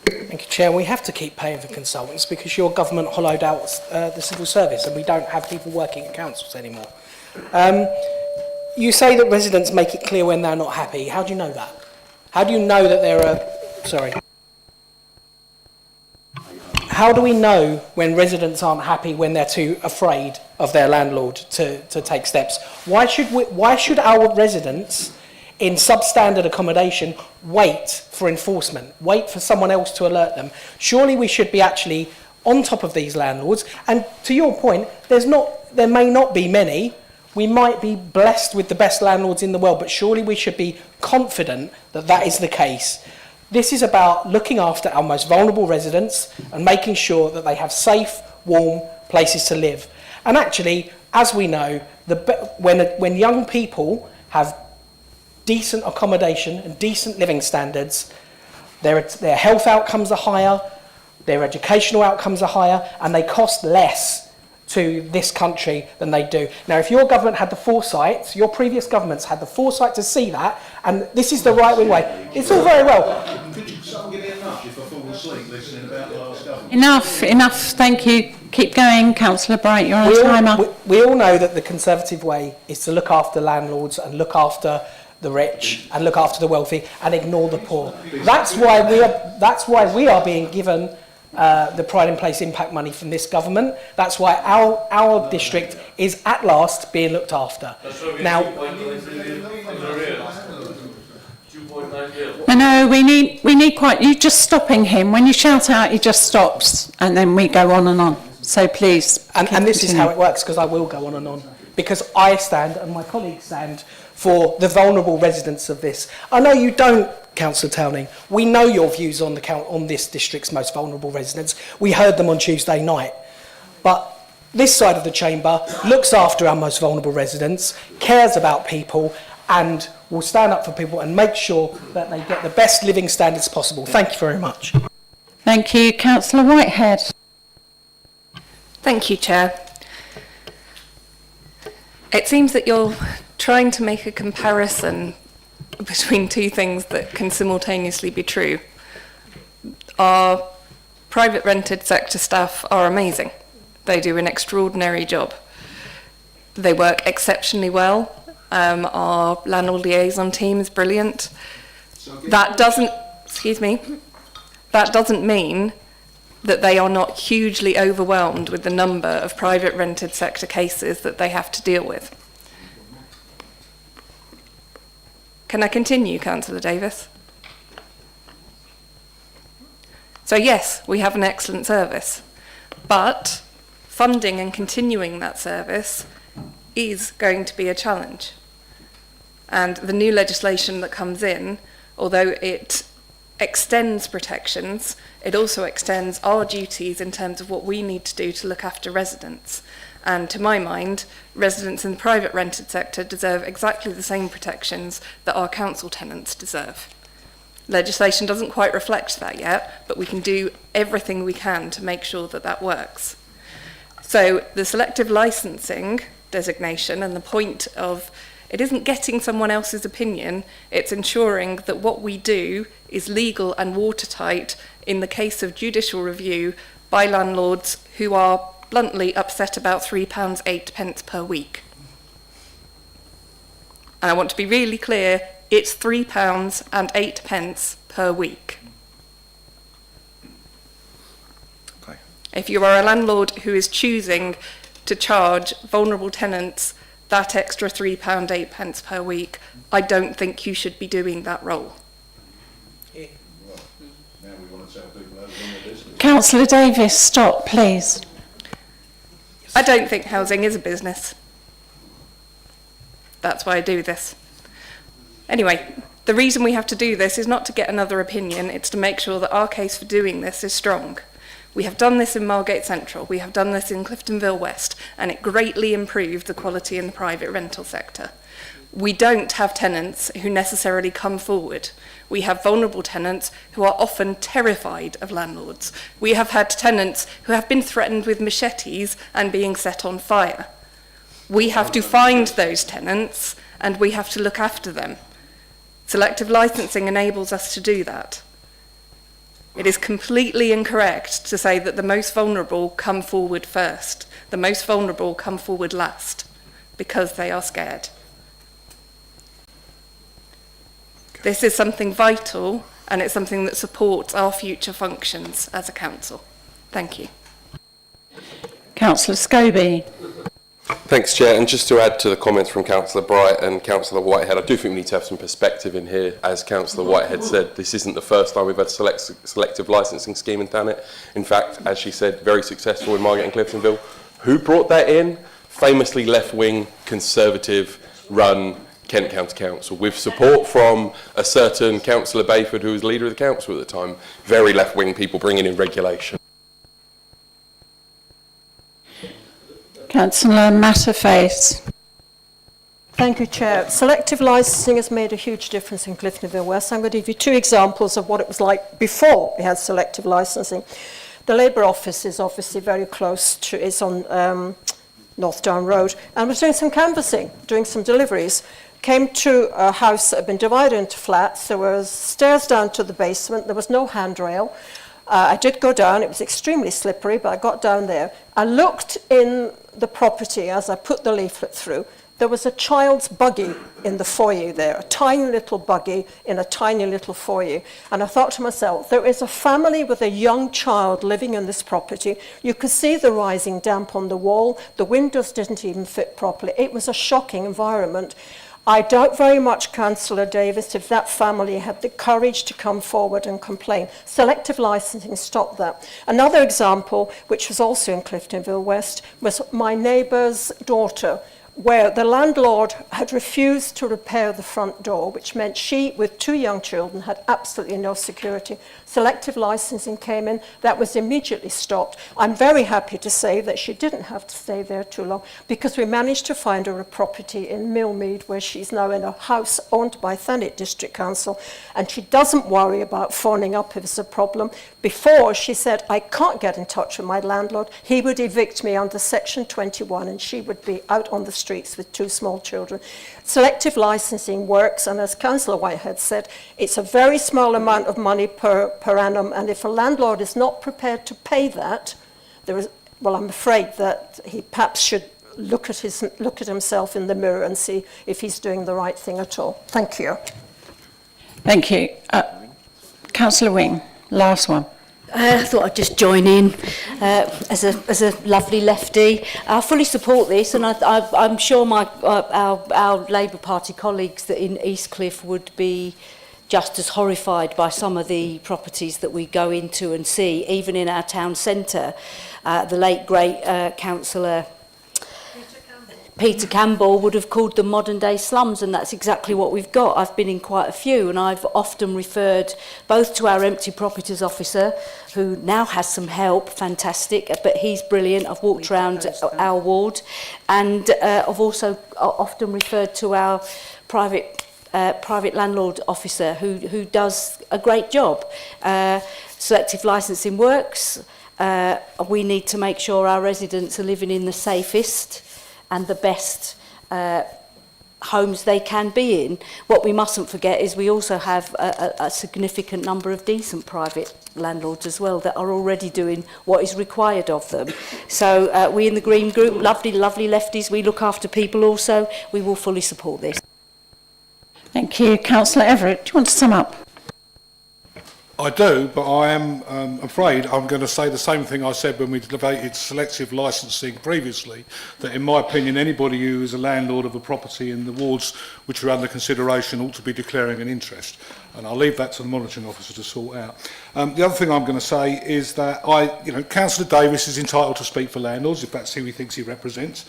Thank you, Chair. We have to keep paying for consultants because your government hollowed out the civil service and we don't have people working at councils anymore. You say that residents make it clear when they're not happy. How do you know that? How do you know that there are... Sorry. How do we know when residents aren't happy when they're too afraid of their landlord to take steps? Why should our residents in substandard accommodation wait for enforcement, wait for someone else to alert them? Surely we should be actually on top of these landlords. And to your point, there may not be many. We might be blessed with the best landlords in the world, but surely we should be confident that that is the case. This is about looking after our most vulnerable residents and making sure that they have safe, warm places to live. And actually, as we know, when young people have decent accommodation and decent living standards, their health outcomes are higher, their educational outcomes are higher, and they cost less to this country than they do. Now, if your government had the foresight, your previous governments had the foresight to see that, and this is the right way. It's all very well. Could someone give me a nudge if I fall asleep listening about the last government? Enough. Thank you. Keep going, Councillor Bright. You're on a timer. We all know that the Conservative way is to look after landlords and look after the rich and look after the wealthy and ignore the poor. That's why we are being given the Pride in Place impact money from this government. That's why our district is at last being looked after. Now, no, we need quite. You just stopping him when you shout out. He just stops, and then we go on and on. So please. And this is how it works, because I will go on and on, because I stand and my colleagues stand for the vulnerable residents of this. I know you don't, Councillor Towning. We know your views on this district's most vulnerable residents. We heard them on Tuesday night. But this side of the chamber looks after our most vulnerable residents, cares about people, and will stand up for people and make sure that they get the best living standards possible. Thank you very much. Thank you. Councillor Whitehead. Thank you, Chair. It seems that you're trying to make a comparison between two things that can simultaneously be true. Our private rented sector staff are amazing. They do an extraordinary job. They work exceptionally well. Our landlord liaison team is brilliant. That doesn't mean that they are not hugely overwhelmed with the number of private rented sector cases that they have to deal with. Can I continue, Councillor Davis? So yes, we have an excellent service, but funding and continuing that service is going to be a challenge. And the new legislation that comes in, although it extends protections, it also extends our duties in terms of what we need to do to look after residents. And to my mind, residents in the private rented sector deserve exactly the same protections that our council tenants deserve. Legislation doesn't quite reflect that yet, but we can do everything we can to make sure that that works. So the selective licensing designation and the point of it isn't getting someone else's opinion, it's ensuring that what we do is legal and watertight in the case of judicial review by landlords who are bluntly upset about £3.08 per week. And I want to be really clear, it's £3.08 per week. Okay. If you are a landlord who is choosing to charge vulnerable tenants that extra £3.08 per week, I don't think you should be doing that role. Councillor Davis, stop, please. I don't think housing is a business. That's why I do this. Anyway, the reason we have to do this is not to get another opinion, it's to make sure that our case for doing this is strong. We have done this in Margate Central, we have done this in Cliftonville West, and it greatly improved the quality in the private rental sector. We don't have tenants who necessarily come forward. We have vulnerable tenants who are often terrified of landlords. We have had tenants who have been threatened with machetes and being set on fire. We have to find those tenants and we have to look after them. Selective licensing enables us to do that. It is completely incorrect to say that the most vulnerable come forward first. The most vulnerable come forward last because they are scared. This is something vital and it's something that supports our future functions as a council. Thank you. Councillor Scobie. Thanks, Chair. And just to add to the comments from Councillor Bright and Councillor Whitehead, I do think we need to have some perspective in here. As Councillor Whitehead said, this isn't the first time we've had a selective licensing scheme in Thanet. In fact, as she said, very successful in Margate and Cliftonville. Who brought that in? Famously left-wing, conservative-run Kent County Council, with support from a certain Councillor Bayford, who was leader of the council at the time. Very left-wing people bringing in regulation. Councillor Matterface. Thank you, Chair. Selective licensing has made a huge difference in Cliftonville West. I'm going to give you two examples of what it was like before we had selective licensing. The Labour office is obviously very close to, it's on North Down Road, and I was doing some canvassing, doing some deliveries. Came to a house that had been divided into flats. There was stairs down to the basement. There was no handrail. I did go down. It was extremely slippery, but I got down there. I looked in the property as I put the leaflet through. There was a child's buggy in the foyer there, a tiny little buggy in a tiny little foyer. And I thought to myself, there is a family with a young child living in this property. You could see the rising damp on the wall. The windows didn't even fit properly. It was a shocking environment. I doubt very much, Councillor Davis, if that family had the courage to come forward and complain. Selective licensing stopped that. Another example, which was also in Cliftonville West, was my neighbour's daughter where the landlord had refused to repair the front door, which meant she, with 2 young children, had absolutely no security. Selective licensing came in. That was immediately stopped. I'm very happy to say that she didn't have to stay there too long because we managed to find her a property in Millmead where she's now in a house owned by Thanet District Council, and she doesn't worry about phoning up if it's a problem. Before, she said, I can't get in touch with my landlord. He would evict me under Section 21 and she would be out on the streets with 2 small children. Selective licensing works, and as Councillor Whitehead said, it's a very small amount of money per annum, and if a landlord is not prepared to pay that, well, I'm afraid that he perhaps should look at himself in the mirror and see if he's doing the right thing at all. Thank you. Thank you. Councillor Wing, last one. I thought I'd just join in as a lovely lefty. I fully support this, and I'm sure our Labour Party colleagues that in Eastcliff would be just as horrified by some of the properties that we go into and see, even in our town centre. The late great councillor Peter Campbell would have called them modern-day slums, and that's exactly what we've got. I've been in quite a few, and I've often referred both to our empty properties officer, who now has some help, fantastic, but he's brilliant. I've walked around our ward, and I've also often referred to our private landlord officer, who does a great job. Selective licensing works. We need to make sure our residents are living in the safest and the best homes they can be in. What we mustn't forget is we also have a significant number of decent private landlords as well that are already doing what is required of them. So we in the Green Group, lovely lefties, we look after people also. We will fully support this. Thank you. Councillor Everett, do you want to sum up? I do, but I am afraid I'm going to say the same thing I said when we debated selective licensing previously, that in my opinion anybody who is a landlord of a property in the wards which are under consideration ought to be declaring an interest, and I'll leave that to the monitoring officer to sort out. The other thing I'm going to say is that Councillor Davis is entitled to speak for landlords if that's who he thinks he represents.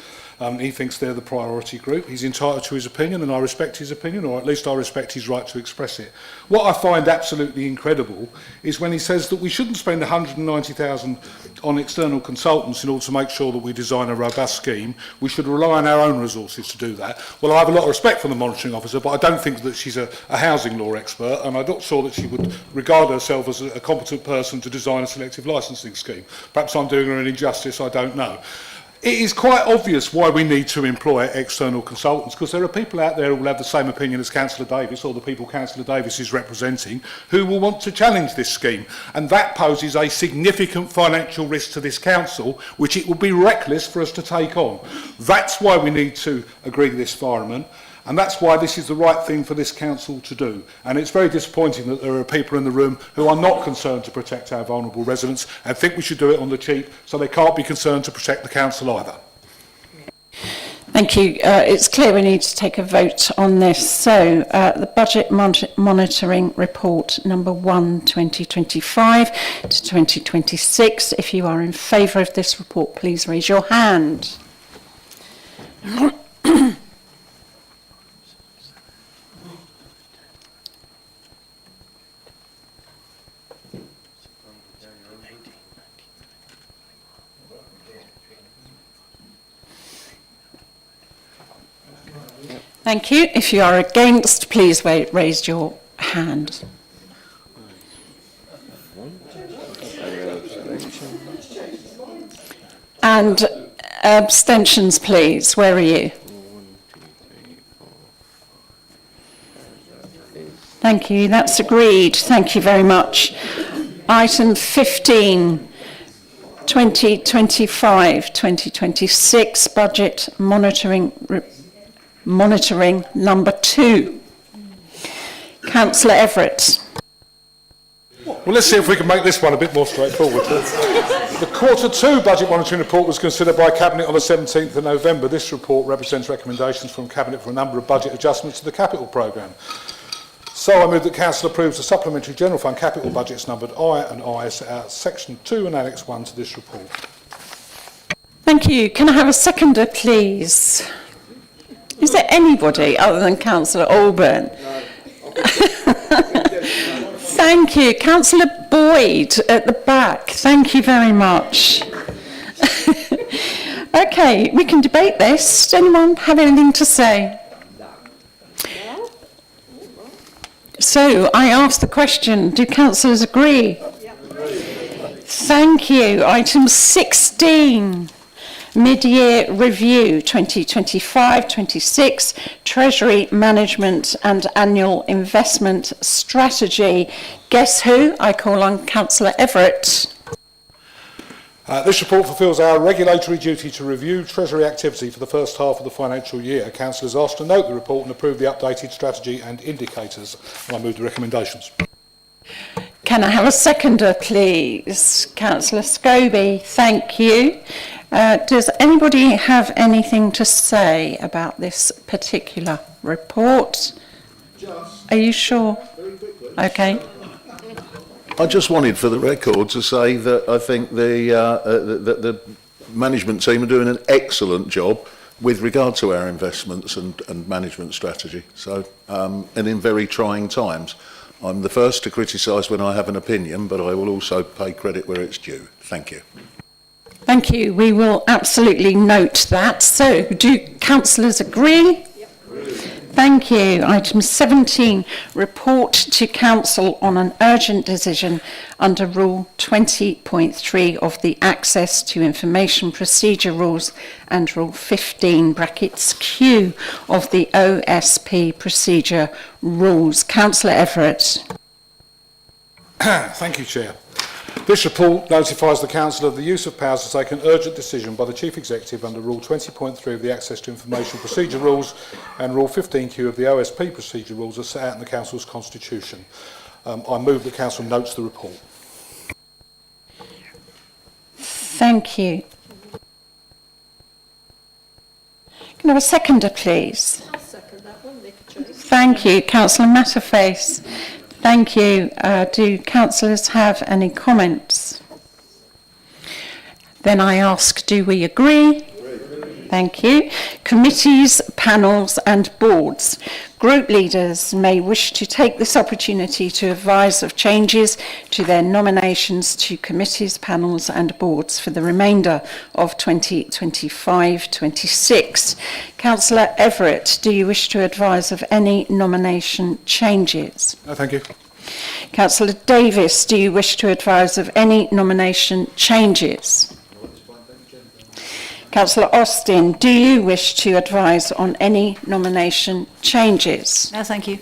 He thinks they're the priority group. He's entitled to his opinion, and I respect his opinion, or at least I respect his right to express it. What I find absolutely incredible is when he says that we shouldn't spend $190,000 on external consultants in order to make sure that we design a robust scheme. We should rely on our own resources to do that. Well, I have a lot of respect for the monitoring officer, but I don't think that she's a housing law expert, and I'm not sure that she would regard herself as a competent person to design a selective licensing scheme. Perhaps I'm doing her an injustice, I don't know. It is quite obvious why we need to employ external consultants, because there are people out there who will have the same opinion as Councillor Davis, or the people Councillor Davis is representing, who will want to challenge this scheme. And that poses a significant financial risk to this council, which it would be reckless for us to take on. That's why we need to agree this environment. And that's why this is the right thing for this council to do. And it's very disappointing that there are people in the room who are not concerned to protect our vulnerable residents and think we should do it on the cheap, so they can't be concerned to protect the council either. Thank you. It's clear we need to take a vote on this. So the Budget Monitoring Report number 1, 2025 to 2026. If you are in favour of this report, please raise your hand. Thank you. If you are against, please raise your hand. And abstentions, please. Where are you? Thank you. That's agreed. Thank you very much. Item 15, 2025-2026 Budget Monitoring number 2. Councillor Everett. Well, let's see if we can make this one a bit more straightforward. The Q2 Budget Monitoring Report was considered by Cabinet on the 17th of November. This report represents recommendations from Cabinet for a number of budget adjustments to the capital programme. So I move that Council approves the Supplementary General Fund capital budgets numbered I and I set out Section 2 and Annex 1 to this report. Thank you. Can I have a seconder, please? Is there anybody other than Councillor Alburn? Thank you. Councillor Boyd at the back. Thank you very much. Okay, we can debate this. Does anyone have anything to say? So I ask the question, do councillors agree? Thank you. Item 16, mid-year review 2025-26, Treasury Management and Annual Investment Strategy. Guess who? I call on Councillor Everett. This report fulfils our regulatory duty to review Treasury activity for the first half of the financial year. Councillors asked to note the report and approve the updated strategy and indicators. And I move the recommendations. Can I have a seconder, please? Councillor Scobie, thank you. Does anybody have anything to say about this particular report? Are you sure? Okay. I just wanted for the record to say that I think the management team are doing an excellent job with regard to our investments and management strategy. So, and in very trying times. I'm the first to criticise when I have an opinion, but I will also pay credit where it's due. Thank you. Thank you. We will absolutely note that. So, do councillors agree? Thank you. Item 17, report to Council on an urgent decision under Rule 20.3 of the Access to Information Procedure Rules and Rule 15 brackets Q of the OSP Procedure Rules. Councillor Everett. Thank you, Chair. This report notifies the Council of the use of powers to take an urgent decision by the Chief Executive under Rule 20.3 of the Access to Information Procedure Rules and Rule 15Q of the OSP Procedure Rules as set out in the Council's Constitution. I move the Council notes the report. Thank you. Can I have a seconder, please? I'll second that one, Nick. Thank you. Councillor Matterface. Thank you. Do councillors have any comments? Then I ask, do we agree? Thank you. Committees, panels and boards. Group leaders may wish to take this opportunity to advise of changes to their nominations to committees, panels and boards for the remainder of 2025-26. Councillor Everett, do you wish to advise of any nomination changes? No, thank you. Councillor Davis, do you wish to advise of any nomination changes? Councillor Austin, do you wish to advise on any nomination changes? No, thank you.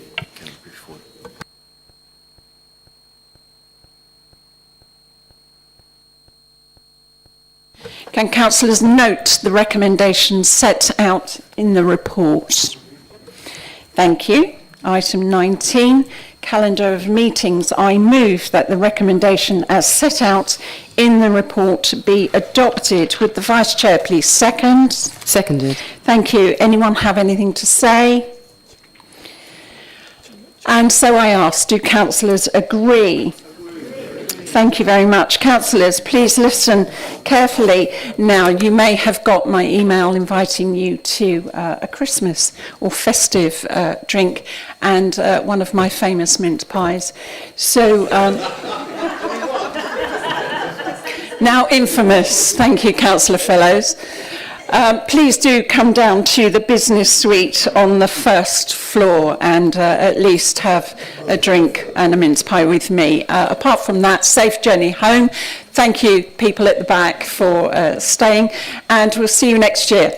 Can councillors note the recommendations set out in the report? Thank you. Item 19, calendar of meetings. I move that the recommendation as set out in the report be adopted. Would the Vice Chair please second? Seconded. Thank you. Anyone have anything to say? And so I ask, do councillors agree? Thank you very much. Councillors, please listen carefully. Now, you may have got my email inviting you to a Christmas or festive drink and one of my famous mince pies. So, now infamous. Thank you, Councillor Fellows. Please do come down to the business suite on the first floor and at least have a drink and a mince pie with me. Apart from that, safe journey home. Thank you, people at the back, for staying, and we'll see you next year.